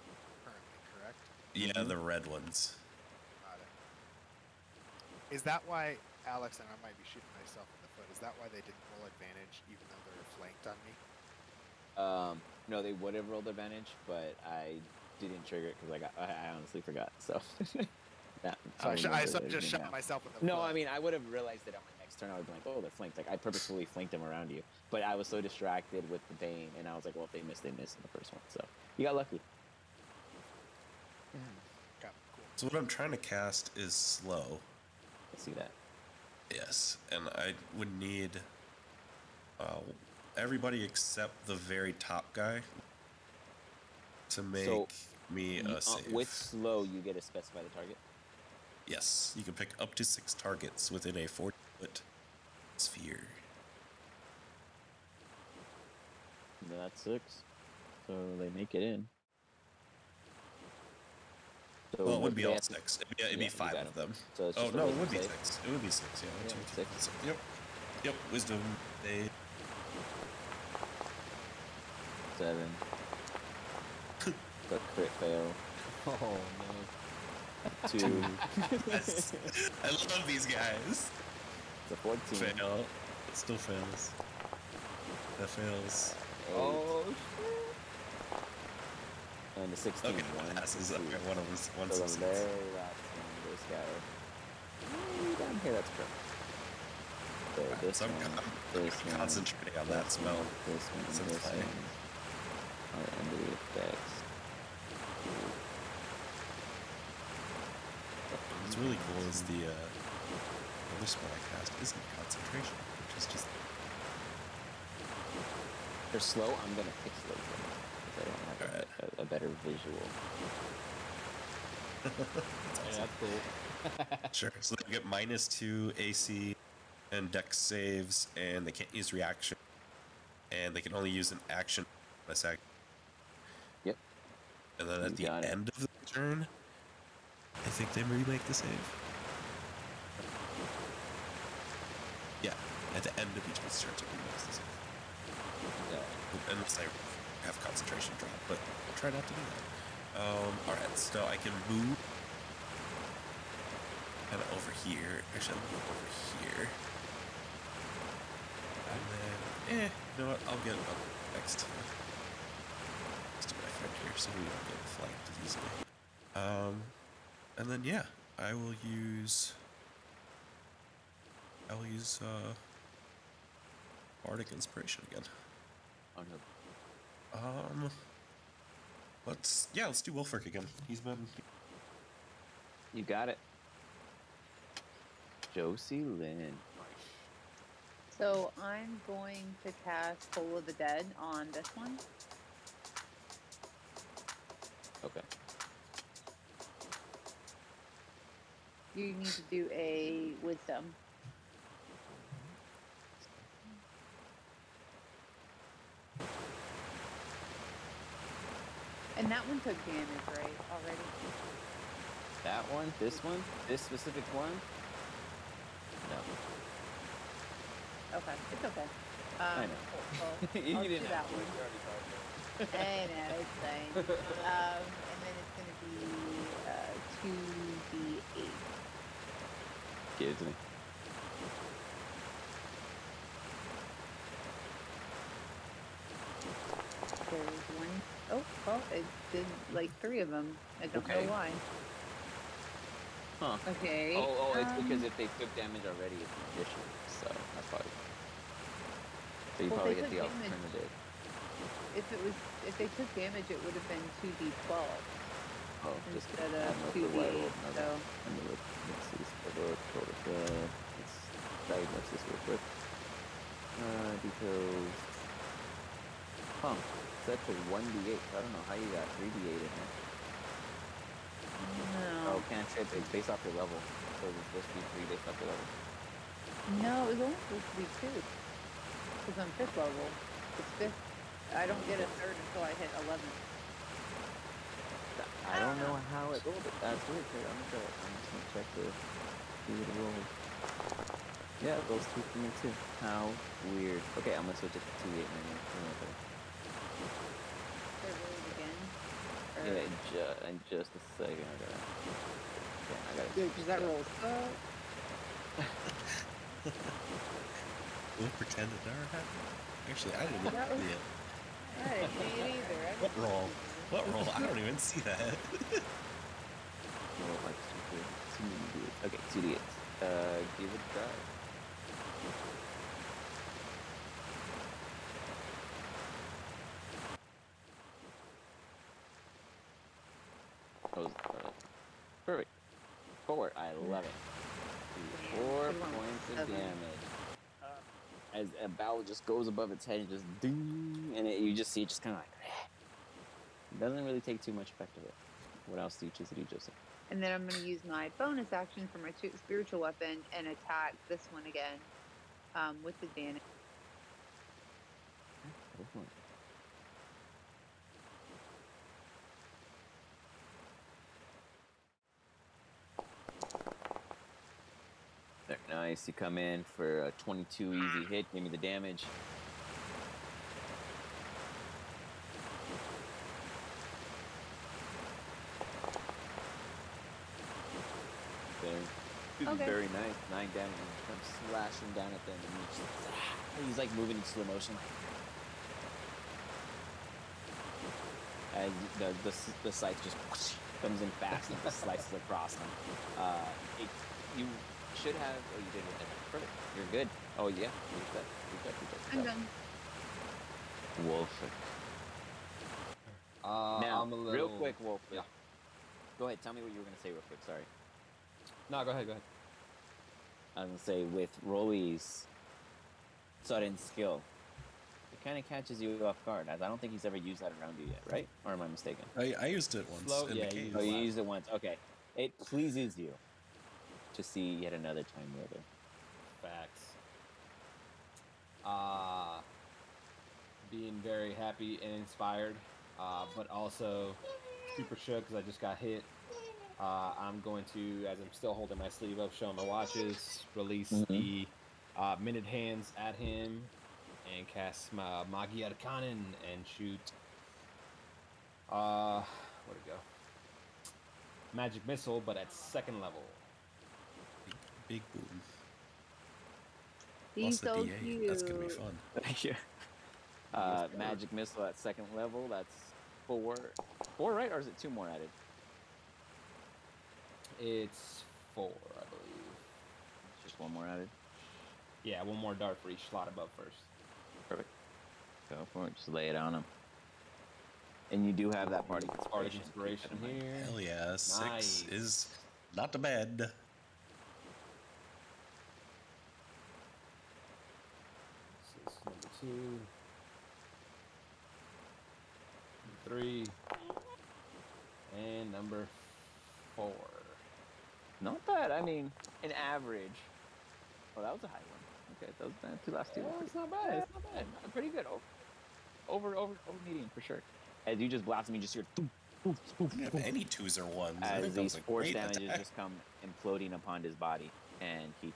currently, correct? Yeah, the red ones. Got it. Is that why, Alex, and I might be shooting myself in the foot, is that why they didn't roll advantage even though they were flanked on me? No, they would have rolled advantage, but I didn't trigger it because I honestly forgot. So, I just shot myself in the foot. No, I mean I would have realized it on my next turn. I would be like, oh, they're flanked. Like I purposefully flanked them around you, but I was so distracted with the Bane, and I was like, well, if they miss, they miss in the first one. So you got lucky. Okay, cool. So what I'm trying to cast is slow. I see that. Yes, and I would need everybody except the very top guy to make me a save. With slow, you get to specify the target. Yes, you can pick up to 6 targets within a 40-foot sphere. That's 6. So they make it in. So Well, it wouldn't be all 6. It'd be 5 of them. So it's Oh, just no, a it would be save. 6. It would be 6, yeah. Yeah, 2, 6. Yep, wisdom. 8. 7. The crit fail. Oh no. 2. Yes. I love these guys. It's a 14. Fail. It still fails. That fails. 8. Oh shit. And the 16. Okay, 1, passes. 2. Okay, one of them. So One the succeeds. very last one, this guy. Down here, that's correct. So this So I'm this one, concentrating on that spell. this one, Since this I- one are under the effects. What's really cool is the other spell I cast isn't concentration, which is just They're slow. I'm gonna pixelate them because I don't have a better visual. That's cool. sure. So they get -2 AC and Dex saves, and they can't use reaction, and they can only use an action on a sec. Yep. And then at You the got it. end of the turn, I think they remake the save. Yeah, at the end of each of its turns, it remakes the save. Unless I have concentration drop, but I'll try not to do that. Alright, so I can move kind of over here. Actually, I'll move over here. And then, you know what? I'll get up next to my friend here so we don't get flanked as easily. And then, yeah, I will use Bardic Inspiration again. Oh no. Let's do Wolfric again. He's been. You got it. Josie Lynn. So I'm going to cast Toll of the Dead on this one. Okay. You need to do a wisdom. And that one took damage, right? Already? That one, this specific one. No, Okay, it's okay. I know. Well, You I'll didn't do have that to. one. You already called it. I know, it's fine. And then it's going to be 2d8. Give it to me. There's one. Oh, well, it did like 3 of them. I don't Okay. know why. Huh. Okay. Oh, it's because if they took damage already, it's an addition. So that's probably why. So you Well, probably if get they the took damage- alternative. If they took damage, it would have been 2d12 Oh, just instead kidding. I of have no clue why I 2d8. rolled another. So Let me look. Let's see. Look. Total dead. Let's diagnose this real quick. Details. Huh. Set to 1d8. So I don't know how you got 3d8 in there. no, Oh, cantrip. It's based off your level. So it's supposed to be 3 based off your level. no, it was only supposed to be 2 because I'm 5th level. It's 5th. I don't get a 3rd until I hit 11. I don't know how it rolled it. That's weird. I'm just gonna check to see what it rolls. Yeah, it rolls 2 for me too. How weird. Okay, I'm gonna switch it to 2d8 manually. It rolled again. Or, Yeah, in just a second. I gotta. dude, because that rolls up. We'll pretend it never happened. Actually, I didn't That was- see it. I didn't see it either. I What didn't roll? see it. What roll? I don't even see that. Well, like 2d8. Okay, 2d8. Give it a try. Perfect. 4. I love it. Damn, 4 could've went points of 7. damage. As a bowel just goes above its head and just ding, and you just see it just kind of like. It doesn't really take too much effect of it. What else do you choose to do, Joseph? And then I'm going to use my bonus action for my spiritual weapon and attack this one again with advantage. Go for it. Very nice. You come in for a 22 easy hit. Give me the damage. Okay. Very nice. 9 damage. And just comes slashing down at them. And he's like moving in slow motion. As the scythe just whoosh, comes in fast and just slices across them. You should have. Oh, you did with that. Perfect. You're good. Oh, yeah. You're set. I'm done. Wolfric. Now, I'm a little... real quick, Wolfric. Yeah. Go ahead. Tell me what you were going to say real quick. Sorry. No, go ahead. I was going to say, with Rolly's sudden skill, it kind of catches you off guard, as I don't think he's ever used that around you yet, right? Or am I mistaken? I used it once Slow- in yeah, the you cave. Oh, you last used it once. Okay. It pleases you to see yet another Time Wielder. Facts. Being very happy and inspired, but also super shook because I just got hit. I'm going to, as I'm still holding my sleeve up, showing my watches, release the minute hands at him and cast my Magi Arcanen and shoot. Where'd it go? Magic missile, but at 2nd level. Big boom. He's Plus a so DA. cute. That's gonna be fun. Yeah. Magic missile at 2nd level. That's 4. 4, right? Or is it 2 more added? It's 4, I believe. It's just 1 more added. Yeah, 1 more dart for each slot above first. Perfect. Go for it. Just lay it on him. And you do have that Bardic Inspiration. Keep that Inspiration in mind. here. Hell yeah, 6 Nice. is not bad. This is number 2. Number 3. Number 4. Not bad. I mean, an average. Oh, that was a high one. Okay, those last two. Yeah, were it's not bad. It's not bad. pretty good. Over medium for sure. As you just blast him, you just hear thump, thump, thump, I didn't have thump, any 2s or 1s. I as think that was these a force great damages attack. just come imploding upon his body, and he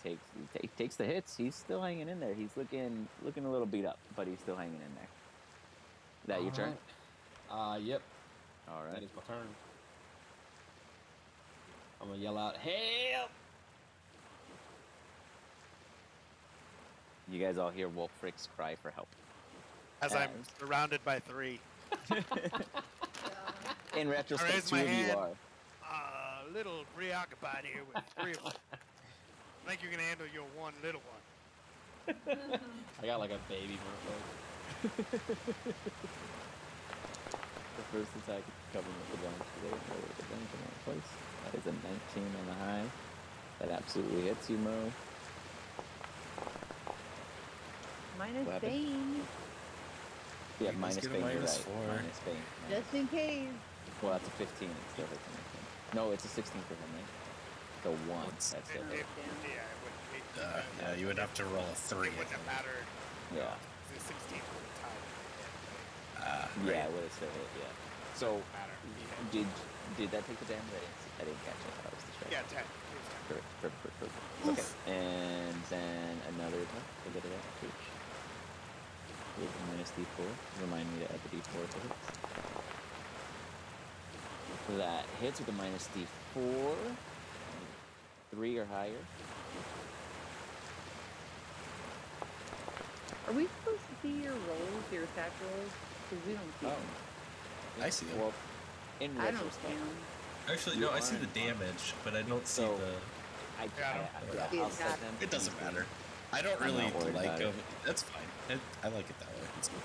takes the hits. He's still hanging in there. He's looking a little beat up, but he's still hanging in there. Is that your turn? Yep. All That right. is my turn. I'm gonna yell out, "Help!" You guys all hear Wolfric's cry for help. As I'm As- surrounded by 3. In I retrospect, raise 2 my of you hand. are. A little preoccupied here with 3 of them. I think you can handle your one little one. I got like a baby merfolk. The first attack is coming with advantage today. No with advantage on one place. That is a 19 on the high. That absolutely hits you, Mo. Minus What happened? Bane, Yeah, Let's minus get a Bane, you're minus right. 4. Minus Bane. just in case. Well, that's a 15. It still hits him, I think. No, it's a 16 for him, right? So 1. Once. That's still Oh, hits. damn. Yeah, it wouldn't. Yeah, you would have to roll a 3. It wouldn't have mattered. Yeah. The 16 would have tied it to hit, right? Yeah, it would have still hit, yeah. So, Matter. He hit. did that take the damage? I didn't catch it. I was distracted. Yeah, 10. It was 10. Perfect. Okay, and then another attack. We'll get it up. With a minus D4. Remind me to add the D4 to hits. That hits with a minus D4. 3 or higher. Are we supposed to see your rolls, your attack rolls? Because we don't see them. I see him. Well, in I don't see retrospect, them. Actually, no, I see the damage, but I don't see So- the. The I'll set attack. them. It doesn't easily. matter. I don't I'm really not worried like about them. it. That's fine. I like it that way. It's good.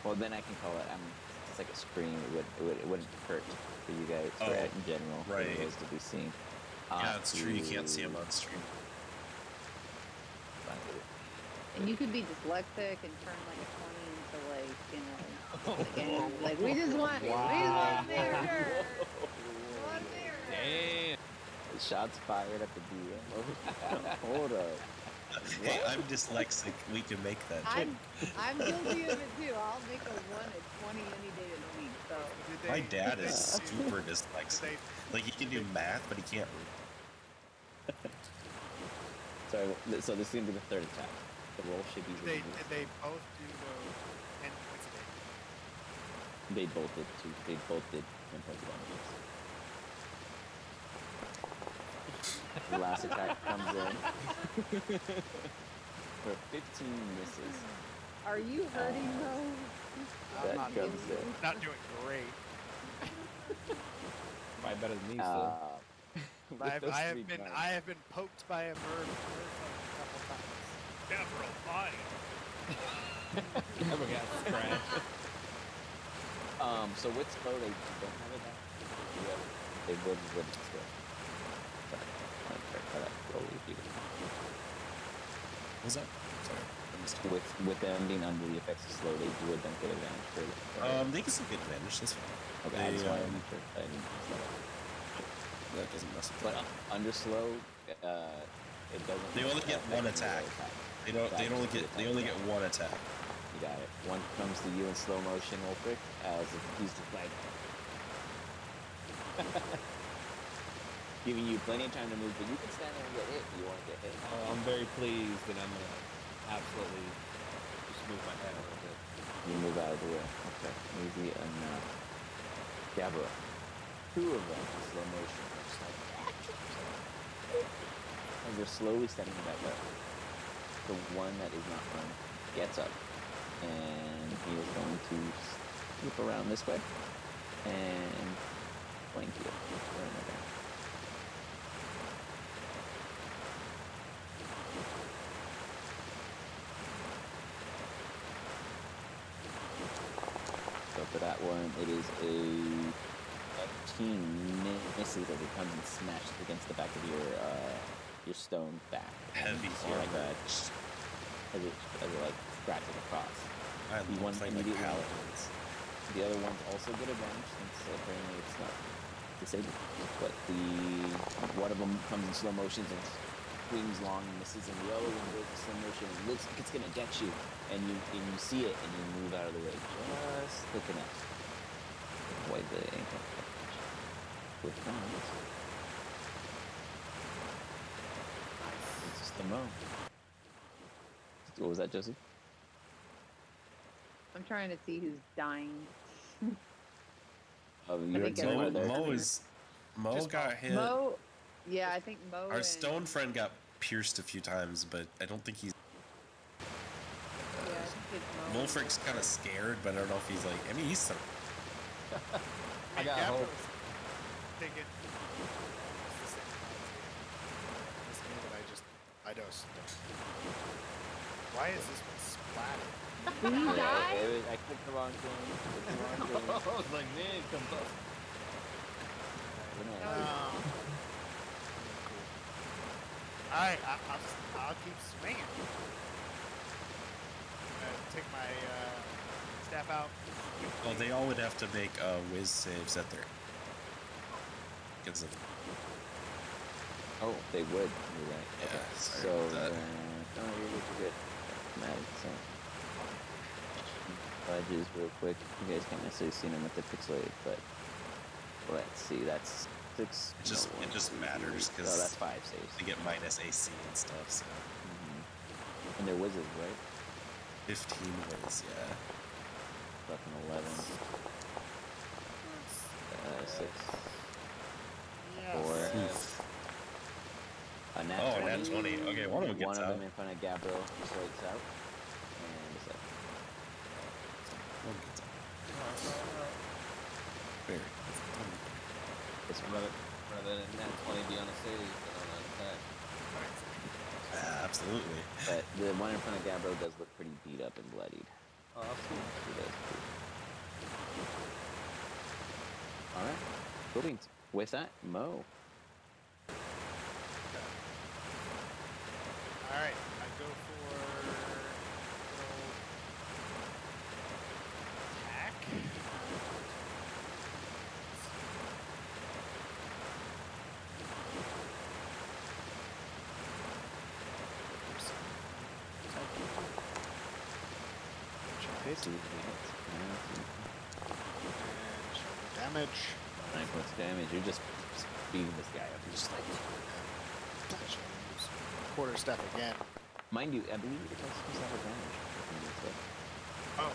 Well, then I can call it. It's like a screen. It wouldn't hurt for you guys, Oh, in general, right. for those to be seen. Yeah, it's true. You can't see them on stream. And you could be dyslexic and turn like a 20 into like, you know, like we just want it. We just want there. Want there. Damn. Shots fired at the DM. Hold up. Hey, I'm dyslexic. We can make that joke. I'm guilty of it too. I'll make a 1 at 20 any day of the week. So Did My they- dad did is they- super did dyslexic. they- Like, he can do math, but he can't. Sorry. So this is gonna be the third attack. The roll should be. Did they both do those 10 points of damage? They both did 2. They both did 10 points of damage. The last attack comes in for 15 misses. are you hurting though? I'm That not comes doing, in. not doing great. Probably better than me, still. With I those have 3 been guns- I have been poked by a merfolk a couple times. Deborah, fine. Never got scratched. So with slow, they don't have it back. They would still. Sorry. I correct that. Roll if you What was that? Sorry. I missed it. with them being under the effects of slow, they would then get advantage for it. They can still get advantage. That's fine. Okay, I just they, wanted to make sure I didn't mess that up. That doesn't mess with But that. under slow, it doesn't. They only get affect one any attack. other They don't. They That's only the get. They only get attack. one attack. You got it. One comes to you in slow motion, Ulfric, as if he's just like giving you plenty of time to move, but you can stand there and get hit if you want to get hit. I'm very pleased, and I'm gonna absolutely just move my head a little bit. You move out of the way. Okay, easy enough. Gabra, 2 of them in slow motion are just like as they're slowly standing back up. The one that is not prone gets up, and he is going to loop around this way and flank you. Right there. So for that one, it is a 19 misses as it comes and smashes against the back of your stone back. Heavy Or like armor. as it like scratches across. I You love want playing like immediately- paladins. The other ones also get advantage since apparently it's not disabled. But one of them comes in slow motions and swings long and misses, and the other one goes in slow motion and looks like it's gonna get you, and you see it and you move out of the way just quick enough to avoid the ankle catch. With that, it's just a mo. What was that, Josie? I'm trying to see who's dying. Your think team everyone's or their dying. Mo Just got hit. Mo, yeah, I think Mo. Our and, stone friend got pierced a few times, but I don't think he's. Yeah, I think it's Mo. and Wolfric's kind of scared, but I don't know if he's like. I mean, he's some. I got Gabro hope. was taking almost the same amount of damage as me, but I dosed. Why is this one splatted? Did he die? I clicked the wrong thing. I was like, man, comes up. That was awesome. Cool. Alright, I'll keep swinging. Take my staff out. Well, they all would have to make whiz saves at their. Because of. Oh, they would. You're right. Yeah, Okay. sorry So, about that. no, you're good. Matic, so. Budges real quick. You guys can't necessarily see them with the pixelated, but let's see. That's 6. It just matters Oh, because that's 5 saves. they get minus AC and stuff. So And they're wizards, right? 15 whiz, yeah. Left an 11. 6. Yes. 4. A nat Oh, 20. nat 20. Okay, one of them gets One of out. them in front of Gabriel breaks out. And a 7. One gets out. Very. This one. Rather than that 20 be on a save than on an attack. Absolutely. But the one in front of Gabriel does look pretty beat up and bloodied. Oh, that's cool. He does too. Alright. Cool beans. With that, Mo. Alright, I go for good old attack. Hit and shoulder damage. 9 points of damage. You're just beating this guy up. You're just like. I shall use quarter step again. Mind you, I believe it does have advantage. Oh,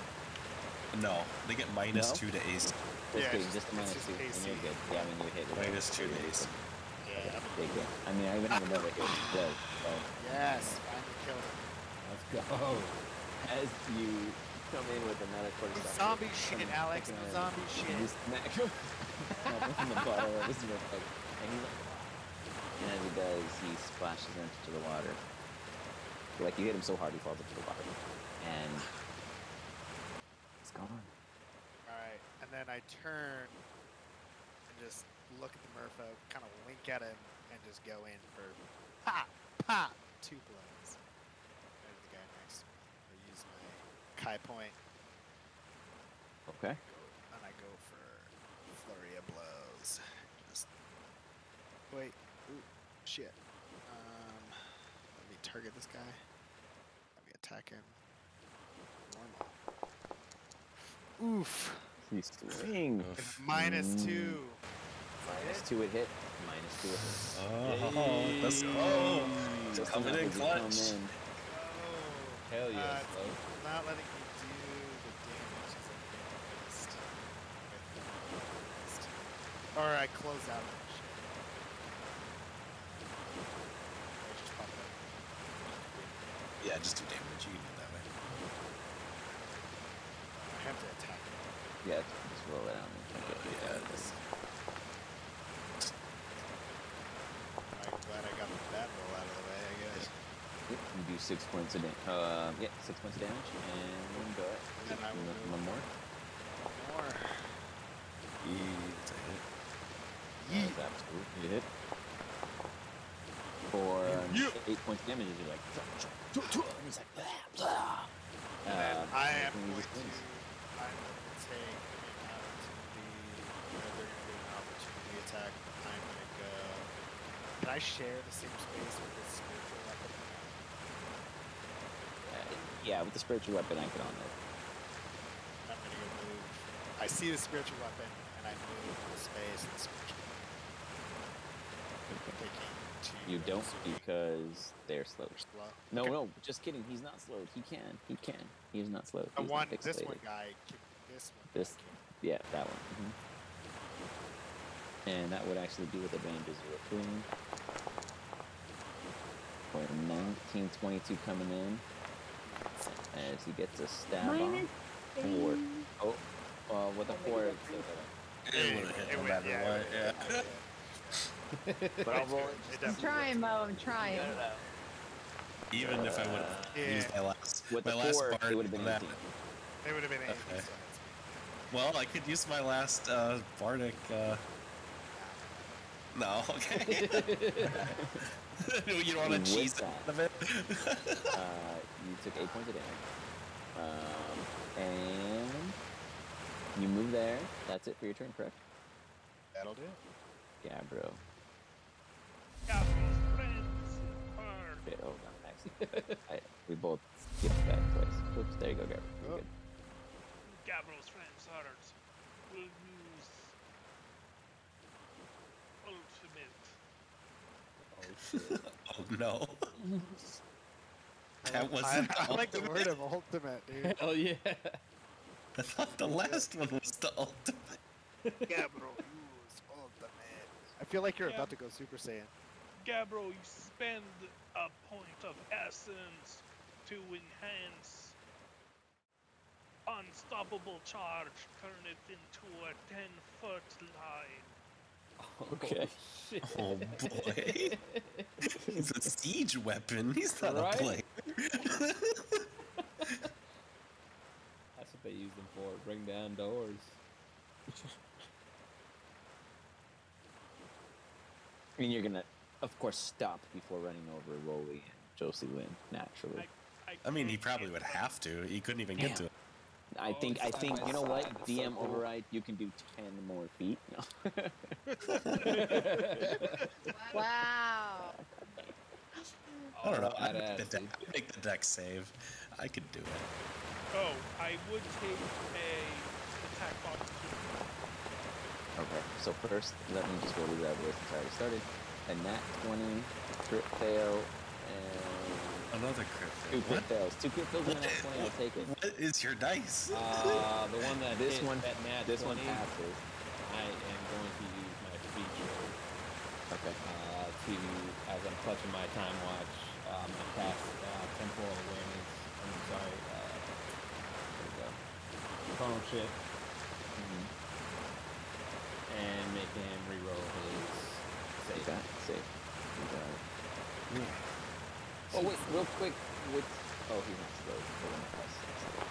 No, they get minus No? 2 to AC. Just Yeah, kidding, it's just a minus just 2. And AC. you're good. Yeah, I mean, you hit it. Minus 2 to AC. yeah. Okay, good. I mean, I even have another hit. So, Yes, finally killed him. Let's go. as you come in with another quarter No step. zombie shit, Alex. No zombie You shit. smack him in the bottom of his notebook. And he's like, "Ah." And as he does, he splashes into the water. Like you hit him so hard, he falls into the water. And it's gone. Alright, and then I turn and just look at the merfolk, kind of wink at him, and just go in for pop, pop, 2 blows. Right at the guy next to me. I use my Kai point. Okay. And I go for flurry of blows. Just wait. Ooh, shit. Let me target this guy. Let me attack him. Normal. Oof. He swing. Minus 2. Minus 2 it hit. Minus 2 it hit. Oh, let's go. Just Coming enough in as you come clutch. in. Oh. Hell yeah, It's Slow. not letting me do the damage because I'm getting missed. Or I close out that shit. I just pop it up. Yeah, just do damage. You can do it that way. I have to attack him. Yeah, just roll it out. And Yeah, just, I'm glad I got that roll out of the way, I guess. Yep, you do 6 points of damage. 6 points of damage, and go ahead. And then I will do one more. one more. it's a hit. That's absolutely a hit. For 8 points of damage, you're like, and he's like, blah, blah. And then I am he going just to wins. take They're gonna get an opportunity attack. I'm gonna go. Can I share the same space with this spiritual weapon? Yeah, with the spiritual weapon, I could honor it. I'm gonna go move. I see the spiritual weapon, and I move the space and spiritual weapon. Taking two. You don't assuming because they're slowed. they're slow. No, Okay. no, just kidding. He's not slowed. He can. He's not slowed. The He's one, not this one fixated. guy can. This one This- guy can. Yeah, that one. And that would actually be with advantages you were pulling. For 1922 coming in as he gets a stab Minus on. Four. thing. Oh, with a I'll make four, it it's still gonna. It would have hit no matter yeah, what. Yeah. But I'll roll it. It I'm definitely trying, works. Mo. I'm trying. Even if I would have Yeah. used my last, With my the last four, bard it would have been on that. 18. It would have been 8. Okay. So that's Well, I could use my last bardic. No, okay. You don't want With to cheese that. out of it. You took 8 points of damage. And you move there. That's it for your turn, correct? That'll do it. Yeah, bro. Gabro's friends are Okay, hold on, Max. We both skipped that twice. Oops, there you go, Gabriel. You're Oh. good. Gabro's friends are will use ultimate. Oh no. That wasn't. I like the ultimate. word of ultimate, dude. Hell yeah. I thought the last one was the ultimate. Gabro, use ultimate. I feel like you're Yeah. about to go Super Saiyan. Gabro, you spend a point of essence to enhance unstoppable charge, turn it into a 10-foot line. Okay. shit. Oh boy. He's a siege weapon. He's not Right? a player. That's what they use them for. Bring down doors. I mean, you're gonna, of course, stop before running over Rolly and Josie Lynn, naturally. I mean, he can't probably get would one. have to. He couldn't even get to it. I think, side by you know what? side, so DM cool. override, you can do 10 more feet. No. Wow. I don't know. I'd Badass, dude. make the deck save. I could do it. Oh, I would take a attack box too. Okay, so first, let me just roll the red list. It's already started. And that 20, crit fail, and Another crit. two crit What? fails. 2 crit fails and a nat 20, I'll take it. What is your dice? The one that This hit, one- that nat This 20, one passes. I am going to use my feature Okay. to, as I'm clutching my time watch, I'm gonna cast temporal awareness. I'm sorry. There we go. Chronal shift Mhm. and make him reroll his save. Okay, safe. You got it. Oh, wait, real quick. Oh, he's not slow. The one that was slow.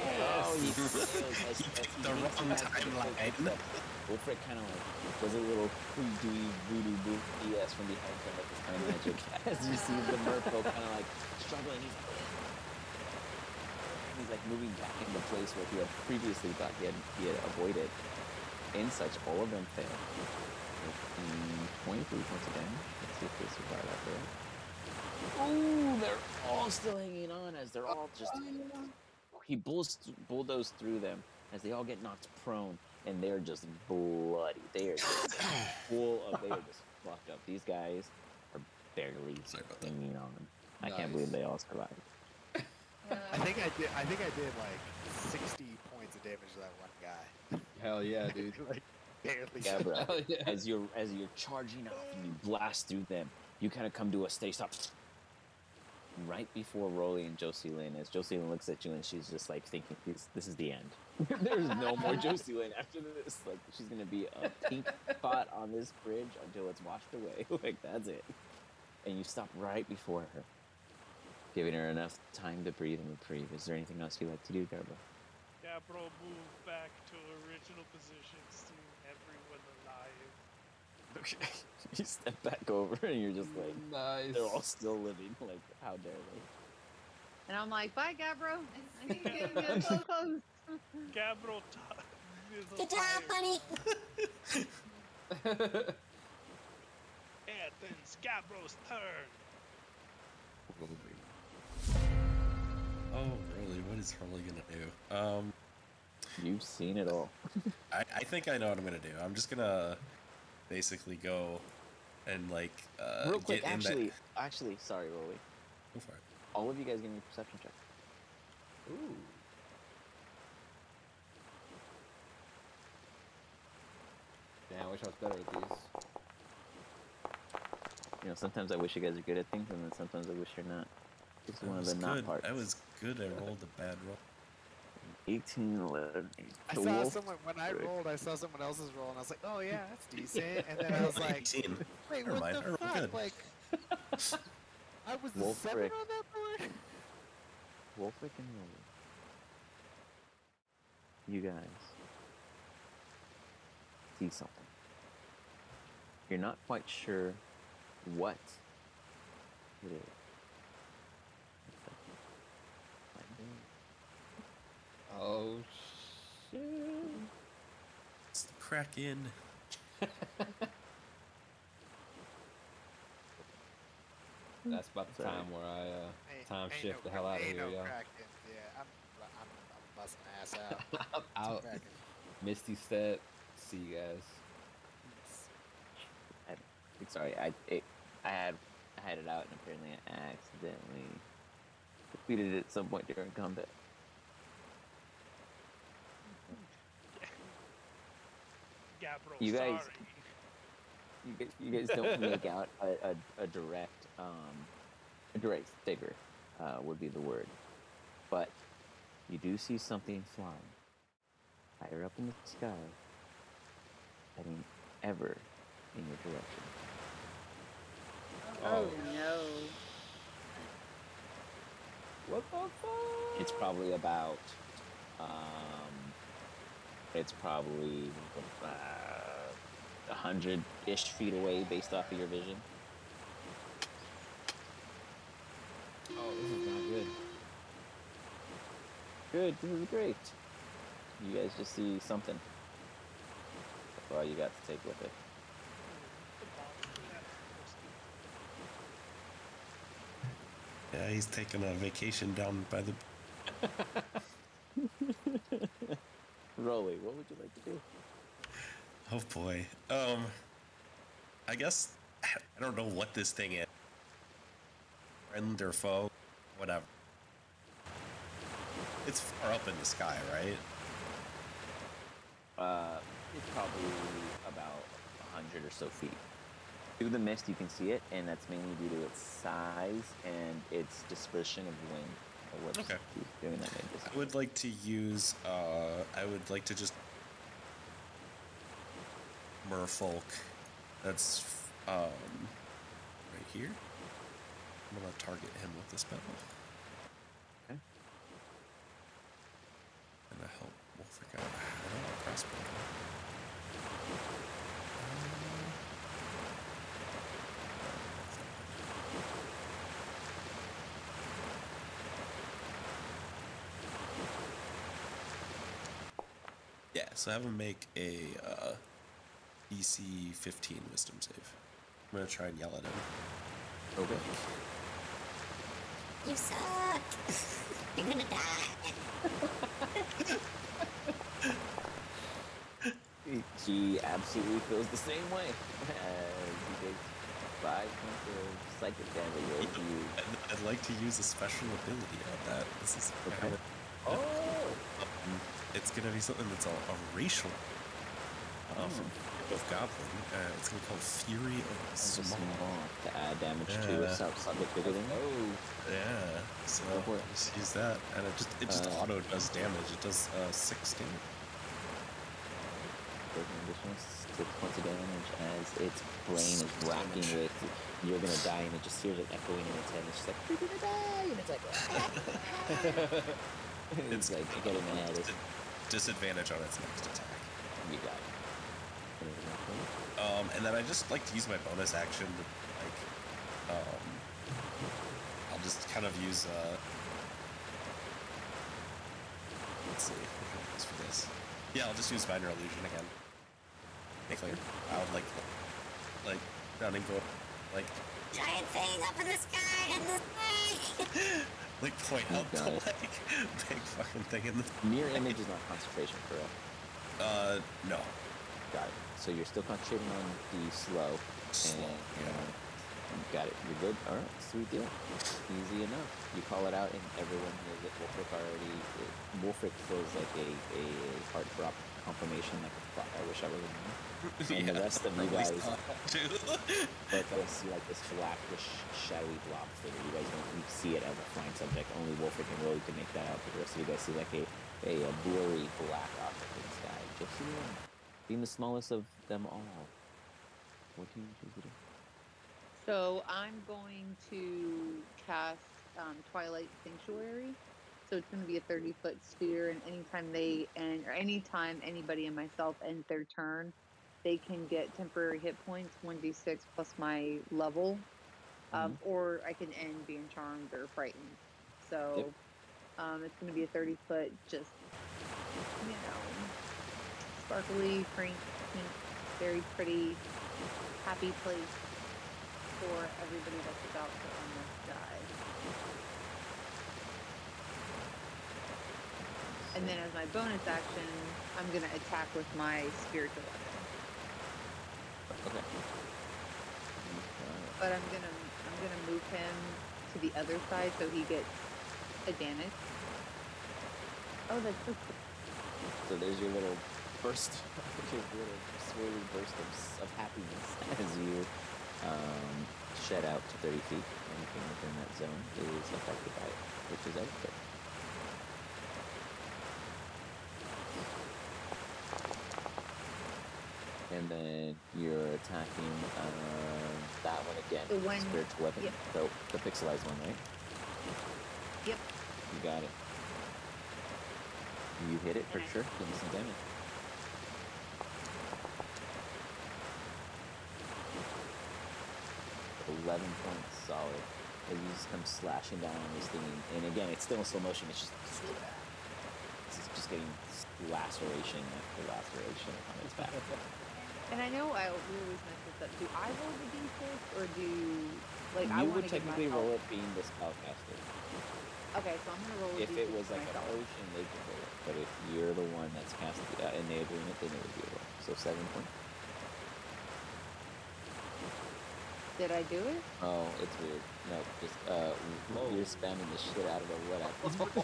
Oh, he fails. He picked the makes wrong it past the timeline. first step. Wolfric kind of like does a little dooey voodoo boo BS from behind him with his time magic as you see the merfolk kind of like struggling. He's like moving back into place where he had previously thought he had avoided. In such, all of them fail. 23 points of damage. Let's see if they survive after that. Ooh, they're all still hanging on as they're all just. He bulldozed through them as they all get knocked prone, and they're just bloody. They are just full of. They are just fucked up. These guys are barely Sorry about that. hanging on. I can't believe they all survived. I think I did like 60 points of damage to that one guy. Hell yeah, dude. Like barely. Yeah, bro. Hell yeah. As you're charging off and you blast through them, you kind of come to a stay stop right before Rolly and Josie Lynn. As Josie Lynn looks at you and she's just like thinking, this is the end. There's no more Josie Lynn after this. Like she's gonna be a pink spot on this bridge until it's washed away. Like that's it. And you stop right before her, giving her enough time to breathe and reprieve. Is there anything else you'd like to do, Garbo? Gabro move back to original position, seeing everyone alive. Okay. You step back over and you're just like, Nice. they're all still living. Like, how dare they? And I'm like, bye, Gabro. I think it's getting so close. Gabro Good job, buddy. Athens, Gabbro's turn. Oh, really? What is Rolly gonna do? You've seen it all. I think I know what I'm gonna do. I'm just gonna basically go and like Real quick, get in actually, sorry, Rolly. Go for it. All of you guys give me a perception check. Ooh. Damn, I wish I was better at these. You know, sometimes I wish you guys are good at things, and then sometimes I wish you're not. This is one of the not parts. I was good. I rolled a bad roll. 18, 11, I saw someone when I rolled. I saw someone else's roll, and I was like, "Oh yeah, that's decent." And then I was like, 18. "Wait, Never what mind, I the rolled fuck?" good. Like, I was the Wolf 7 Rick. on that board. Wolfric and Rolly. You guys see something. You're not quite sure what it is. Oh shit. It's the Kraken. That's about the Sorry. time where I time Ain't shift no the hell out of ain't here, no y'all. Kraken. Yeah, I'm busting ass out. I'm out. Kraken. Misty step. See you guys. Sorry, I had it out, and apparently I accidentally depleted it at some point during combat. Gabbro, You guys- sorry. You guys don't make out a direct figure would be the word, but you do see something flying higher up in the sky, heading ever in your direction. Oh no. What the fuck? It's probably about 100-ish feet away based off of your vision. Oh, this is not good. Good, this is great. You guys just see something. That's all you got to take with it. Yeah, he's taking a vacation down by the. Rolly, what would you like to do? Oh boy. I guess I don't know what this thing is. Friend or foe, whatever. It's far up in the sky, right? It's probably about 100 or so feet. Through the mist, you can see it, and that's mainly due to its size and its dispersion of wind. What's Okay. doing that maybe? I would like to use. I would like to just merfolk. That's right here. I'm gonna target him with the spell. Okay. And I help Wolfric out. I don't want crossbow. Yeah, so have him make a DC 15 Wisdom save. I'm gonna try and yell at him. Okay. You suck. You're gonna die. He absolutely feels the same way as he takes 5 points of psychic damage over you. I'd like to use a special ability on that. This is Okay. Oh! It's gonna be something that's a racial from of Goblin. It's gonna be called Fury of Small. To add damage to Yeah. a subject bigger than you. Oh, Yeah, so Go for it. just use that, and it just auto does damage. It does 6 damage. There's an additional 6 points of damage as its brain is racking with "you're gonna die," and it just hears it echoing in its head. And it's just like, "You're gonna die," and it's like, it's like getting mad. It's, Disadvantage on its next attack. you got it. Anything else, Rolly? And then I just like to use my bonus action to like, I'll just kind of use let's see, what can I use for this? Yeah, I'll just use minor illusion again. Make like I would like sounding voice, like Giant thing up in the sky, in the sky. like point You out the got it. like big fucking thing in the. Mirror image is not concentration, correct? No. Got it. So you're still concentrating on the slow. Slow. And, Yeah. got it. You're good. All right. Sweet deal. Easy enough. You call it out, and everyone hears it. Wolfric feels like a heart drop confirmation, like fuck. I wish I was in there. And the rest of you guys, but you'll see like this blackish, shadowy blob figure. You guys don't see it as a flying subject. Only Wolfric and Willie can make that out. But the rest of you guys see like a blurry black object in the sky. Just so you know, being the smallest of them all. What do you choose to do? So I'm going to cast Twilight Sanctuary. So it's going to be a 30-foot sphere, and anytime anytime anybody and myself ends their turn, they can get temporary hit points, 1d6 plus my level, or I can end being charmed or frightened. So it's going to be a 30-foot, just sparkly, pink, very pretty, happy place for everybody that's about to almost die. And then as my bonus action, I'm going to attack with my spiritual weapon. Okay. But I'm gonna move him to the other side so he gets advantage. Oh, that's so cool. So there's your little burst, your little swirly burst of happiness as you shed out to 30 feet. Anything within that zone is affected by it, which is everything. And then you're attacking that one again. The one, spiritual weapon. Yep. The pixelized one, right? Yep. You got it. You hit it for sure. Give me some damage. .11 solid. As you just come slashing down on this thing, and again, it's still in slow motion. It's just like this is just getting laceration after laceration on its back. And I know we always mess this up. Do I roll the d6 or do I You want would to give technically myself... roll it being the spellcaster. Okay, so I'm gonna roll a If d6 it was for like a myself. potion, they could roll it. But if you're the one that's enabling it, then it would be a roll. So 7 points. Did I do it? Oh, it's weird. No, just you're spamming the shit out of a what the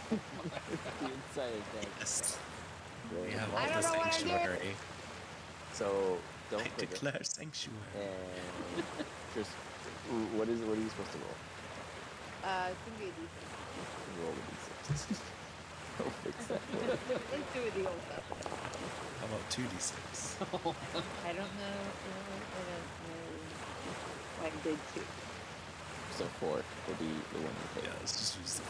entire thing. Yes. Great. We have I all don't the know what I did. sanctuary. So don't I click it. declare sanctuary. And just what are you supposed to roll? It's gonna be a d6. Roll a d6. Don't fix that. Let's do it the old-fashioned. How about 2d6? I don't know. I don't know. I did 2. So 4 will be the one you take. Yeah, let's just use the.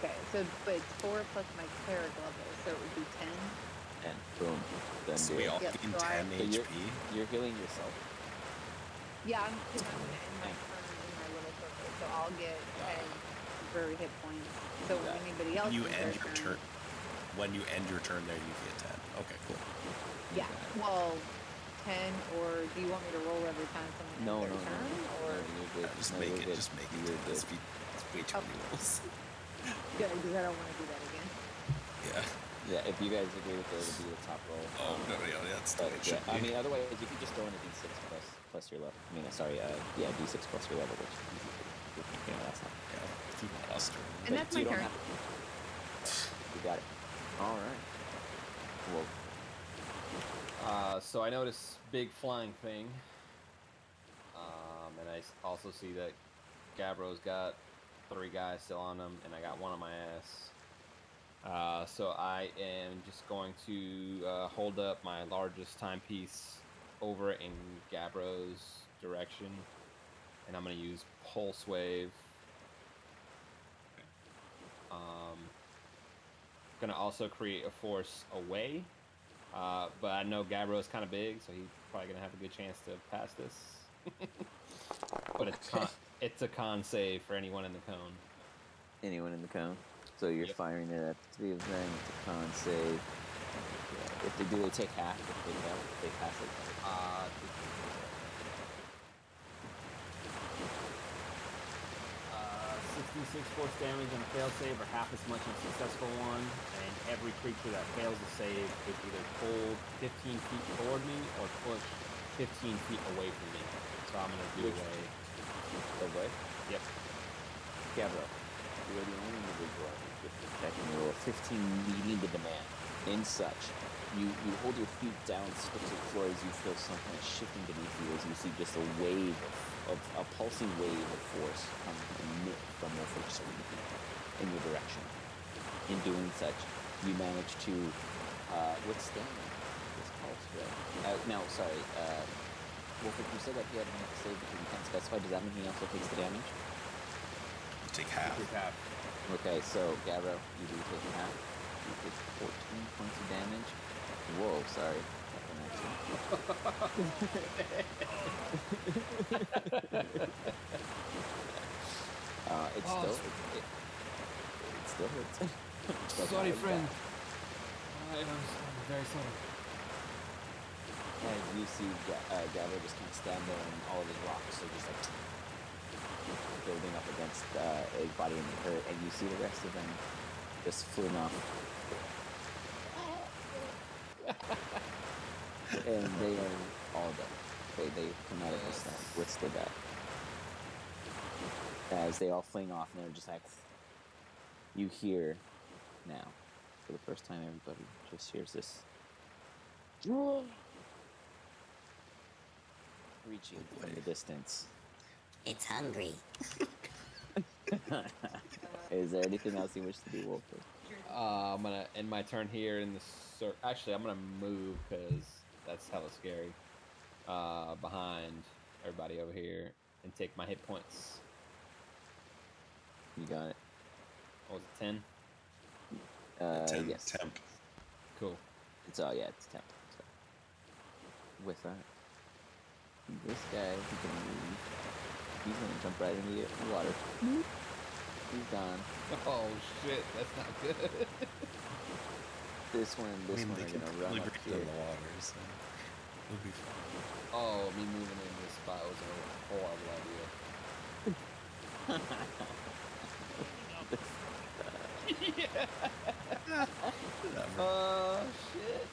Okay, but it's 4 plus my cleric level, so it would be 10. And boom. Done So deal. we all Yep, gain so 10 So HP. you're healing yourself. Yeah, because I'm gonna end my turn in my little circle, so I'll get 10 temporary hit points. So when anybody else You ends end their your turn. When you end your turn there, you get 10. Okay, cool. Yeah, well, 10, or do you want me to roll every time someone ends their turn? Or you're good. Just No, make you're it. good. Just make it. You're good. It's way too many rolls. good, because I don't want to do that again. Yeah. Yeah, if you guys agree with it, it'll be the top roll. Oh no, yeah, that's the But way it yeah, should be. I mean, otherwise you could just throw in a d6 plus your level. I mean, sorry, d6 plus your level, which is easy to do. You know, that's not. Yeah, if you want us to. And But that's you my don't turn. have to. You got it. All right. Well, So I notice big flying thing, and I also see that Gabbro's got 3 guys still on him, and I got 1 on my ass. So I am just going to hold up my largest timepiece over in Gabbro's direction, and I'm going to use Pulse Wave. Going to also create a force away, but I know Gabbro's kind of big, so he's probably going to have a good chance to pass this. But it's a con save for anyone in the cone. anyone in the cone. So you're firing it at the 3 of them. It's a con save. If they do, they take half. If they fail, if they pass it, sorry. 66 force damage on a fail save, or half as much on a successful one. And every creature that fails a save is either pulled 15 feet toward me or pushed 15 feet away from me. So I'm gonna do away. Away? Yep. Gabro, you are the only individual I can give a check and roll 15 meeting the demand. In such, you hold your feet down stiff to the floor as you feel something shifting beneath you as you see just a wave of a pulsing wave of force come emit from Wolfric in your direction. In doing such, you manage to withstand this pulse ray. Now, sorry, Wolfric, you said that he had to make a save because you can't specify. Does that mean he also takes the damage? You take half. Okay, so Gabro, you do take half. You take 14 points of damage. Whoa, sorry. That one it still hurts. But Sorry, not as friend. bad. I'm very sorry. As you see Gabro just kind of stand there and all of his rocks are just like building up against his body and they hurt, and you see the rest of them just fling off. And they are all dead. They cannot have withstood that. As they all fling off and they're just like, you hear now, for the first time, everybody just hears this reaching from the distance. It's hungry. Is there anything else you wish to do, Wolfric? I'm gonna end my turn here in the actually, I'm gonna move because that's hella scary. Behind everybody over here and take my hit points. You got it. What was it, 10? 10 Yes. temp. Cool. It's it's temp. So with that, this guy he can move. He's gonna jump right into the water. He's gone. Oh shit, that's not good. This one They are can gonna run probably up breathe here. on the water, so it'll be fine. Oh, me moving in this spot was a horrible idea. Whatever. Oh shit.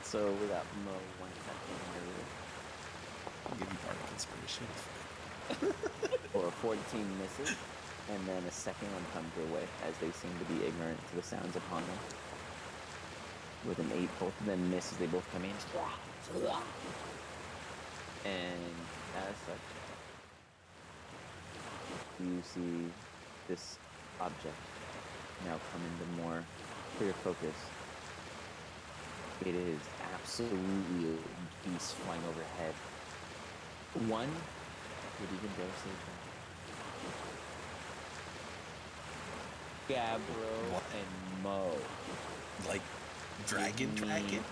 So we got Mo one attack earlier I'll give you bardic inspiration. for 14 misses, and then a second one comes your way as they seem to be ignorant to the sounds upon them. With an 8, both of them miss as they both come in. And as such, you see this object now come into more clear focus. It is absolutely a beast flying overhead. One would even dare say dragon. Gabro What? and Mo. Like dragon Give me dragon?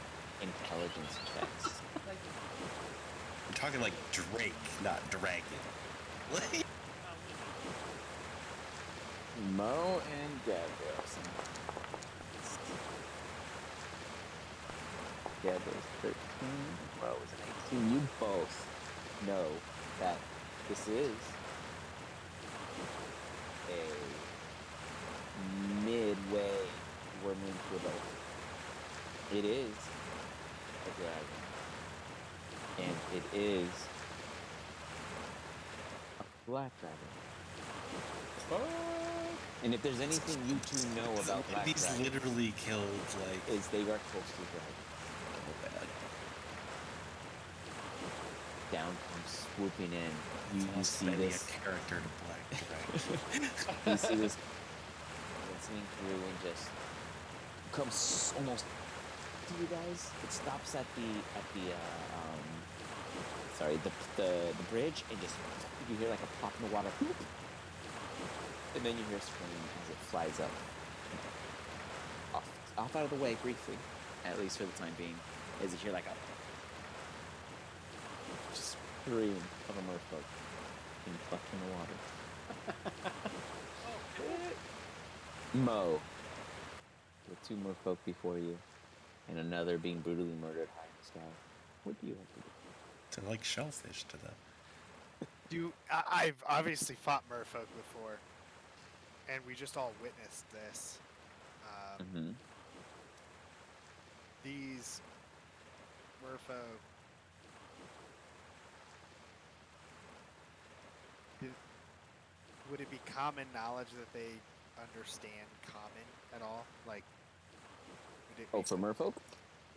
intelligence checks. I'm talking like Drake, not dragon. Like, Mo and Gabro. Gabro's 13. Mo is an 18. You both know that this is a midway wormling to adult. It is a dragon. And it is a black dragon. And if there's anything you two know about black these dragons, literally killed like is they are coastal dragons. oh bad. Down comes swooping in. You Lost see many this. a character to black dragon. You see this listening through and just comes almost to you guys. It stops at the bridge and just you hear like a pop in the water. And then you hear a scream as it flies up. Off out of the way briefly, at least for the time being, as you hear like a scream of a merfolk being plucked from the water. Mo, with 2 merfolk before you, and another being brutally murdered high in the sky. What do you like to do? They're like shellfish to them. I've obviously fought merfolk before, and we just all witnessed this. Mm-hmm. These merfolk. Would it be common knowledge that they understand common at all? Like, would it For merfolk?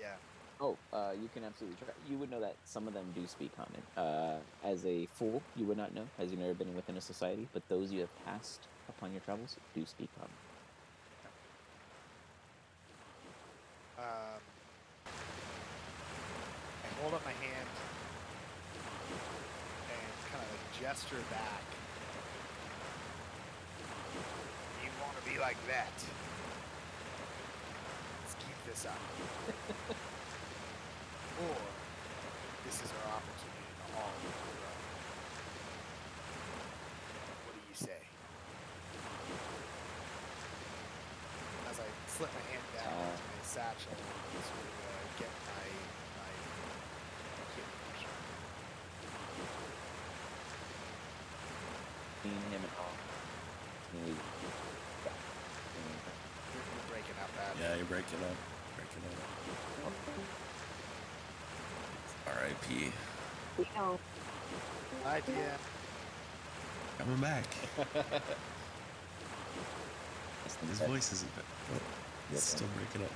Yeah. Oh, you can absolutely try. You would know that some of them do speak common. As a fool, you would not know, as you've never been within a society, but those you have passed upon your travels do speak common. I hold up my hand and kind of like gesture back. You want to be like that? Let's keep this up. Or this is our opportunity to all grow. What do you say? As I slip my hand down into my satchel to get my healing potion. Seeing him and all. You're breaking up bad. Yeah, you're breaking up. R.I.P. No. Idea. Coming back. His That- voice isn't. Oh, it's still breaking up.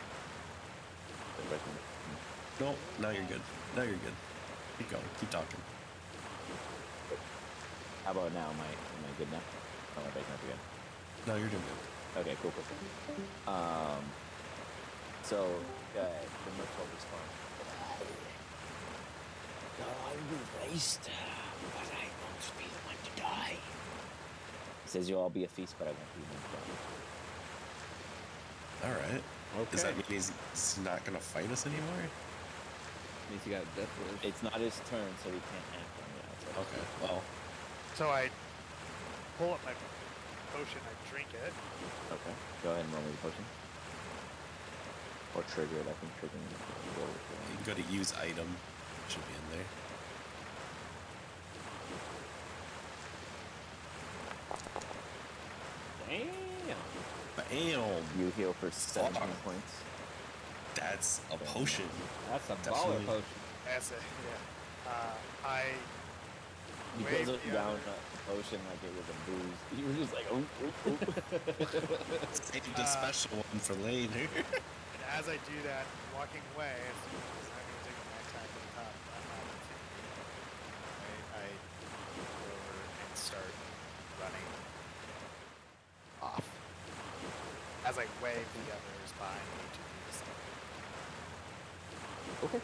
they're breaking up. No, now you're good. Keep going. Keep talking. How about now? Am I good now? Or am I breaking up again? No, you're doing good. Okay, cool. So the merfolk responds. I'll be faced, but I won't be the one to die. He says you'll all be a feast, but I won't be one to die. All right. Okay. Does that mean he's not gonna fight us anymore? Means you got death wish. It's not his turn, so he can't act on the outside. Okay. Well, So I pull up my potion, I drink it. Okay. Go ahead and roll me the potion. Or trigger it. I think triggering it. Roll it. you can go to use item. Should be in there. Bam! You heal for 17 Fuck. points. That's a potion. That's a Definitely. baller potion. That's it, yeah. I You wave guys look the down other- the potion like it was a booze. You were just like, oh. Saved a special one for later. And as I do that, walking away, assuming he's not going to take an attack at the top opportunity, I go over and start running off. As I wave the others behind me to do the same. Okay.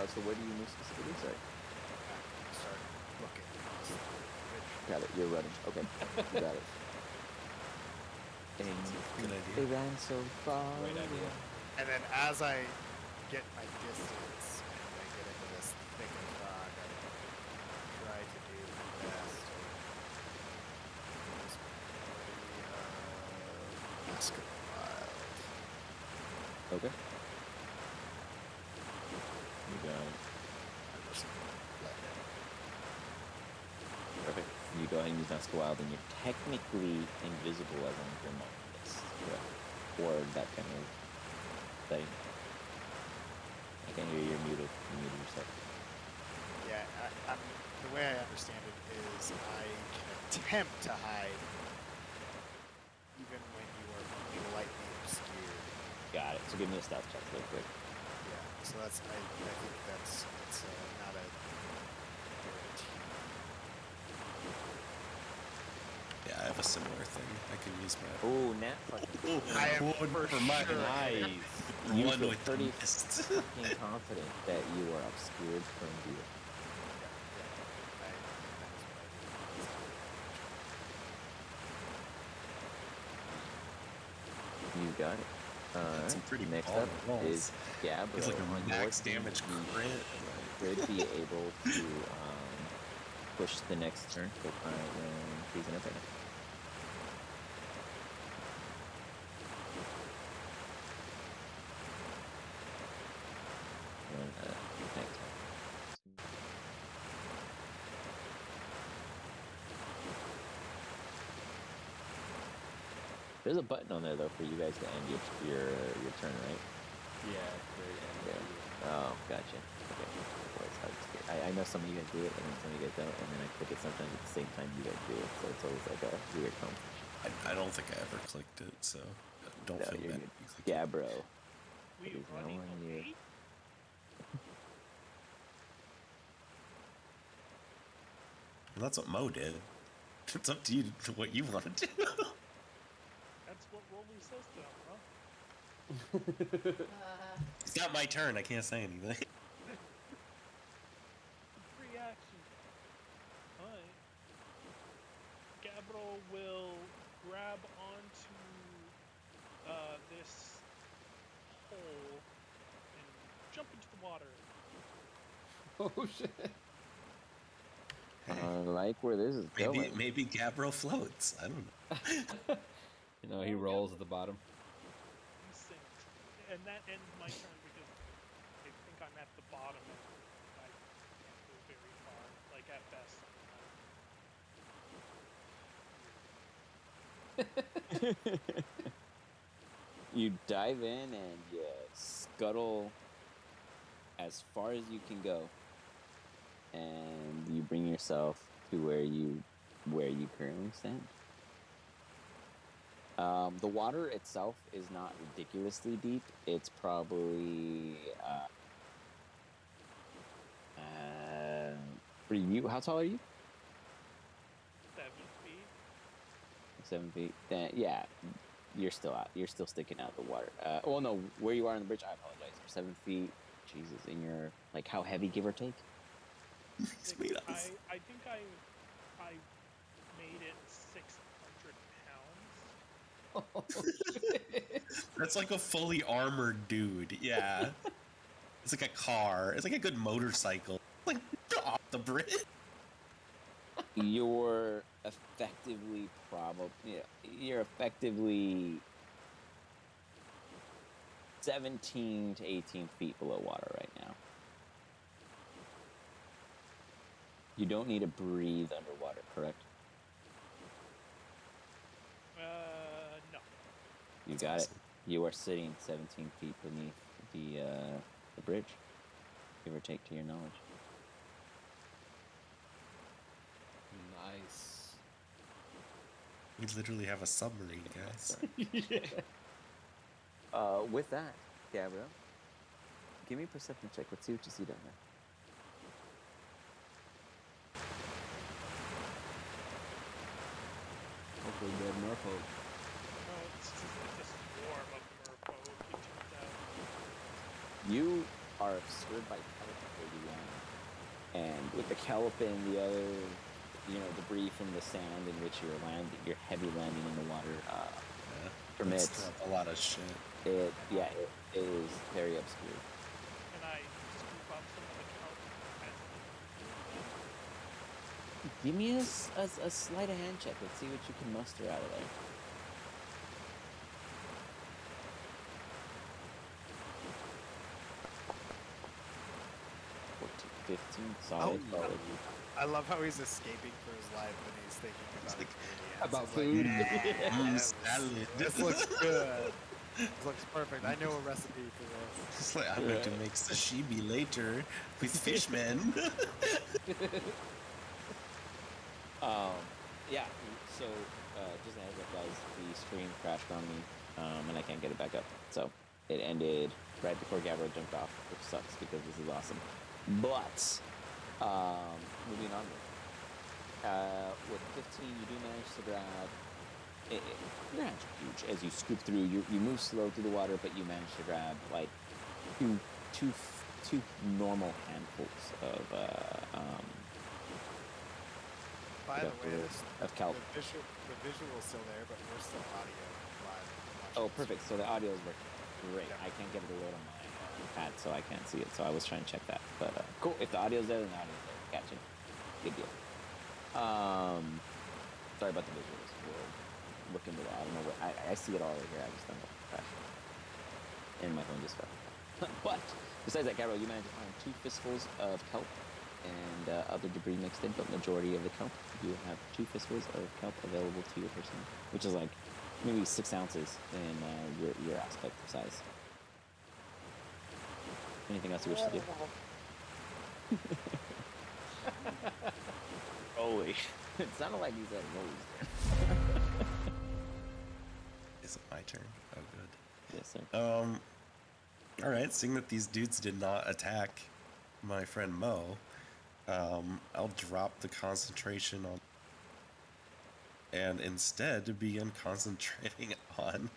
So where do you move specifically? Sorry. I start looking across the bridge. Got it. You're running. Okay. You got it. And Good they idea. ran so far. Great idea. And then as I get my distance and I get into this thick of fog, I try to do my best to use my ability of Mask of the Wild. Okay. You got it. I just let it. Perfect. You go ahead and use Mask of Wild, and you're technically invisible as long as you're among mist, correct? Or that kind of thing. I can hear you're muted. You muted yourself. Yeah, the way I understand it is I can attempt to hide even when you are only lightly obscured. Got it. So give me a stealth check real quick. Yeah, so that's I think it's not a guarantee. Yeah, I have a similar thing. I can use my. Oh, nat fucking. I am one for for my sure. Nice. You one feel with the pretty mist. fucking confident that you are obscured from view. Yeah, that is what I do. You got it. That's some pretty Next baller up rolls. is Gabbro. He's like a on max your team. damage You crit. should be able to push the next turn. Go try and freeze it up right now. There's a button on there though for you guys to end your turn, right? Yeah, at the very end. Yeah. Oh, gotcha. Okay. Boy, it's hard to get. I know some of you guys do it, and then some of you guys don't, and then I click it sometimes at the same time you guys do it, so it's always like a weird competition. I don't think I ever clicked it, so don't No, feel you're bad. good. if you click Yeah, it. bro. We It is no running one you. away? Well, that's what Mo did. It's up to you to what you want to do. That's what Rolly says to him, huh? It's not my turn. I can't say anything. Free action. Alright. Gabriel will grab onto this pole and jump into the water. Oh shit! I like where this is going. Maybe Gabriel floats. I don't know. You know, he rolls at the bottom. He sinks. And that ends my turn because I think I'm at the bottom and I can't go very far. Like, at best, I'm like here. You dive in and you scuttle as far as you can go, and you bring yourself to where you currently stand. The water itself is not ridiculously deep. It's probably for you. How tall are you? 7 feet. 7 feet. Yeah, you're still out. You're still sticking out of the water. Well, no, where you are on the bridge. I apologize. You're 7 feet. Jesus, and you're like how heavy, give or take? He's made us. I think I made it 600 pounds. Oh shit! That's like a fully armored dude. Yeah. It's like a car. It's like a good motorcycle. Like off the bridge. You're effectively you're effectively 17 to 18 feet below water right now. You don't need to breathe underwater, correct? No. You That's got awesome. it. You are sitting 17 feet beneath the bridge, give or take to your knowledge. Nice. We literally have a submarine, guys. Yeah. With that, Gabriel, give me a perception check. Let's see what you see down there. Hopefully, dead merfolk. No, it's a swarm of merfolk, it turns out. You are obscured by kelp where you land, and with the kelp and the other, debris from the sand in which your heavy landing in the water Yeah. permits. Let's drop a lot of shit. It is very obscured. Can I scoop up some of the kelp as it is? Give me a sleight of hand check. Let's see what you can muster out of there. 14, 15, solid. I love how he's escaping for his life when he's thinking about like, ingredients. about He's food. Like, Salad. this looks good. This looks perfect. I know a recipe for this. It's like I'm going to make sashimi later with fishmen. Yeah. So just a heads up, guys. The stream crashed on me, and I can't get it back up. So it ended right before Gabriel jumped off, which sucks because this is awesome. But moving on. With 15, you do manage to grab. Your hands are huge as you scoop through. You move slow through the water, but you manage to grab like two normal handfuls of By the way, of kelp. the visual's still there, but we're still audio live. Oh, perfect. So the audio is working. Great. Yeah. I can't get it to load on my pad, so I can't see it. So I was trying to check that. But cool. If the audio's there, then the audio's there. Gotcha. Big deal. Sorry about the visuals. We'll look into that. I don't know what I see it all right here. I just don't know what crash. And my phone just fell. But besides that, Gabriel, you managed to find 2 fistfuls of kelp and other debris mixed in, but majority of the kelp. You have 2 fistfuls of kelp available to your person, which is like maybe 6 ounces in your aspect of size. Anything else you wish to do? Rolly. It sounded like you said Rolly's turn. Is it my turn? Oh, good. Yes, sir. All right. Seeing that these dudes did not attack my friend Mo, I'll drop the concentration on, and instead begin concentrating on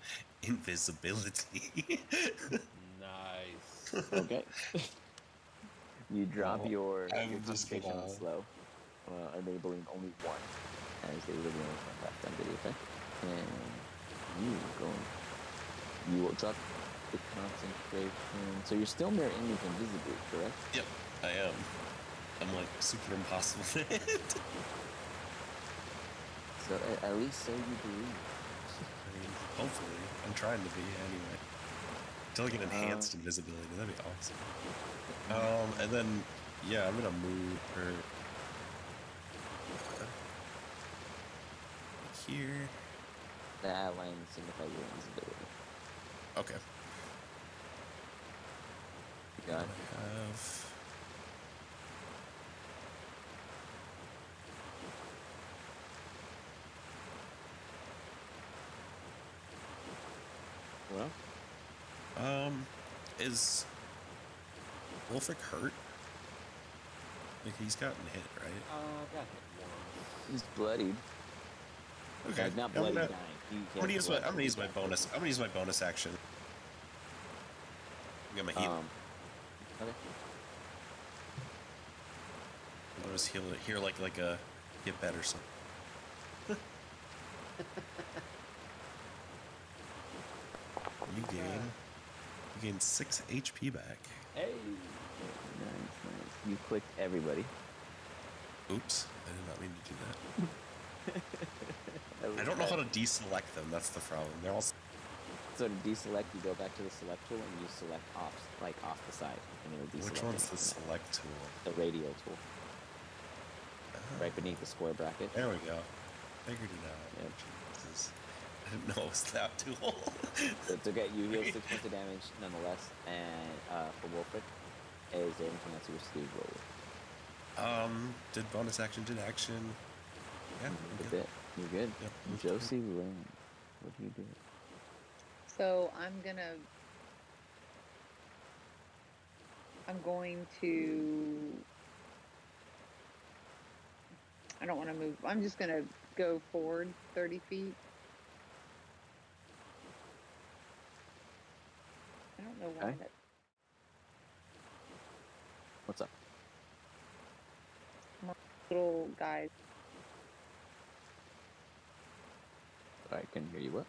invisibility. Nice. Okay. You drop Oh, your I'm just concentration on gonna- slow, enabling only one, as they were the only one left under the effect. And you will drop the concentration. So you're still mirror image invisibly, correct? Yep, I am. I'm like super impossible to hit. So at least so you believe. I mean, hopefully. I'm trying to be anyway. Until I get enhanced invisibility, that'd be awesome. And then, yeah, I'm gonna move her here. That line signifies your invisibility. Okay. You got it. I have. Well, Is Wolfric hurt? Like he's gotten hit, right? Got hit once. he's bloodied. Okay. Like, not I'm bloody gonna, dying. He I'm gonna has use blood my. I'm gonna use my everywhere. bonus. I'm gonna use my bonus action. Get my heal. Okay. I'll just heal it here, like a get better something. You gain 6 HP back. Hey. Nice. You clicked everybody. Oops, I did not mean to do that. I don't know how to deselect them. That's the problem. They're all. So to deselect, you go back to the select tool and you select off the side, and it'll deselect. Which one's the everything. select tool? The radial tool, right beneath the square bracket. There we go. Figured it out. Yep. Jesus. I didn't know it was that tool. So it's okay. You heal 6 points of damage nonetheless. And for Wolfric, is there anything else you wish to do? Roll with. Did bonus action, did action. Yeah, I'm That's good. it. You're good. Yep. Josie Lynn, what do you do? So I'm going to. I don't want to move. I'm just gonna go forward 30 feet. I don't know why Okay. that. What's up? Little guys. I couldn't hear you. What?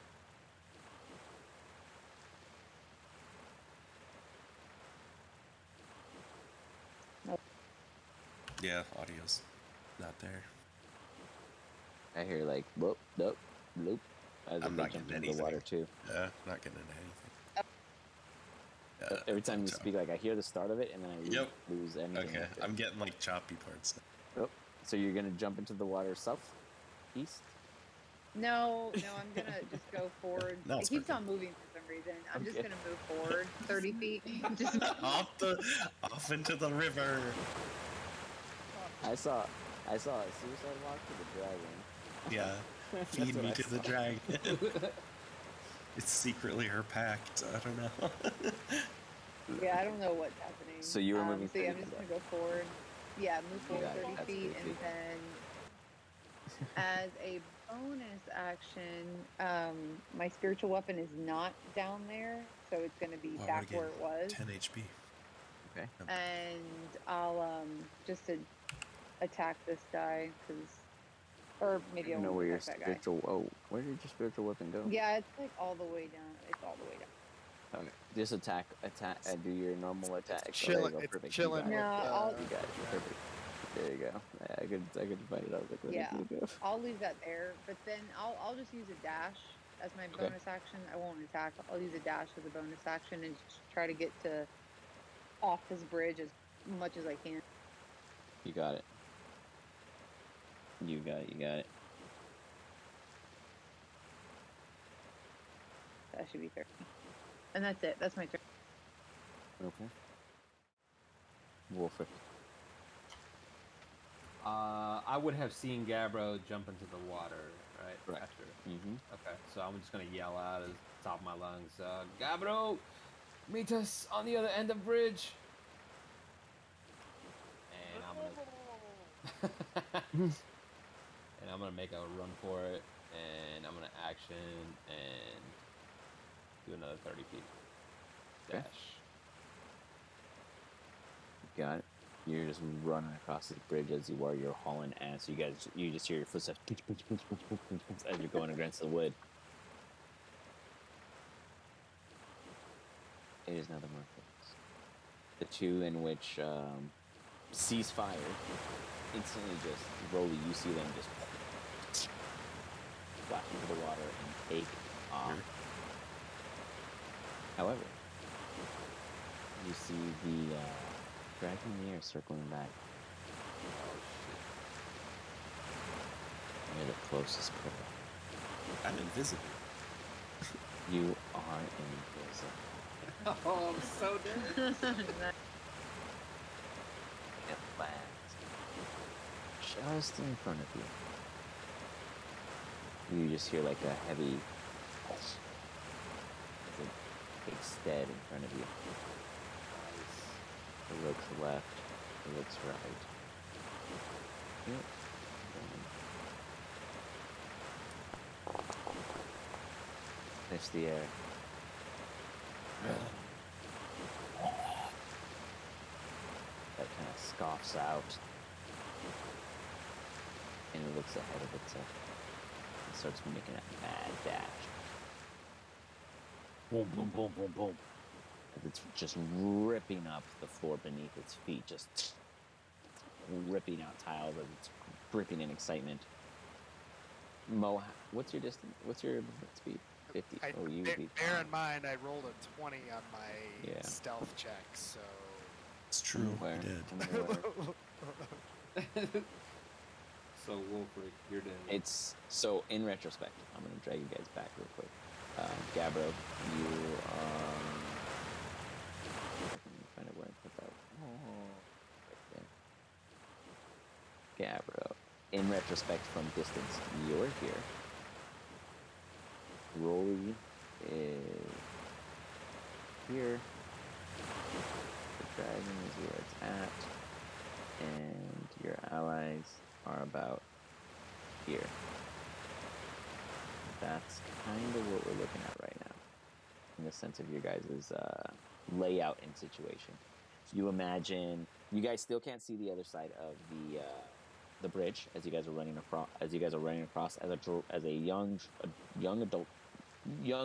Yeah, audio's not there. I hear like whoop, nope, loop. As I'm if not they jumped getting into the water anything. too. Yeah, not getting into anything. Every time you tough. speak, like I hear the start of it, and then I lose anything. Okay, after. I'm getting like choppy parts now. Oh, so you're gonna jump into the water south, east? No, I'm gonna just go forward. No, It it's keeps working. on moving for some reason. I'm just Okay. gonna move forward 30 feet. Just off into the river. I saw a suicide walk to the dragon. Yeah, That's feed what me I to the saw. dragon. It's secretly her pact. I don't know. yeah, I don't know what's happening. So you were moving So yeah, 30 I'm just feet gonna go forward. Yeah, move forward got it. 30 That's feet, good, and too. then as a bonus action, my spiritual weapon is not down there, so it's gonna be Oh, back again, where it was. 10 HP. Okay. And I'll just attack this guy or maybe I I don't know won't where your attack that guy. spiritual. Oh, where did your spiritual weapon go? Yeah, it's like all the way down. It's all the way down. Okay. Just attack. Do your normal attack. It's There you go. it's Perfect. chilling You with got it. No, I'll- You got it. Perfect. There you go. Yeah, I could find it. I was like, where Yeah. did you go? I'll leave that there, but then I'll just use a dash as my Okay. bonus action. I won't attack. I'll use a dash as a bonus action and just try to get to off this bridge as much as I can. You got it. You got it. that should be 30. And that's it. That's my turn. Okay. Wolfric. I would have seen Gabbro jump into the water, right? Correct. After. Mm-hmm. Okay, so I'm just gonna yell out at the top of my lungs, Gabbro, meet us on the other end of bridge. And I'm gonna make a run for it, and I'm gonna action and do another 30 feet dash. Okay. Got it. You're just running across this bridge as you are. You're hauling ass. You just hear your footsteps as you're going against the wood. It is now the Merfolks. The two in which cease fire. Instantly just Rolly, you see them just splash into the water and take off. However, you see the dragon in the air circling back. Oh shit. You're the closest prey. I'm invisible. You are invisible. Oh, I'm so dead. It lands just in front of you. You just hear like a heavy pulse as it takes stead in front of you. It looks left, it looks right. Yep. Sniffs the air. That kind of scoffs out. And it looks ahead of itself. It starts making a mad dash. Boom, boom, boom, boom, boom. As it's just ripping up the floor beneath its feet, just ripping out tiles as it's gripping in excitement. Mo, what's your distance? What's your movement speed? 50. Oh, you would be. Bear in mind, I rolled a 20 on my Yeah. stealth check, so. It's true. Where? I did. So Wolfric, you're dead. It's so in retrospect. I'm gonna drag you guys back real quick. Gabbro, you are. Let me find out where I put that. Oh, right there. Gabbro. In retrospect, from distance, you're here. Rolly is here. The dragon is where it's at, and your allies are about here. That's kind of what we're looking at right now, in the sense of your guys' layout and situation. You imagine you guys still can't see the other side of the bridge as you guys are running across. As a young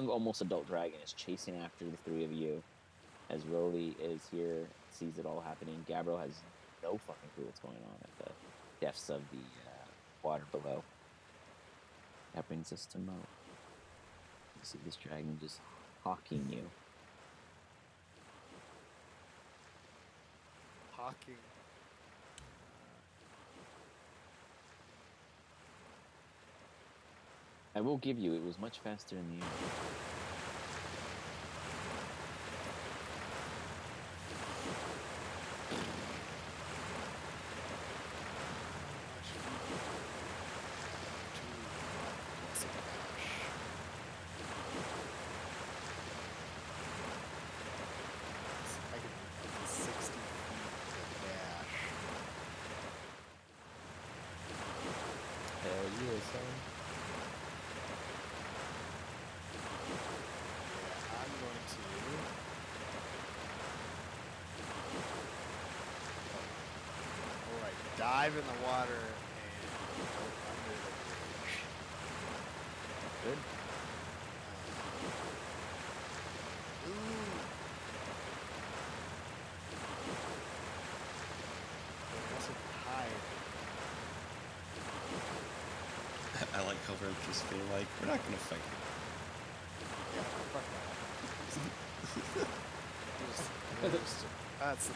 almost adult dragon is chasing after the three of you. As Rolly is here, sees it all happening. Gabbro has no fucking clue what's going on at the depths of the water below. That brings us to Mo. You see this dragon just hawking you. Hawking. I will give you, it was much faster in the air. I could move up to 60 feet with a dash. Hell yeah, son. Yeah, I'm going to. Alright, dive in the water and go under the bridge. Good. Ooh. But I also can hide. I like how we're just feel like we're not gonna fight. Yeah, fuck that. That's a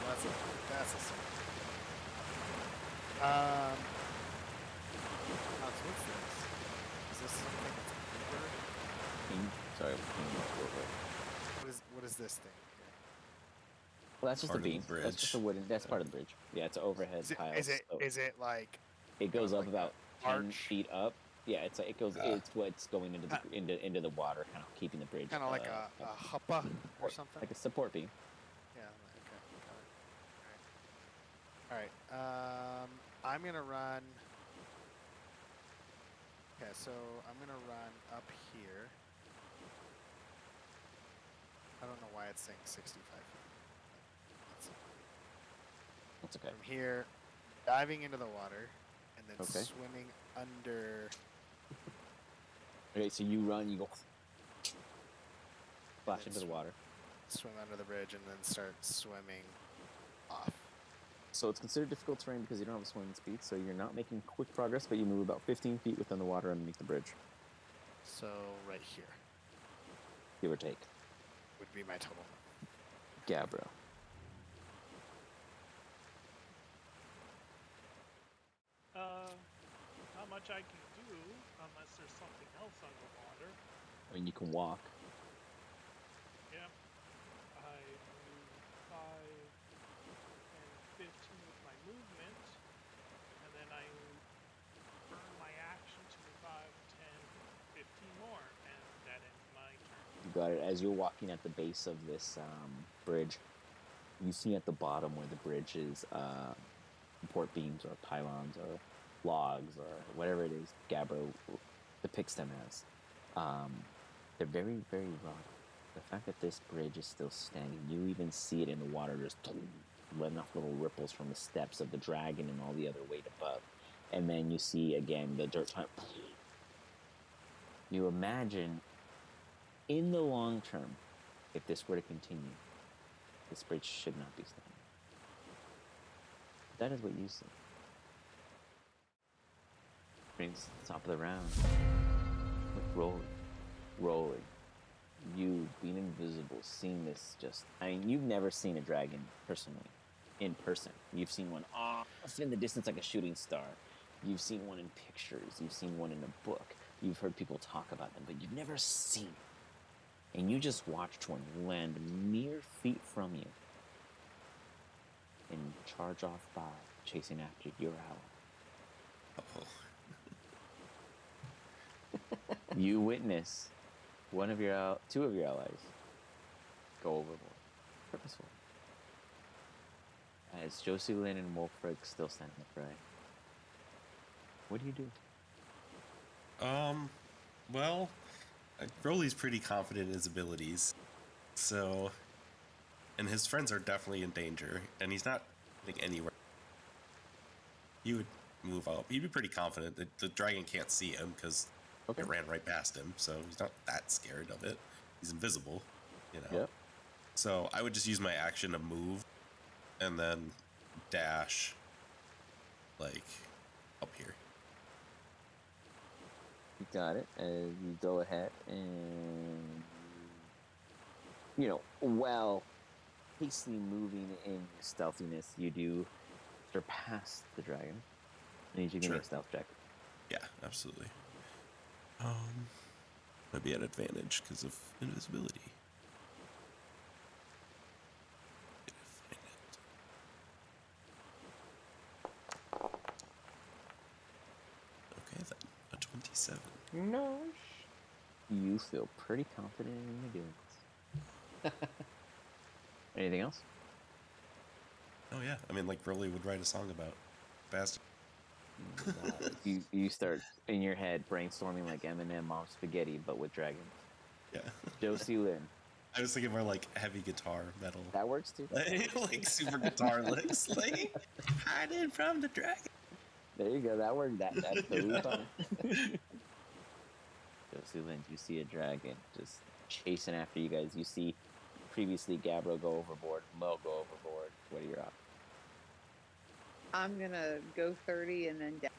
Alex, what's this? Is this something that's deeper? Sorry, What is this thing here? Well, that's just a Part of the beam. That's just a bridge. wooden. That's part of the bridge. Yeah, it's an overhead pile. Is so it like it goes like up a about 10 arch? feet up. Yeah, it's like it goes. It's what's going into the into the water, kind of keeping the bridge. Kind of like a huppa or something. Like a support beam. Yeah. Okay. Got it. All right. I'm gonna run. Yeah. So I'm gonna run up here. I don't know why it's saying 65 feet. That's not right. That's okay. From here, diving into the water, and then Okay. swimming under. Okay, so you run, you go splash then into the water. Swim under the bridge, and then start swimming off. So it's considered difficult terrain because you don't have a swimming speed, so you're not making quick progress, but you move about 15 feet within the water underneath the bridge, So right here give or take. would be my total. Gabbro. Not much I can do unless there's something else underwater. I mean, you can walk. Yeah. I move 5 and 15 with my movement, and then I burn my action to move 5, 10, 15 more, and that ends my turn. You got it. As you're walking at the base of this bridge, you see at the bottom where the bridge is support beams or pylons or logs or whatever it is Gabbro depicts them as. They're very, very rotted. The fact that this bridge is still standing, you even see it in the water just letting off little ripples from the steps of the dragon and all the other weight above. And then you see again the dirt time. You imagine in the long term, if this were to continue, this bridge should not be standing. That is what you see. Brings the top of the round. With rolling. You being invisible, seeing this you've never seen a dragon personally, in person. You've seen one off in the distance like a shooting star. You've seen one in pictures. You've seen one in a book. You've heard people talk about them, but you've never seen it. And you just watched one land mere feet from you and charge off by, chasing after your ally. Oh. You witness two of your allies go overboard, purposefully. As Josie Lynn and Wolfric still stand upright. What do you do? Well, Broly's pretty confident in his abilities, so, and his friends are definitely in danger, and he's not getting anywhere. He would move up. He'd be pretty confident that the dragon can't see him because it ran right past him, so he's not that scared of it. He's invisible, you know. Yep. So I would just use my action to move, and then dash, like, up here. You got it. As you go ahead and, while hastily moving in your stealthiness, you do surpass the dragon. I need you to give me a stealth check. Yeah, absolutely. Might be at advantage because of invisibility. Did I find it? Okay then, a 27. No. You feel pretty confident in your doings. Anything else? Oh yeah, I mean, like Broly would write a song about bastard. You start in your head brainstorming like Eminem on spaghetti, but with dragons. Yeah. Josie Lynn. I was thinking more like heavy guitar metal. That works too. Like super guitar licks, like hiding from the dragon. There you go. That worked. That's totally fine. Josie Lynn, you see a dragon just chasing after you guys. You see previously Gabbro go overboard, Mo go overboard. What are your options? I'm gonna go 30 and then dash.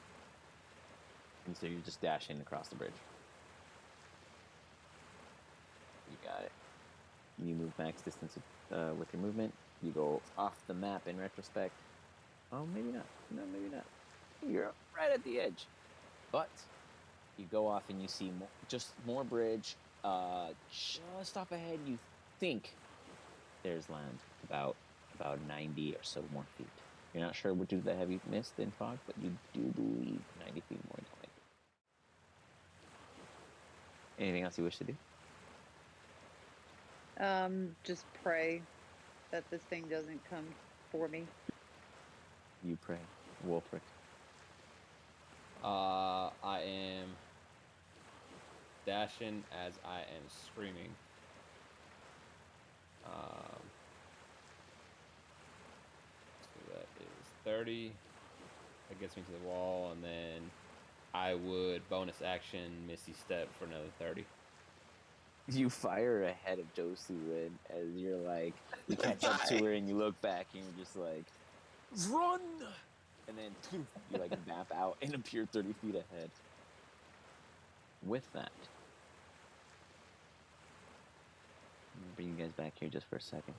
And so you're just dashing across the bridge. You got it. You move max distance with your movement. You go off the map in retrospect. Oh, maybe not. No, maybe not. You're right at the edge. But you go off and you see just more bridge, Just off ahead, you think there's land about 90 or so more feet. You're not sure what due to the heavy mist and fog, but you do believe 90 feet more than 20. Anything else you wish to do? Just pray that this thing doesn't come for me. You pray, Wolfric. I am dashing as I am screaming. So that is 30. That gets me to the wall, and then I would bonus action Misty Step for another 30. You fire ahead of Josuin as you're like, you catch up to her and you look back and you're just like, run! And then you like map out and appear 30 feet ahead. With that, I'm gonna bring you guys back here just for a second.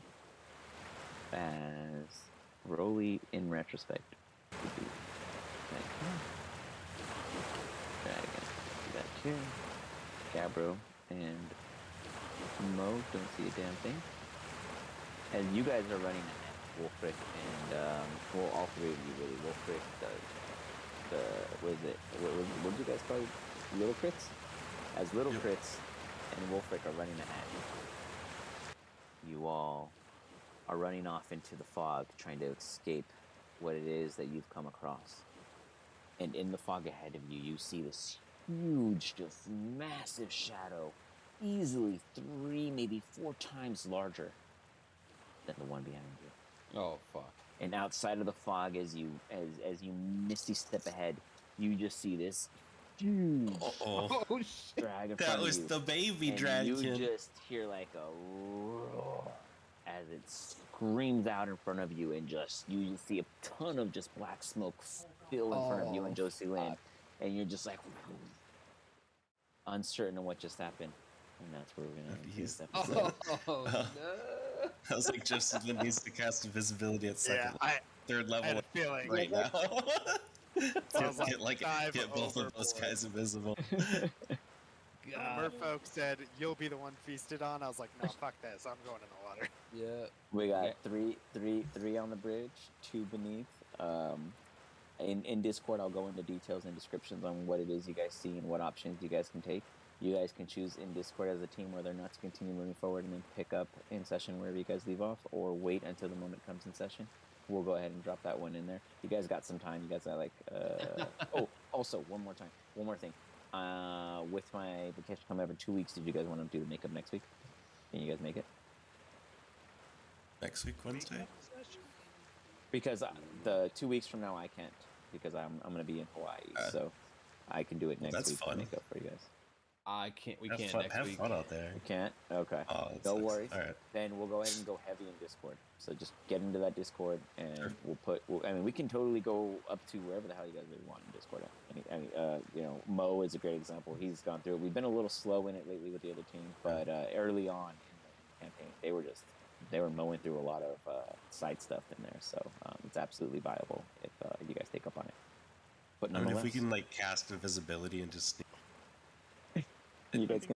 As Rolly, in retrospect, would be back here. Dragon, back here. Gabbro and Mo don't see a damn thing. As you guys are running ahead, Wolfric and well, all three of you really. Wolfric, what did you guys call it? Little Crits? As Little Crits and Wolfric are running ahead, you all are running off into the fog, trying to escape what it is that you've come across. And in the fog ahead of you, you see this huge, just massive shadow, easily 3, maybe 4 times larger than the one behind you. Oh fuck! And outside of the fog, as you misty step ahead, you just see this huge Oh shit! dragon. That was the baby and dragon. you just hear like a roar as it screams out in front of you, and you just see a ton of just black smoke fill in front of you and Josie Lynn, and you're just like uncertain of what just happened. And that's where we're gonna end this episode. Oh no! I was like, Justin needs to cast invisibility at second, third I had level a feeling. right now. I was like, get both of those guys invisible. Merfolk said, "You'll be the one feasted on." I was like, "No, fuck this. I'm going in the water." Yeah. We got three on the bridge, 2 beneath. In Discord, I'll go into details and descriptions on what it is you guys see and what options you guys can take. You guys can choose in Discord as a team whether or not to continue moving forward and then pick up in session wherever you guys leave off, or wait until the moment comes in session. We'll go ahead and drop that one in there. You guys got some time. You guys are like, oh, also one more thing. With my vacation coming every 2 weeks, did you guys want to do the makeup next week? Can you guys make it? Next week, Wednesday? Because the 2 weeks from now I can't, because I'm going to be in Hawaii, so I can do it next week. Fun. To make up for you guys. I can't. We have can't fun, next have week. fun out there. You can't? Okay. Oh, no worries. All right. Then we'll go ahead and go heavy in Discord. So just get into that Discord, and we can totally go up to wherever the hell you guys really want in Discord. Mo is a great example. He's gone through it. We've been a little slow in it lately with the other team, but early on in the campaign, they were mowing through a lot of side stuff in there. So it's absolutely viable if you guys take up on it. But if we can cast invisibility and just you guys can